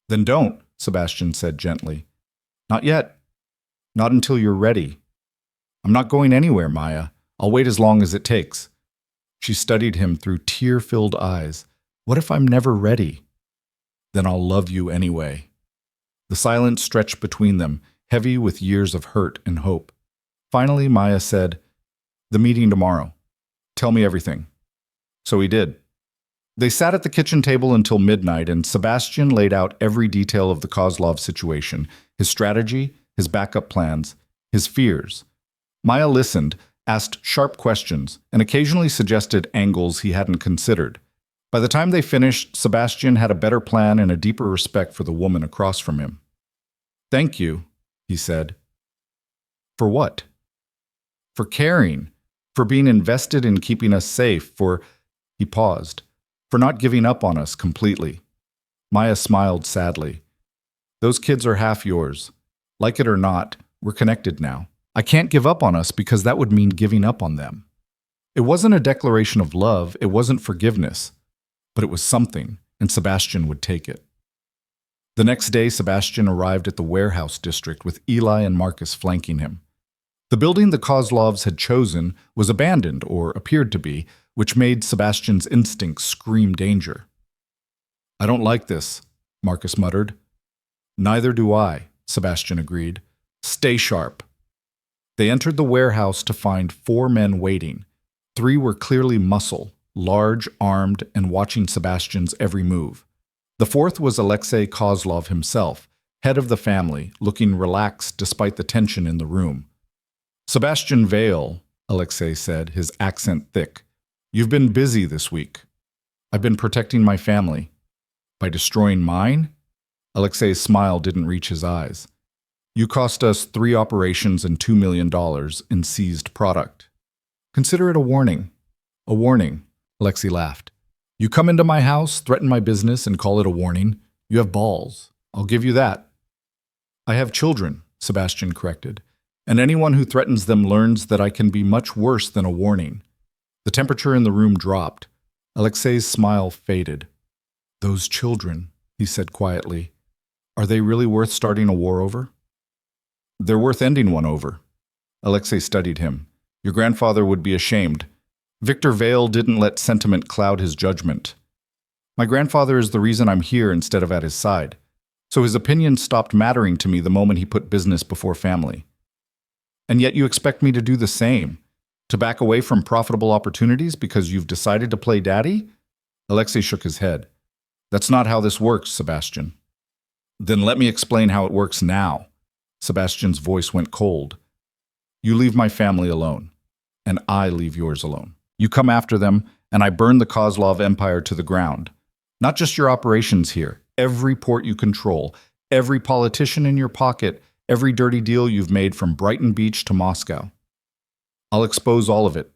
"Then don't," Sebastian said gently. "Not yet. Not until you're ready." "I'm not going anywhere, Maya. I'll wait as long as it takes." She studied him through tear-filled eyes. "What if I'm never ready?" "Then I'll love you anyway." The silence stretched between them, heavy with years of hurt and hope. Finally, Maya said, "The meeting tomorrow. Tell me everything." So he did. They sat at the kitchen table until midnight, and Sebastian laid out every detail of the Kozlov situation, his strategy, his backup plans, his fears. Maya listened, asked sharp questions, and occasionally suggested angles he hadn't considered. By the time they finished, Sebastian had a better plan and a deeper respect for the woman across from him. "Thank you," he said. "For what?" "For caring, for being invested in keeping us safe, for—" He paused. "For not giving up on us completely." Maya smiled sadly. "Those kids are half yours. Like it or not, we're connected now. I can't give up on us because that would mean giving up on them." It wasn't a declaration of love, it wasn't forgiveness, but it was something, and Sebastian would take it. The next day, Sebastian arrived at the warehouse district with Eli and Marcus flanking him. The building the Kozlovs had chosen was abandoned, or appeared to be, which made Sebastian's instincts scream danger. "I don't like this," Marcus muttered. "Neither do I," Sebastian agreed. "Stay sharp." They entered the warehouse to find 4 men waiting. 3 were clearly muscle, large, armed, and watching Sebastian's every move. The 4th was Alexei Kozlov himself, head of the family, looking relaxed despite the tension in the room. "Sebastian Vale," Alexei said, his accent thick. "You've been busy this week." "I've been protecting my family." "By destroying mine?" Alexei's smile didn't reach his eyes. "You cost us 3 operations and $2 million in seized product." "Consider it a warning." "A warning," Alexei laughed. "You come into my house, threaten my business, and call it a warning. You have balls. I'll give you that." "I have children," Sebastian corrected, "and anyone who threatens them learns that I can be much worse than a warning." The temperature in the room dropped. Alexei's smile faded. "Those children," he said quietly, "are they really worth starting a war over?" "They're worth ending one over." Alexei studied him. "Your grandfather would be ashamed. Victor Vale didn't let sentiment cloud his judgment. My grandfather is the reason I'm here instead of at his side. So his opinion stopped mattering to me the moment he put business before family. And yet you expect me to do the same? To back away from profitable opportunities because you've decided to play daddy?" Alexei shook his head. "That's not how this works, Sebastian." "Then let me explain how it works now." Sebastian's voice went cold. "You leave my family alone, and I leave yours alone. You come after them, and I burn the Kozlov empire to the ground. Not just your operations here, every port you control, Every politician in your pocket, every dirty deal you've made from Brighton Beach to Moscow. I'll expose all of it.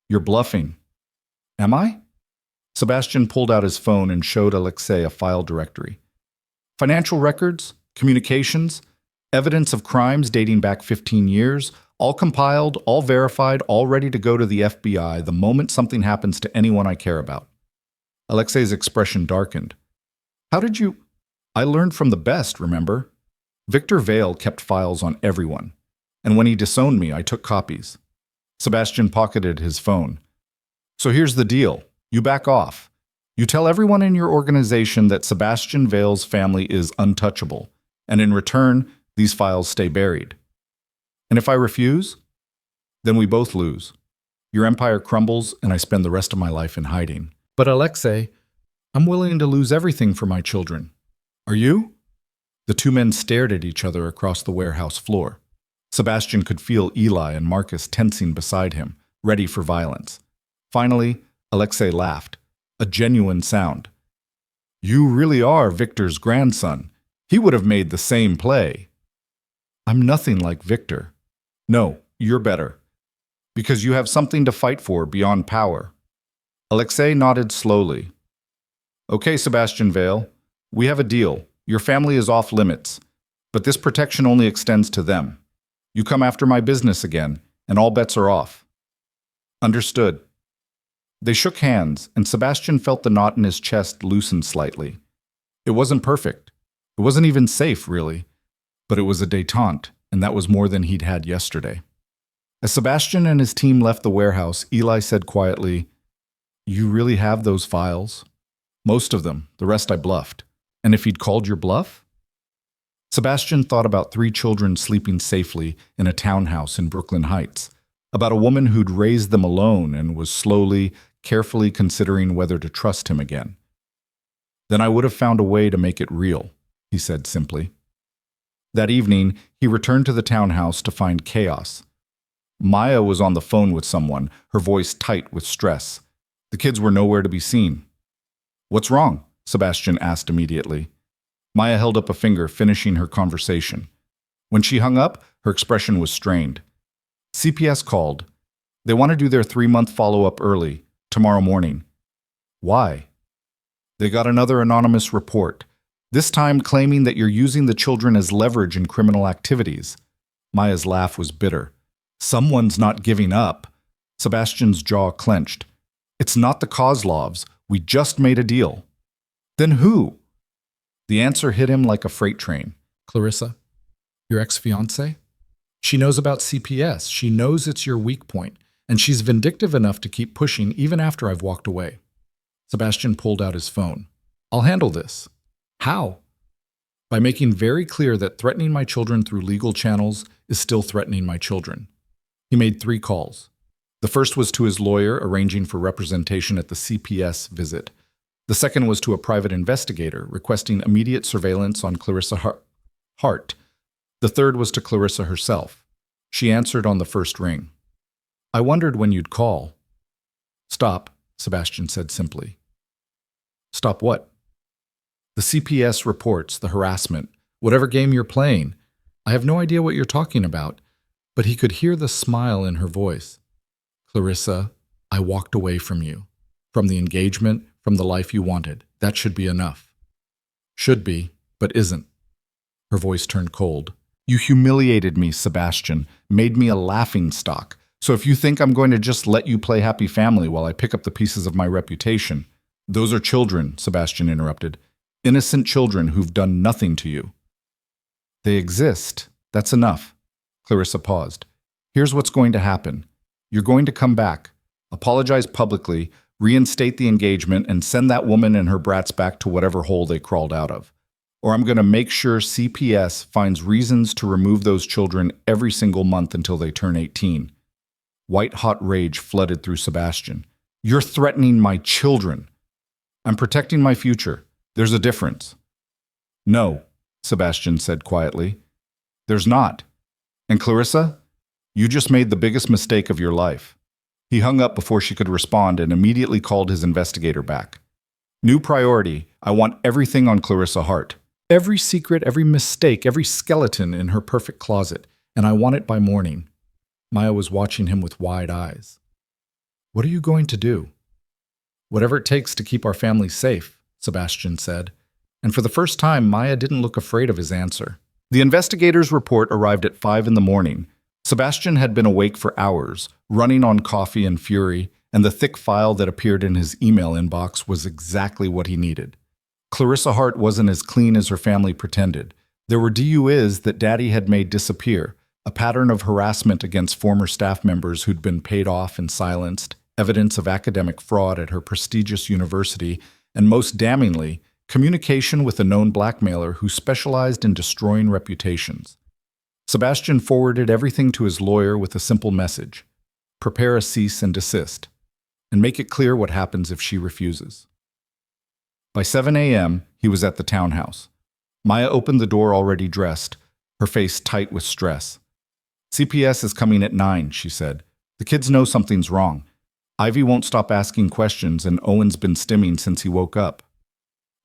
You're bluffing. Am I? Sebastian pulled out his phone and showed Alexei a file directory. Financial records, communications, evidence of crimes dating back 15 years, all compiled, all verified, all ready to go to the FBI the moment something happens to anyone I care about. Alexei's expression darkened. How did you... I learned from the best, remember? Victor Vale kept files on everyone, and when he disowned me, I took copies. Sebastian pocketed his phone. So here's the deal. You back off. You tell everyone in your organization that Sebastian Vale's family is untouchable, and in return, these files stay buried. And if I refuse, then we both lose. Your empire crumbles, and I spend the rest of my life in hiding. But Alexei, I'm willing to lose everything for my children. Are you? The two men stared at each other across the warehouse floor. Sebastian could feel Eli and Marcus tensing beside him, ready for violence. Finally, Alexei laughed, a genuine sound. You really are Victor's grandson. He would have made the same play. I'm nothing like Victor. No, you're better. Because you have something to fight for beyond power. Alexei nodded slowly. Okay, Sebastian Vale, we have a deal. Your family is off limits, but this protection only extends to them. You come after my business again, and all bets are off. Understood. They shook hands, and Sebastian felt the knot in his chest loosen slightly. It wasn't perfect. It wasn't even safe, really. But it was a détente, and that was more than he'd had yesterday. As Sebastian and his team left the warehouse, Eli said quietly, You really have those files? Most of them. The rest I bluffed. And if he'd called your bluff? Sebastian thought about 3 children sleeping safely in a townhouse in Brooklyn Heights, about a woman who'd raised them alone and was slowly, carefully considering whether to trust him again. Then I would have found a way to make it real, he said simply. That evening, he returned to the townhouse to find chaos. Maya was on the phone with someone, her voice tight with stress. The kids were nowhere to be seen. What's wrong? Sebastian asked immediately. Maya held up a finger, finishing her conversation. When she hung up, her expression was strained. CPS called. They want to do their 3-month follow-up early, tomorrow morning. Why? They got another anonymous report, this time claiming that you're using the children as leverage in criminal activities. Maya's laugh was bitter. Someone's not giving up. Sebastian's jaw clenched. It's not the Kozlovs. We just made a deal. Then who? The answer hit him like a freight train. Clarissa, your ex-fiancée? She knows about CPS. She knows it's your weak point, and she's vindictive enough to keep pushing even after I've walked away. Sebastian pulled out his phone. I'll handle this. How? By making very clear that threatening my children through legal channels is still threatening my children. He made 3 calls. The first was to his lawyer arranging for representation at the CPS visit. The second was to a private investigator requesting immediate surveillance on Clarissa Hart. The third was to Clarissa herself. She answered on the first ring. I wondered when you'd call. Stop, Sebastian said simply. Stop what? The CPS reports, the harassment, whatever game you're playing. I have no idea what you're talking about, but he could hear the smile in her voice. Clarissa, I walked away from you, from the engagement, from the life you wanted. That should be enough. Should be, but isn't. Her voice turned cold. You humiliated me, Sebastian, made me a laughingstock. So if you think I'm going to just let you play happy family while I pick up the pieces of my reputation, those are children, Sebastian interrupted. Innocent children who've done nothing to you. They exist. That's enough. Clarissa paused. Here's what's going to happen. You're going to come back, apologize publicly, reinstate the engagement, and send that woman and her brats back to whatever hole they crawled out of. Or I'm going to make sure CPS finds reasons to remove those children every single month until they turn 18. White-hot rage flooded through Sebastian. You're threatening my children. I'm protecting my future. There's a difference. No, Sebastian said quietly. There's not. And Clarissa, you just made the biggest mistake of your life. He hung up before she could respond and immediately called his investigator back. New priority. I want everything on Clarissa Hart. Every secret, every mistake, every skeleton in her perfect closet, and I want it by morning. Maya was watching him with wide eyes. What are you going to do? Whatever it takes to keep our family safe, Sebastian said. And for the first time, Maya didn't look afraid of his answer. The investigators' report arrived at 5 in the morning. Sebastian had been awake for hours, running on coffee and fury, and the thick file that appeared in his email inbox was exactly what he needed. Clarissa Hart wasn't as clean as her family pretended. There were DUIs that Daddy had made disappear, a pattern of harassment against former staff members who'd been paid off and silenced, evidence of academic fraud at her prestigious university, and most damningly, communication with a known blackmailer who specialized in destroying reputations. Sebastian forwarded everything to his lawyer with a simple message: prepare a cease and desist, and make it clear what happens if she refuses. By 7 a.m., he was at the townhouse. Maya opened the door already dressed, her face tight with stress. CPS is coming at 9, she said. The kids know something's wrong. Ivy won't stop asking questions, and Owen's been stimming since he woke up.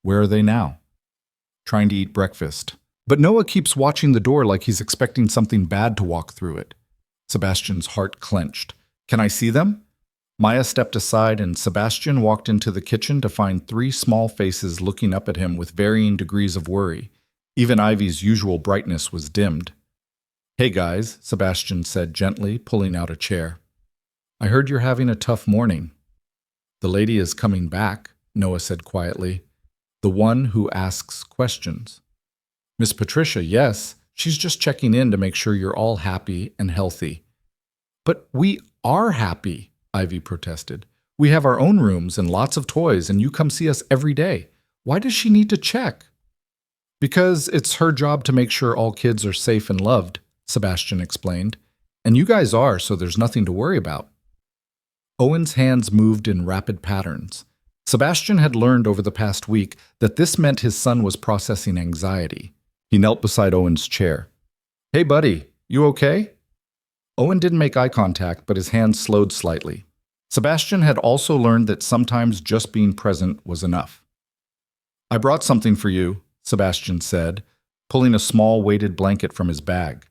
Where are they now? Trying to eat breakfast. But Noah keeps watching the door like he's expecting something bad to walk through it. Sebastian's heart clenched. Can I see them? Maya stepped aside and Sebastian walked into the kitchen to find 3 small faces looking up at him with varying degrees of worry. Even Ivy's usual brightness was dimmed. Hey guys, Sebastian said gently, pulling out a chair. I heard you're having a tough morning. The lady is coming back, Noah said quietly. The one who asks questions. Miss Patricia, yes, she's just checking in to make sure you're all happy and healthy. But we are happy, Ivy protested. We have our own rooms and lots of toys, and you come see us every day. Why does she need to check? Because it's her job to make sure all kids are safe and loved, Sebastian explained. And you guys are, so there's nothing to worry about. Owen's hands moved in rapid patterns. Sebastian had learned over the past week that this meant his son was processing anxiety. He knelt beside Owen's chair. Hey buddy, you okay? Owen didn't make eye contact, but his hands slowed slightly. Sebastian had also learned that sometimes just being present was enough. I brought something for you, Sebastian said, pulling a small weighted blanket from his bag.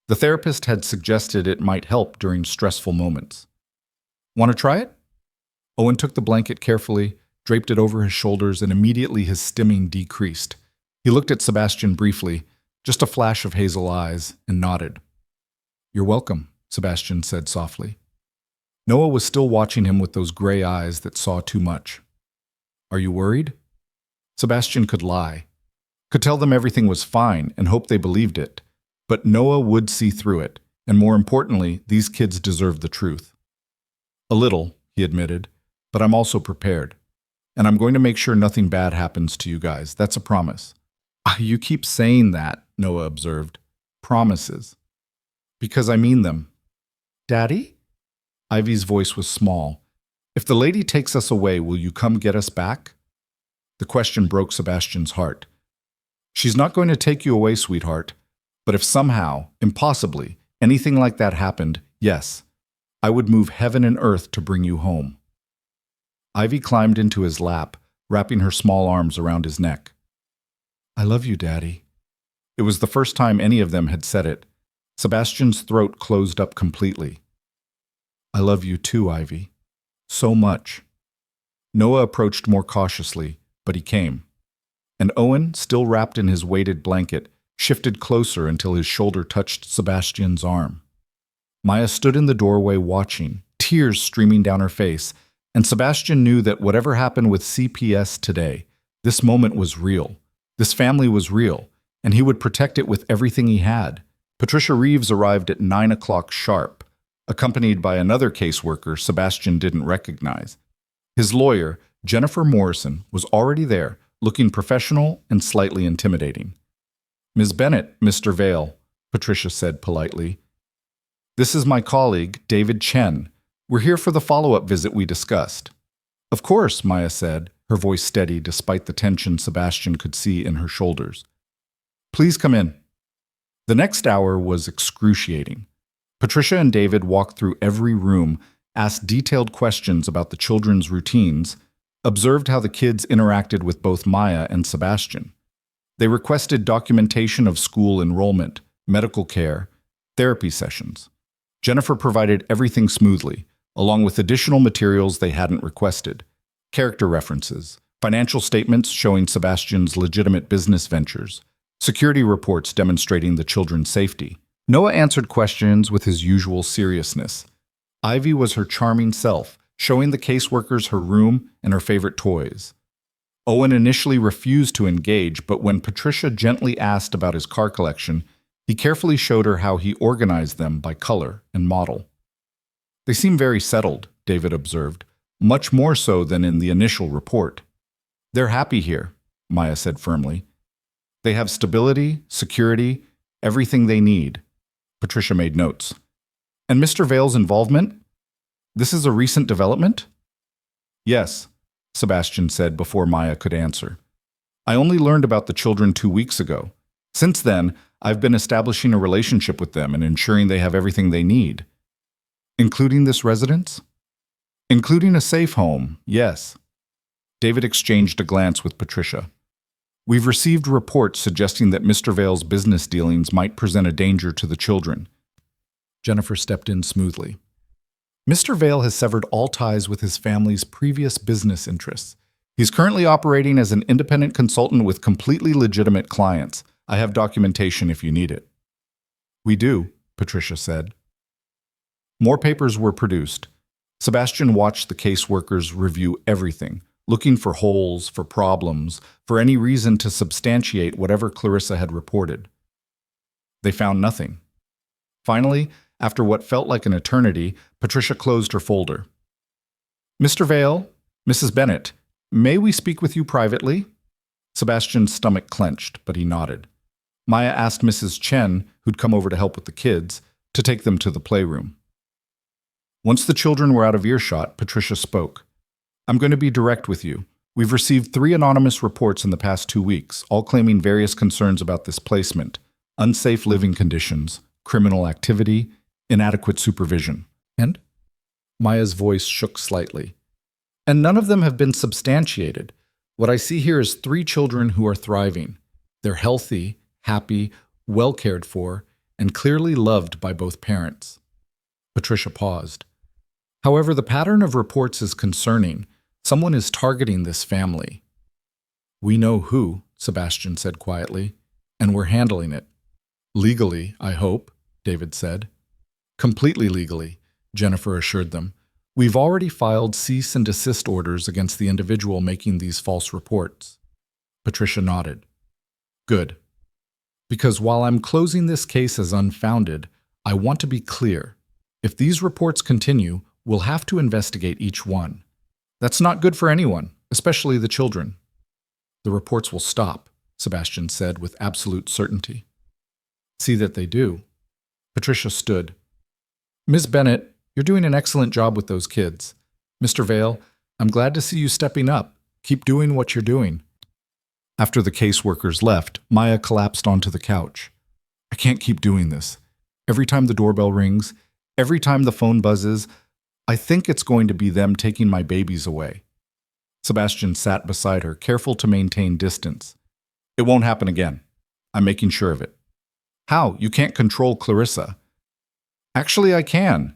The therapist had suggested it might help during stressful moments. Want to try it? Owen took the blanket carefully, draped it over his shoulders, and immediately his stimming decreased. He looked at Sebastian briefly, just a flash of hazel eyes, and nodded. You're welcome, Sebastian said softly. Noah was still watching him with those gray eyes that saw too much. Are you worried? Sebastian could lie, could tell them everything was fine and hope they believed it. But Noah would see through it, and more importantly, these kids deserved the truth. A little, he admitted, but I'm also prepared. And I'm going to make sure nothing bad happens to you guys. That's a promise. You keep saying that, Noah observed. Promises. Because I mean them. Daddy? Ivy's voice was small. If the lady takes us away, will you come get us back? The question broke Sebastian's heart. She's not going to take you away, sweetheart. But if somehow, impossibly, anything like that happened, yes, I would move heaven and earth to bring you home. Ivy climbed into his lap, wrapping her small arms around his neck. I love you, Daddy. It was the first time any of them had said it. Sebastian's throat closed up completely. I love you too, Ivy. So much. Noah approached more cautiously, but he came. And Owen, still wrapped in his weighted blanket, shifted closer until his shoulder touched Sebastian's arm. Maya stood in the doorway watching, tears streaming down her face, and Sebastian knew that whatever happened with CPS today, this moment was real. This family was real, and he would protect it with everything he had. Patricia Reeves arrived at 9 o'clock sharp, accompanied by another caseworker Sebastian didn't recognize. His lawyer, Jennifer Morrison, was already there, looking professional and slightly intimidating. Ms. Bennett, Mr. Vale, Patricia said politely. This is my colleague, David Chen. We're here for the follow-up visit we discussed. Of course, Maya said, her voice steady despite the tension Sebastian could see in her shoulders. Please come in. The next hour was excruciating. Patricia and David walked through every room, asked detailed questions about the children's routines, observed how the kids interacted with both Maya and Sebastian. They requested documentation of school enrollment, medical care, therapy sessions. Jennifer provided everything smoothly, along with additional materials they hadn't requested. Character references, financial statements showing Sebastian's legitimate business ventures, security reports demonstrating the children's safety. Noah answered questions with his usual seriousness. Ivy was her charming self, showing the caseworkers her room and her favorite toys. Owen initially refused to engage, but when Patricia gently asked about his car collection, he carefully showed her how he organized them by color and model. They seem very settled, David observed, much more so than in the initial report. They're happy here, Maya said firmly. They have stability, security, everything they need. Patricia made notes. And Mr. Vale's involvement? This is a recent development? Yes, Sebastian said before Maya could answer. I only learned about the children 2 weeks ago. Since then, I've been establishing a relationship with them and ensuring they have everything they need. Including this residence? Including a safe home, yes. David exchanged a glance with Patricia. We've received reports suggesting that Mr. Vale's business dealings might present a danger to the children. Jennifer stepped in smoothly. Mr. Vale has severed all ties with his family's previous business interests. He's currently operating as an independent consultant with completely legitimate clients. I have documentation if you need it. We do, Patricia said. More papers were produced. Sebastian watched the caseworkers review everything, looking for holes, for problems, for any reason to substantiate whatever Clarissa had reported. They found nothing. Finally, after what felt like an eternity, Patricia closed her folder. Mr. Vale, Mrs. Bennett, may we speak with you privately? Sebastian's stomach clenched, but he nodded. Maya asked Mrs. Chen, who'd come over to help with the kids, to take them to the playroom. Once the children were out of earshot, Patricia spoke. I'm going to be direct with you. We've received 3 anonymous reports in the past 2 weeks, all claiming various concerns about this placement, unsafe living conditions, criminal activity, inadequate supervision. And? Maya's voice shook slightly. And none of them have been substantiated. What I see here is 3 children who are thriving. They're healthy, happy, well cared for, and clearly loved by both parents. Patricia paused. However, the pattern of reports is concerning. Someone is targeting this family. We know who, Sebastian said quietly, and we're handling it. Legally, I hope, David said. Completely legally, Jennifer assured them. We've already filed cease and desist orders against the individual making these false reports. Patricia nodded. Good. Because while I'm closing this case as unfounded, I want to be clear. If these reports continue, we'll have to investigate each one. That's not good for anyone, especially the children. The reports will stop, Sebastian said with absolute certainty. See that they do. Patricia stood. Ms. Bennett, you're doing an excellent job with those kids. Mr. Vale, I'm glad to see you stepping up. Keep doing what you're doing. After the caseworkers left, Maya collapsed onto the couch. I can't keep doing this. Every time the doorbell rings, every time the phone buzzes, I think it's going to be them taking my babies away. Sebastian sat beside her, careful to maintain distance. It won't happen again. I'm making sure of it. How? You can't control Clarissa. Actually, I can.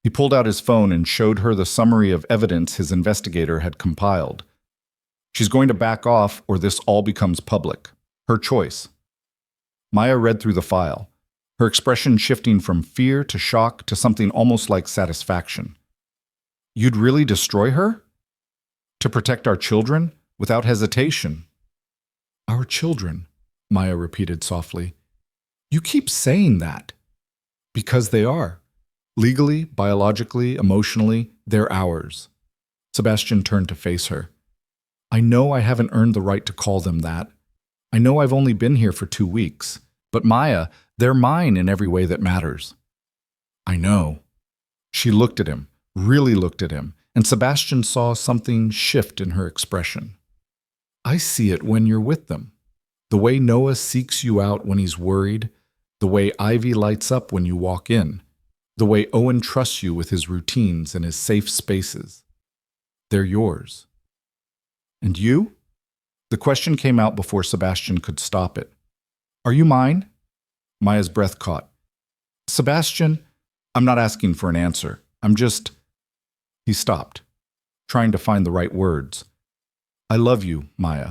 He pulled out his phone and showed her the summary of evidence his investigator had compiled. She's going to back off or this all becomes public. Her choice. Maya read through the file, her expression shifting from fear to shock to something almost like satisfaction. You'd really destroy her? To protect our children? Without hesitation. Our children, Maya repeated softly. You keep saying that. Because they are. Legally, biologically, emotionally, they're ours. Sebastian turned to face her. I know I haven't earned the right to call them that. I know I've only been here for 2 weeks. But Maya, they're mine in every way that matters. I know. She looked at him, really looked at him, and Sebastian saw something shift in her expression. I see it when you're with them. The way Noah seeks you out when he's worried, the way Ivy lights up when you walk in, the way Owen trusts you with his routines and his safe spaces. They're yours. And you? The question came out before Sebastian could stop it. Are you mine? Maya's breath caught. Sebastian, I'm not asking for an answer. I'm just... He stopped, trying to find the right words. I love you, Maya.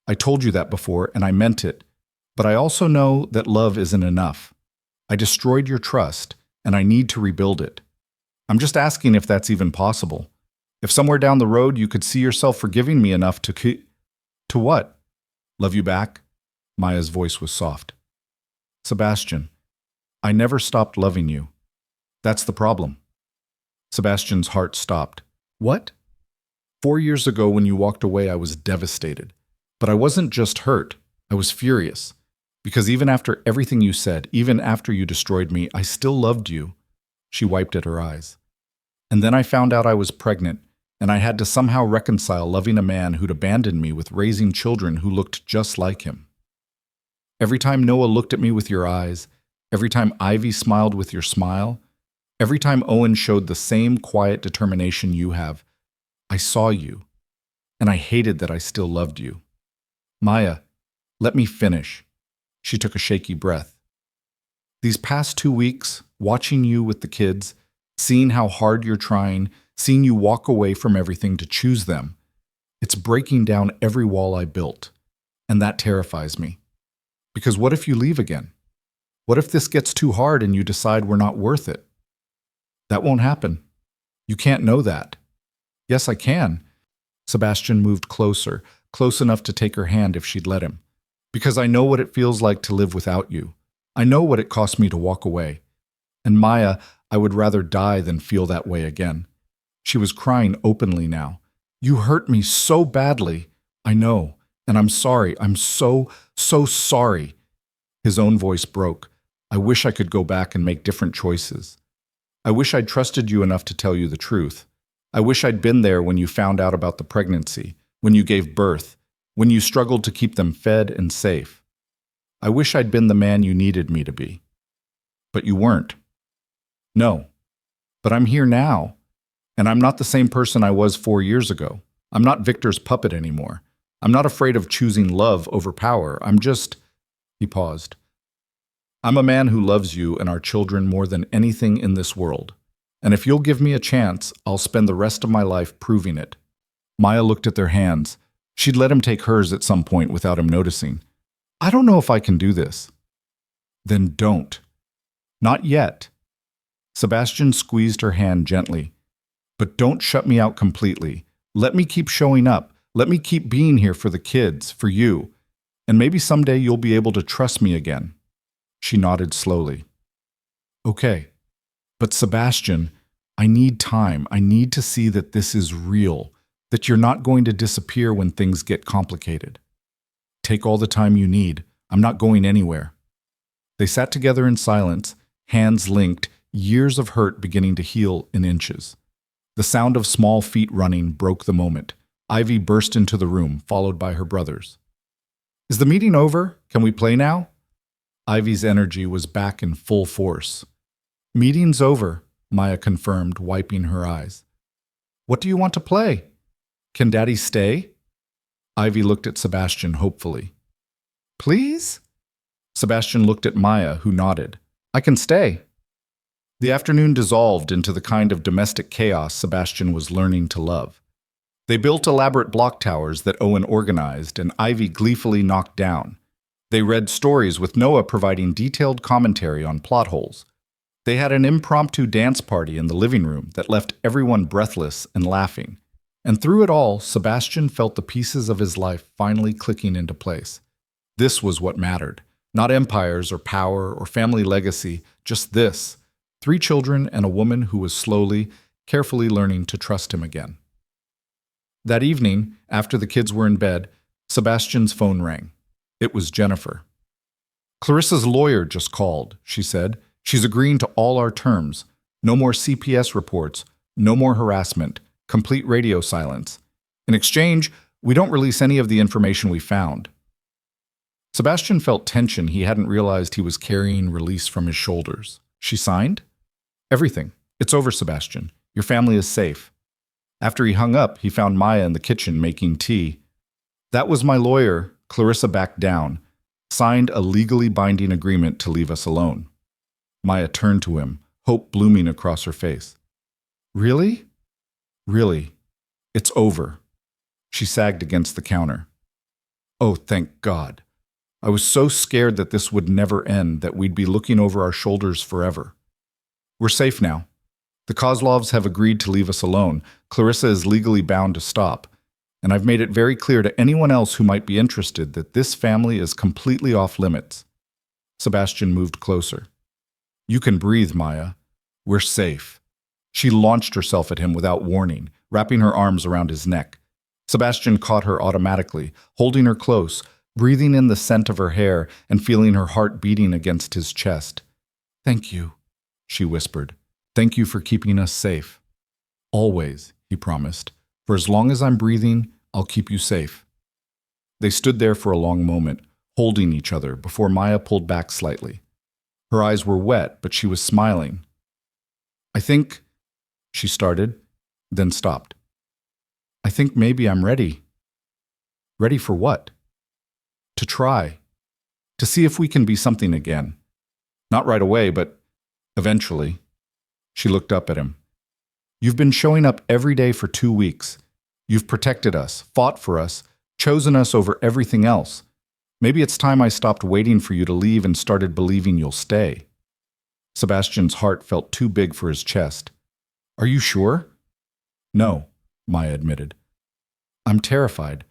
I told you that before, and I meant it. But I also know that love isn't enough. I destroyed your trust, and I need to rebuild it. I'm just asking if that's even possible. If somewhere down the road you could see yourself forgiving me enough to... To what? Love you back? Maya's voice was soft. Sebastian, I never stopped loving you. That's the problem. Sebastian's heart stopped. What? 4 years ago when you walked away, I was devastated. But I wasn't just hurt. I was furious. Because even after everything you said, even after you destroyed me, I still loved you. She wiped at her eyes. And then I found out I was pregnant, and I had to somehow reconcile loving a man who'd abandoned me with raising children who looked just like him. Every time Noah looked at me with your eyes, every time Ivy smiled with your smile, every time Owen showed the same quiet determination you have, I saw you, and I hated that I still loved you. Maya, let me finish. She took a shaky breath. These past 2 weeks, watching you with the kids, seeing how hard you're trying, seeing you walk away from everything to choose them, it's breaking down every wall I built, and that terrifies me. Because what if you leave again? What if this gets too hard and you decide we're not worth it? That won't happen. You can't know that. Yes, I can. Sebastian moved closer, close enough to take her hand if she'd let him. Because I know what it feels like to live without you. I know what it cost me to walk away. And Maya, I would rather die than feel that way again. She was crying openly now. You hurt me so badly. I know. And I'm sorry. I'm so sorry. His own voice broke. I wish I could go back and make different choices. I wish I'd trusted you enough to tell you the truth. I wish I'd been there when you found out about the pregnancy, when you gave birth, when you struggled to keep them fed and safe. I wish I'd been the man you needed me to be. But you weren't. No. But I'm here now. And I'm not the same person I was 4 years ago. I'm not Victor's puppet anymore. I'm not afraid of choosing love over power. I'm just... He paused. I'm a man who loves you and our children more than anything in this world. And if you'll give me a chance, I'll spend the rest of my life proving it. Maya looked at their hands. She'd let him take hers at some point without him noticing. I don't know if I can do this. Then don't. Not yet. Sebastian squeezed her hand gently. But don't shut me out completely. Let me keep showing up. Let me keep being here for the kids, for you. And maybe someday you'll be able to trust me again. She nodded slowly. Okay. But Sebastian, I need time. I need to see that this is real, that you're not going to disappear when things get complicated. Take all the time you need. I'm not going anywhere. They sat together in silence, hands linked, years of hurt beginning to heal in inches. The sound of small feet running broke the moment. Ivy burst into the room, followed by her brothers. Is the meeting over? Can we play now? Ivy's energy was back in full force. Meeting's over, Maya confirmed, wiping her eyes. What do you want to play? Can Daddy stay? Ivy looked at Sebastian hopefully. Please? Sebastian looked at Maya, who nodded. I can stay. The afternoon dissolved into the kind of domestic chaos Sebastian was learning to love. They built elaborate block towers that Owen organized and Ivy gleefully knocked down. They read stories with Noah providing detailed commentary on plot holes. They had an impromptu dance party in the living room that left everyone breathless and laughing. And through it all, Sebastian felt the pieces of his life finally clicking into place. This was what mattered. Not empires or power or family legacy, just this. 3 children and a woman who was slowly, carefully learning to trust him again. That evening, after the kids were in bed, Sebastian's phone rang. It was Jennifer. Clarissa's lawyer just called, she said. She's agreeing to all our terms. No more CPS reports, no more harassment, complete radio silence. In exchange, we don't release any of the information we found. Sebastian felt tension he hadn't realized he was carrying release from his shoulders. She signed? Everything. It's over, Sebastian. Your family is safe. After he hung up, he found Maya in the kitchen making tea. That was my lawyer. Clarissa backed down, signed a legally binding agreement to leave us alone. Maya turned to him, hope blooming across her face. Really? Really. It's over. She sagged against the counter. Oh, thank God. I was so scared that this would never end, that we'd be looking over our shoulders forever. We're safe now. The Kozlovs have agreed to leave us alone. Clarissa is legally bound to stop. And I've made it very clear to anyone else who might be interested that this family is completely off limits. Sebastian moved closer. You can breathe, Maya. We're safe. She launched herself at him without warning, wrapping her arms around his neck. Sebastian caught her automatically, holding her close, breathing in the scent of her hair and feeling her heart beating against his chest. Thank you, she whispered. Thank you for keeping us safe. Always, he promised. For as long as I'm breathing, I'll keep you safe. They stood there for a long moment, holding each other, before Maya pulled back slightly. Her eyes were wet, but she was smiling. I think, she started, then stopped. I think maybe I'm ready. Ready for what? To try. To see if we can be something again. Not right away, but eventually. She looked up at him. You've been showing up every day for 2 weeks. You've protected us, fought for us, chosen us over everything else. Maybe it's time I stopped waiting for you to leave and started believing you'll stay. Sebastian's heart felt too big for his chest. Are you sure? No, Maya admitted. I'm terrified.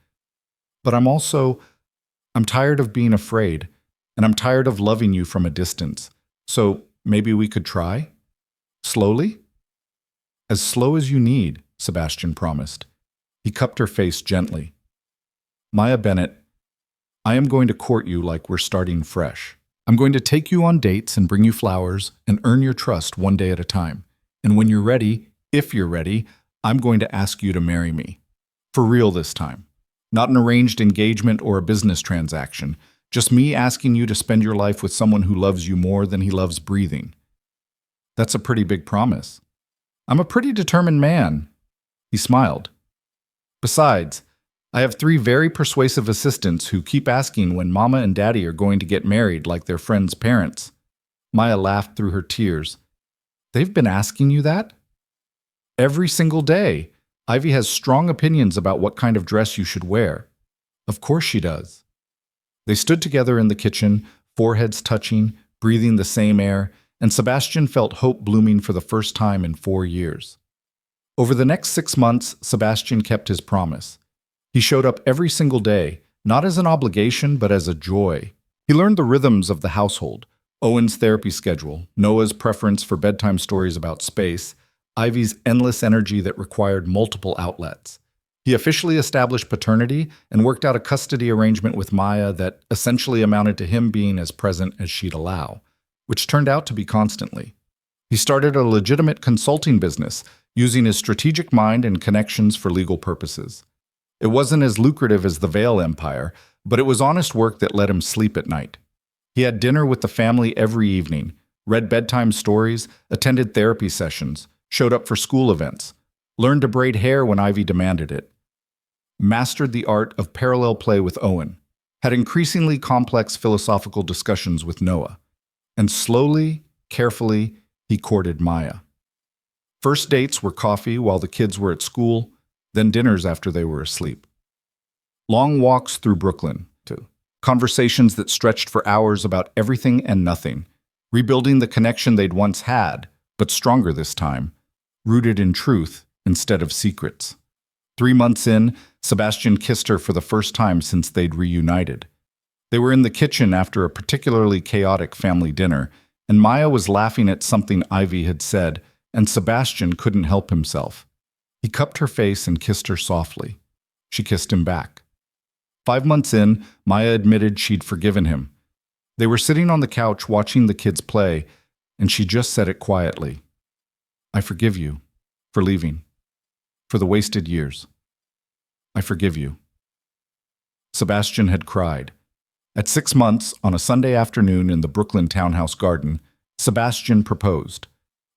But I'm tired of being afraid, and I'm tired of loving you from a distance. So maybe we could try? Slowly? As slow as you need, Sebastian promised. He cupped her face gently. Maya Bennett, I am going to court you like we're starting fresh. I'm going to take you on dates and bring you flowers and earn your trust one day at a time. And when you're ready, if you're ready, I'm going to ask you to marry me. For real this time. Not an arranged engagement or a business transaction. Just me asking you to spend your life with someone who loves you more than he loves breathing. That's a pretty big promise. I'm a pretty determined man. He smiled. Besides, I have 3 very persuasive assistants who keep asking when Mama and Daddy are going to get married like their friends' parents. Maya laughed through her tears. They've been asking you that? Every single day. Ivy has strong opinions about what kind of dress you should wear. Of course she does. They stood together in the kitchen, foreheads touching, breathing the same air, and Sebastian felt hope blooming for the first time in 4 years. Over the next 6 months, Sebastian kept his promise. He showed up every single day, not as an obligation, but as a joy. He learned the rhythms of the household, Owen's therapy schedule, Noah's preference for bedtime stories about space, Ivy's endless energy that required multiple outlets. He officially established paternity and worked out a custody arrangement with Maya that essentially amounted to him being as present as she'd allow, which turned out to be constantly. He started a legitimate consulting business, using his strategic mind and connections for legal purposes. It wasn't as lucrative as the Vale Empire, but it was honest work that let him sleep at night. He had dinner with the family every evening, read bedtime stories, attended therapy sessions, showed up for school events, learned to braid hair when Ivy demanded it, mastered the art of parallel play with Owen, had increasingly complex philosophical discussions with Noah, and slowly, carefully, he courted Maya. First dates were coffee while the kids were at school, then dinners after they were asleep. Long walks through Brooklyn, too. Conversations that stretched for hours about everything and nothing, rebuilding the connection they'd once had, but stronger this time, rooted in truth instead of secrets. 3 months in, Sebastian kissed her for the first time since they'd reunited. They were in the kitchen after a particularly chaotic family dinner, and Maya was laughing at something Ivy had said, and Sebastian couldn't help himself. He cupped her face and kissed her softly. She kissed him back. 5 months in, Maya admitted she'd forgiven him. They were sitting on the couch watching the kids play, and she just said it quietly. I forgive you for leaving, for the wasted years. I forgive you. Sebastian had cried. At 6 months, on a Sunday afternoon in the Brooklyn townhouse garden, Sebastian proposed.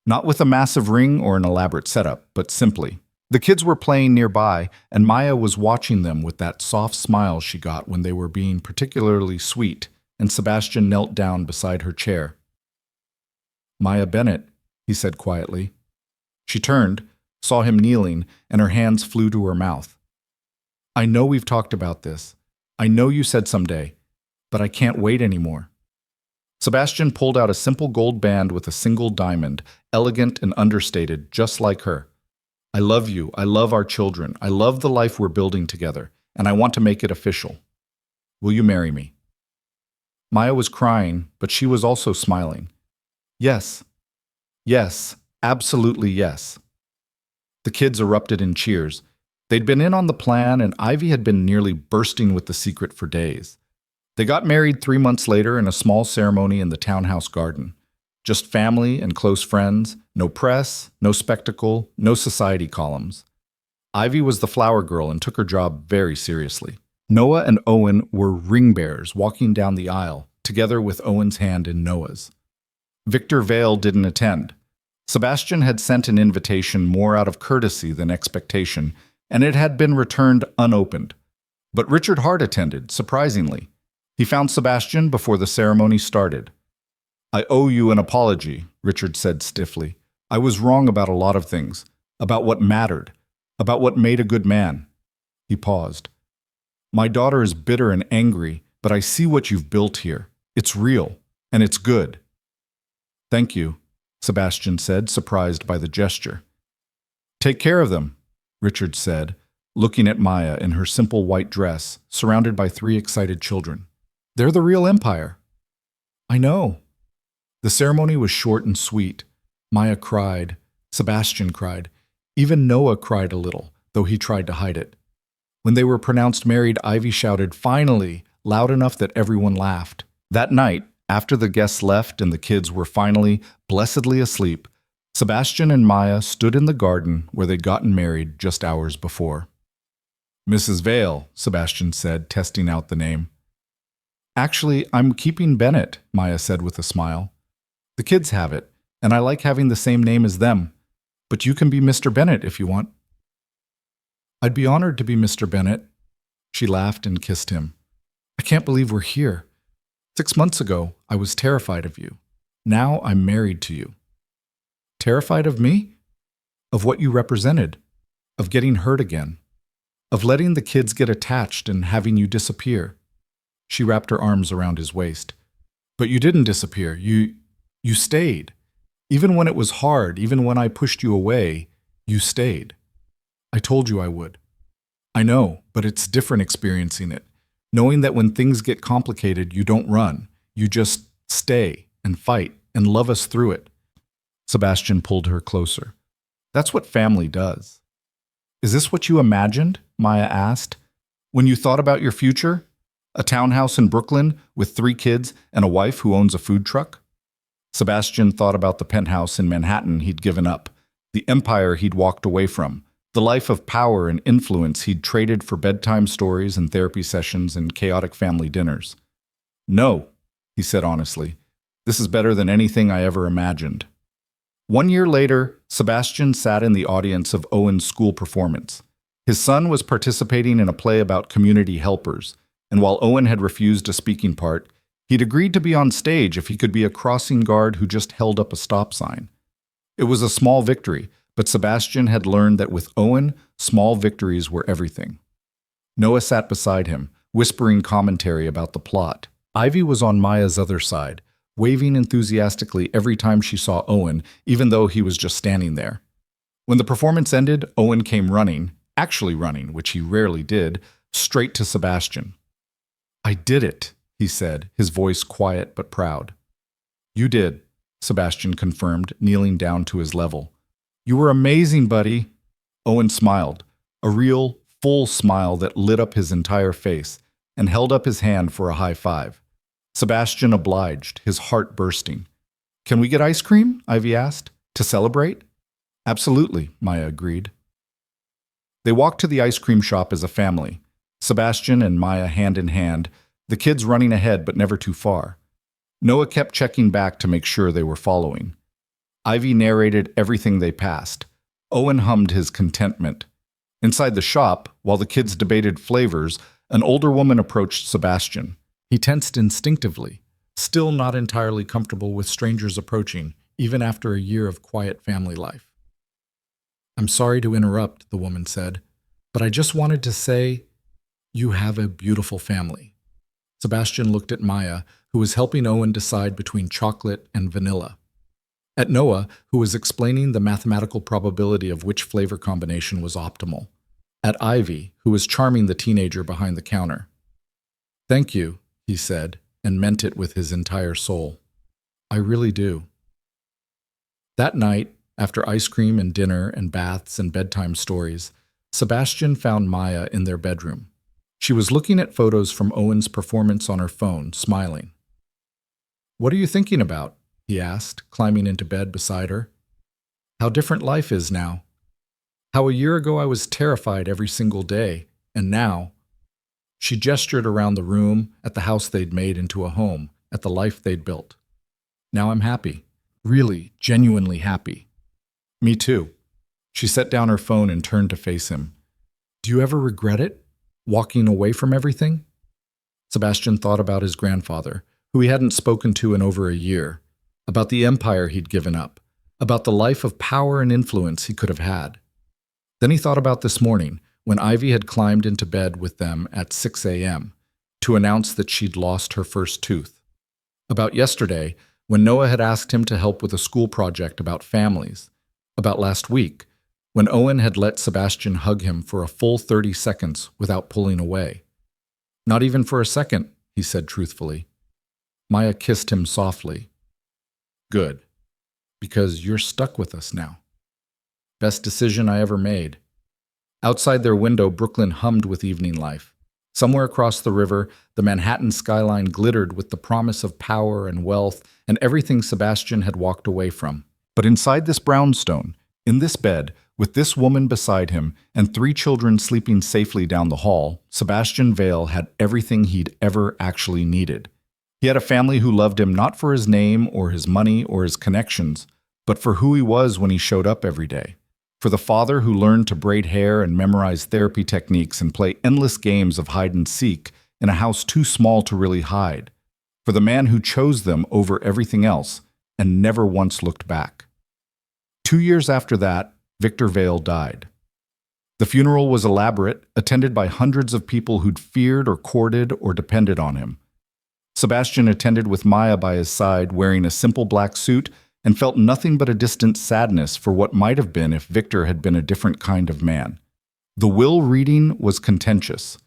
Not with a massive ring or an elaborate setup, but simply. The kids were playing nearby, and Maya was watching them with that soft smile she got when they were being particularly sweet, and Sebastian knelt down beside her chair. "Maya Bennett," he said quietly. She turned, saw him kneeling, and her hands flew to her mouth. "I know we've talked about this. I know you said someday, but I can't wait anymore." Sebastian pulled out a simple gold band with a single diamond, elegant and understated, just like her. "I love you. I love our children. I love the life we're building together, and I want to make it official. Will you marry me?" Maya was crying, but she was also smiling. "Yes. Yes. Absolutely yes." The kids erupted in cheers. They'd been in on the plan, and Ivy had been nearly bursting with the secret for days. They got married 3 months later in a small ceremony in the townhouse garden. Just family and close friends, no press, no spectacle, no society columns. Ivy was the flower girl and took her job very seriously. Noah and Owen were ring bearers walking down the aisle, together with Owen's hand in Noah's. Victor Vale didn't attend. Sebastian had sent an invitation more out of courtesy than expectation, and it had been returned unopened. But Richard Hart attended, surprisingly. He found Sebastian before the ceremony started. "I owe you an apology," Richard said stiffly. "I was wrong about a lot of things, about what mattered, about what made a good man." He paused. "My daughter is bitter and angry, but I see what you've built here. It's real, and it's good." "Thank you," Sebastian said, surprised by the gesture. "Take care of them," Richard said, looking at Maya in her simple white dress, surrounded by 3 excited children. "They're the real empire." "I know." The ceremony was short and sweet. Maya cried. Sebastian cried. Even Noah cried a little, though he tried to hide it. When they were pronounced married, Ivy shouted, "Finally!" loud enough that everyone laughed. That night, after the guests left and the kids were finally blessedly asleep, Sebastian and Maya stood in the garden where they'd gotten married just hours before. "Mrs. Vale," Sebastian said, testing out the name. "Actually, I'm keeping Bennett," Maya said with a smile. "The kids have it, and I like having the same name as them. But you can be Mr. Bennett if you want." "I'd be honored to be Mr. Bennett." She laughed and kissed him. "I can't believe we're here. 6 months ago, I was terrified of you. Now I'm married to you." "Terrified of me?" "Of what you represented. Of getting hurt again. Of letting the kids get attached and having you disappear." She wrapped her arms around his waist. "But you didn't disappear. You stayed. Even when it was hard, even when I pushed you away, you stayed. I told you I would. I know, but it's different experiencing it. Knowing that when things get complicated, you don't run. You just stay and fight and love us through it." Sebastian pulled her closer. "That's what family does." "Is this what you imagined?" Maya asked. "When you thought about your future? A townhouse in Brooklyn with 3 kids and a wife who owns a food truck?" Sebastian thought about the penthouse in Manhattan he'd given up, the empire he'd walked away from, the life of power and influence he'd traded for bedtime stories and therapy sessions and chaotic family dinners. "No," he said honestly. "This is better than anything I ever imagined." 1 year later, Sebastian sat in the audience of Owen's school performance. His son was participating in a play about community helpers, and while Owen had refused a speaking part, he'd agreed to be on stage if he could be a crossing guard who just held up a stop sign. It was a small victory, but Sebastian had learned that with Owen, small victories were everything. Noah sat beside him, whispering commentary about the plot. Ivy was on Maya's other side, waving enthusiastically every time she saw Owen, even though he was just standing there. When the performance ended, Owen came running, actually running, which he rarely did, straight to Sebastian. "I did it," he said, his voice quiet but proud. "You did," Sebastian confirmed, kneeling down to his level. "You were amazing, buddy." Owen smiled, a real, full smile that lit up his entire face, and held up his hand for a high five. Sebastian obliged, his heart bursting. "Can we get ice cream?" Ivy asked. "To celebrate?" "Absolutely," Maya agreed. They walked to the ice cream shop as a family, Sebastian and Maya hand in hand, the kids running ahead but never too far. Noah kept checking back to make sure they were following. Ivy narrated everything they passed. Owen hummed his contentment. Inside the shop, while the kids debated flavors, an older woman approached Sebastian. He tensed instinctively, still not entirely comfortable with strangers approaching, even after a year of quiet family life. "I'm sorry to interrupt," the woman said, "but I just wanted to say you have a beautiful family." Sebastian looked at Maya, who was helping Owen decide between chocolate and vanilla. At Noah, who was explaining the mathematical probability of which flavor combination was optimal. At Ivy, who was charming the teenager behind the counter. "Thank you," he said, and meant it with his entire soul. "I really do." That night, after ice cream and dinner and baths and bedtime stories, Sebastian found Maya in their bedroom. She was looking at photos from Owen's performance on her phone, smiling. "What are you thinking about?" he asked, climbing into bed beside her. "How different life is now. How a year ago I was terrified every single day, and now—" She gestured around the room, at the house they'd made into a home, at the life they'd built. "Now I'm happy. Really, genuinely happy." "Me too." She set down her phone and turned to face him. "Do you ever regret it? Walking away from everything?" Sebastian thought about his grandfather, who he hadn't spoken to in over a year, about the empire he'd given up, about the life of power and influence he could have had. Then he thought about this morning, when Ivy had climbed into bed with them at 6 a.m. to announce that she'd lost her first tooth. About yesterday, when Noah had asked him to help with a school project about families. About last week, when Owen had let Sebastian hug him for a full 30 seconds without pulling away. "Not even for a second," he said truthfully. Maya kissed him softly. "Good, because you're stuck with us now." Best decision I ever made. Outside their window, Brooklyn hummed with evening life. Somewhere across the river, the Manhattan skyline glittered with the promise of power and wealth and everything Sebastian had walked away from. But inside this brownstone, in this bed, with this woman beside him and 3 children sleeping safely down the hall, Sebastian Vale had everything he'd ever actually needed. He had a family who loved him not for his name or his money or his connections, but for who he was when he showed up every day. For the father who learned to braid hair and memorize therapy techniques and play endless games of hide and seek in a house too small to really hide. For the man who chose them over everything else and never once looked back. 2 years after that, Victor Vale died. The funeral was elaborate, attended by hundreds of people who'd feared or courted or depended on him. Sebastian attended with Maya by his side, wearing a simple black suit, and felt nothing but a distant sadness for what might have been if Victor had been a different kind of man. The will reading was contentious.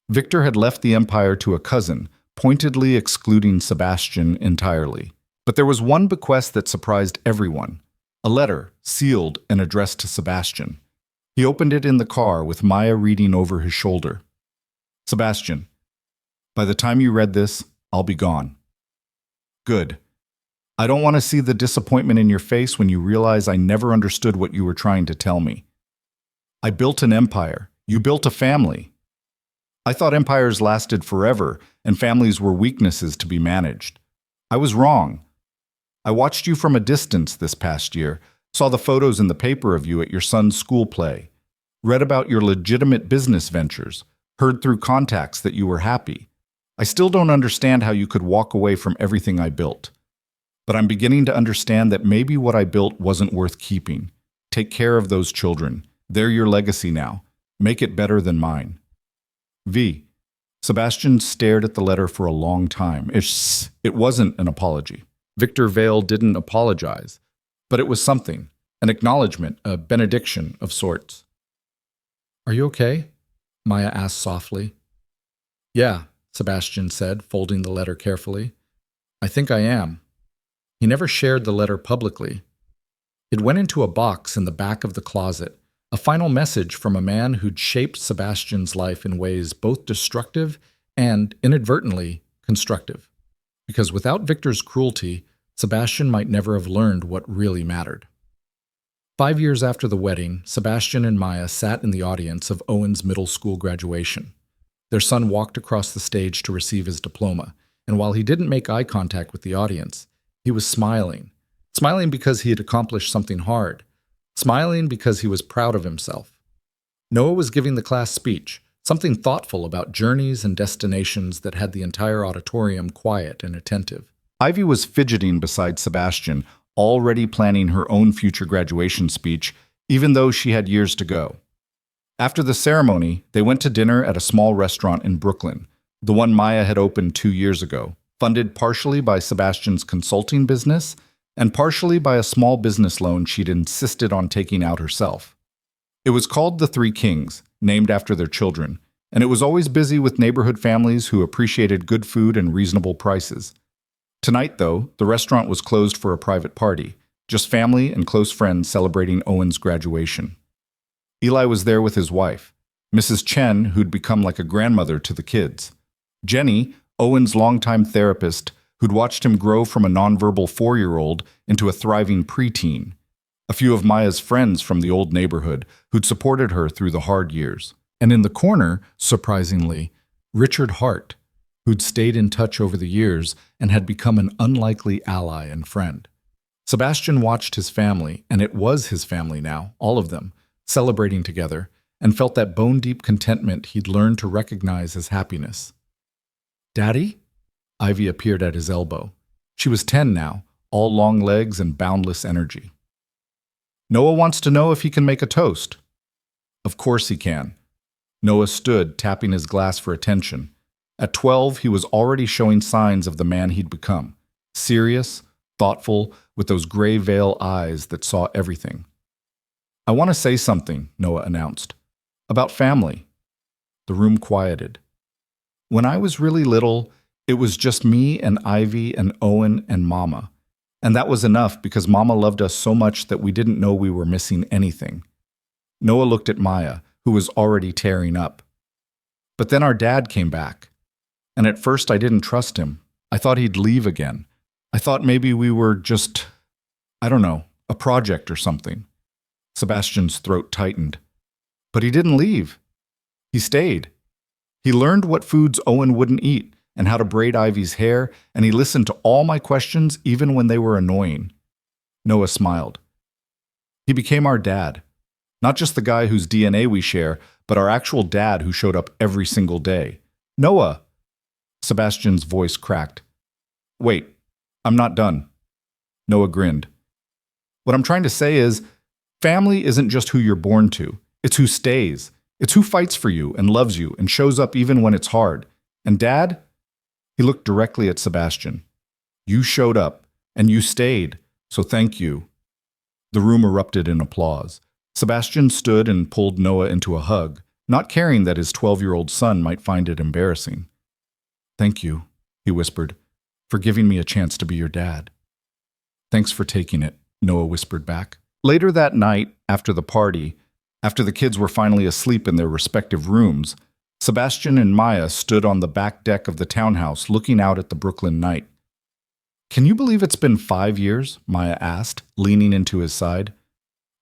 Victor had left the empire to a cousin, pointedly excluding Sebastian entirely. But there was one bequest that surprised everyone. A letter, sealed and addressed to Sebastian. He opened it in the car with Maya reading over his shoulder. "Sebastian, by the time you read this, I'll be gone. Good. I don't want to see the disappointment in your face when you realize I never understood what you were trying to tell me. I built an empire. You built a family. I thought empires lasted forever and families were weaknesses to be managed. I was wrong. I watched you from a distance this past year, saw the photos in the paper of you at your son's school play, read about your legitimate business ventures, heard through contacts that you were happy. I still don't understand how you could walk away from everything I built. But I'm beginning to understand that maybe what I built wasn't worth keeping. Take care of those children. They're your legacy now. Make it better than mine. V." Sebastian stared at the letter for a long time. It wasn't an apology. Victor Vale didn't apologize, but it was something, an acknowledgement, a benediction of sorts. "Are you okay?" Maya asked softly. "Yeah," Sebastian said, folding the letter carefully. "I think I am." He never shared the letter publicly. It went into a box in the back of the closet, a final message from a man who'd shaped Sebastian's life in ways both destructive and, inadvertently, constructive. Because without Victor's cruelty, Sebastian might never have learned what really mattered. 5 years after the wedding, Sebastian and Maya sat in the audience of Owen's middle school graduation. Their son walked across the stage to receive his diploma, and while he didn't make eye contact with the audience, he was smiling. Smiling because he had accomplished something hard, smiling because he was proud of himself. Noah was giving the class speech, something thoughtful about journeys and destinations that had the entire auditorium quiet and attentive. Ivy was fidgeting beside Sebastian, already planning her own future graduation speech, even though she had years to go. After the ceremony, they went to dinner at a small restaurant in Brooklyn, the one Maya had opened 2 years ago, funded partially by Sebastian's consulting business and partially by a small business loan she'd insisted on taking out herself. It was called the Three Kings, named after their children, and it was always busy with neighborhood families who appreciated good food and reasonable prices. Tonight, though, the restaurant was closed for a private party, just family and close friends celebrating Owen's graduation. Eli was there with his wife, Mrs. Chen, who'd become like a grandmother to the kids. Jenny, Owen's longtime therapist, who'd watched him grow from a nonverbal 4-year-old into a thriving preteen. A few of Maya's friends from the old neighborhood who'd supported her through the hard years. And in the corner, surprisingly, Richard Hart, who'd stayed in touch over the years and had become an unlikely ally and friend. Sebastian watched his family, and it was his family now, all of them, celebrating together, and felt that bone-deep contentment he'd learned to recognize as happiness. "Daddy?" Ivy appeared at his elbow. She was 10 now, all long legs and boundless energy. "Noah wants to know if he can make a toast." "Of course he can." Noah stood, tapping his glass for attention. At 12, he was already showing signs of the man he'd become. Serious, thoughtful, with those gray veil eyes that saw everything. "I want to say something," Noah announced. "About family." The room quieted. "When I was really little, it was just me and Ivy and Owen and Mama. And that was enough because Mama loved us so much that we didn't know we were missing anything." Noah looked at Maya, who was already tearing up. "But then our dad came back. And at first I didn't trust him. I thought he'd leave again. I thought maybe we were just, I don't know, a project or something." Sebastian's throat tightened. "But he didn't leave. He stayed. He learned what foods Owen wouldn't eat and how to braid Ivy's hair, and he listened to all my questions even when they were annoying." Noah smiled. "He became our dad. Not just the guy whose DNA we share, but our actual dad who showed up every single day. Noah!" Sebastian's voice cracked. "Wait, I'm not done." Noah grinned. "What I'm trying to say is, family isn't just who you're born to. It's who stays. It's who fights for you and loves you and shows up even when it's hard. And Dad?" He looked directly at Sebastian. "You showed up, and you stayed, so thank you." The room erupted in applause. Sebastian stood and pulled Noah into a hug, not caring that his 12-year-old son might find it embarrassing. "Thank you," he whispered, "for giving me a chance to be your dad." "Thanks for taking it," Noah whispered back. Later that night, after the party, after the kids were finally asleep in their respective rooms, Sebastian and Maya stood on the back deck of the townhouse looking out at the Brooklyn night. "Can you believe it's been 5 years?" Maya asked, leaning into his side.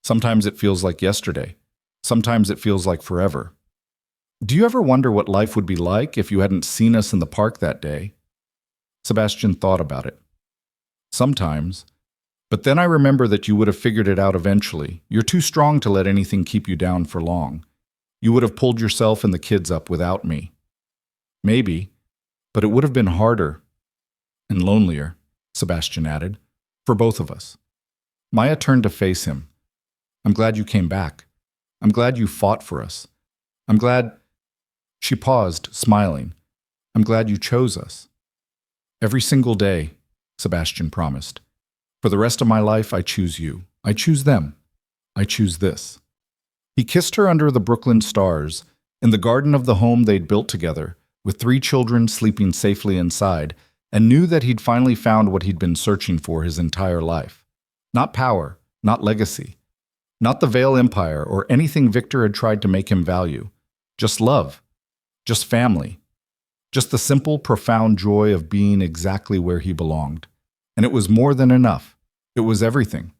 "Sometimes it feels like yesterday. Sometimes it feels like forever. Do you ever wonder what life would be like if you hadn't seen us in the park that day?" Sebastian thought about it. "Sometimes. But then I remember that you would have figured it out eventually. You're too strong to let anything keep you down for long. You would have pulled yourself and the kids up without me. Maybe, but it would have been harder and lonelier," Sebastian added, "for both of us." Maya turned to face him. "I'm glad you came back. I'm glad you fought for us. I'm glad—" She paused, smiling. "I'm glad you chose us." "Every single day," Sebastian promised. "For the rest of my life, I choose you. I choose them. I choose this." He kissed her under the Brooklyn stars, in the garden of the home they'd built together, with 3 children sleeping safely inside, and knew that he'd finally found what he'd been searching for his entire life. Not power, not legacy, not the Veil Empire or anything Victor had tried to make him value. Just love. Just family. Just the simple, profound joy of being exactly where he belonged. And it was more than enough. It was everything.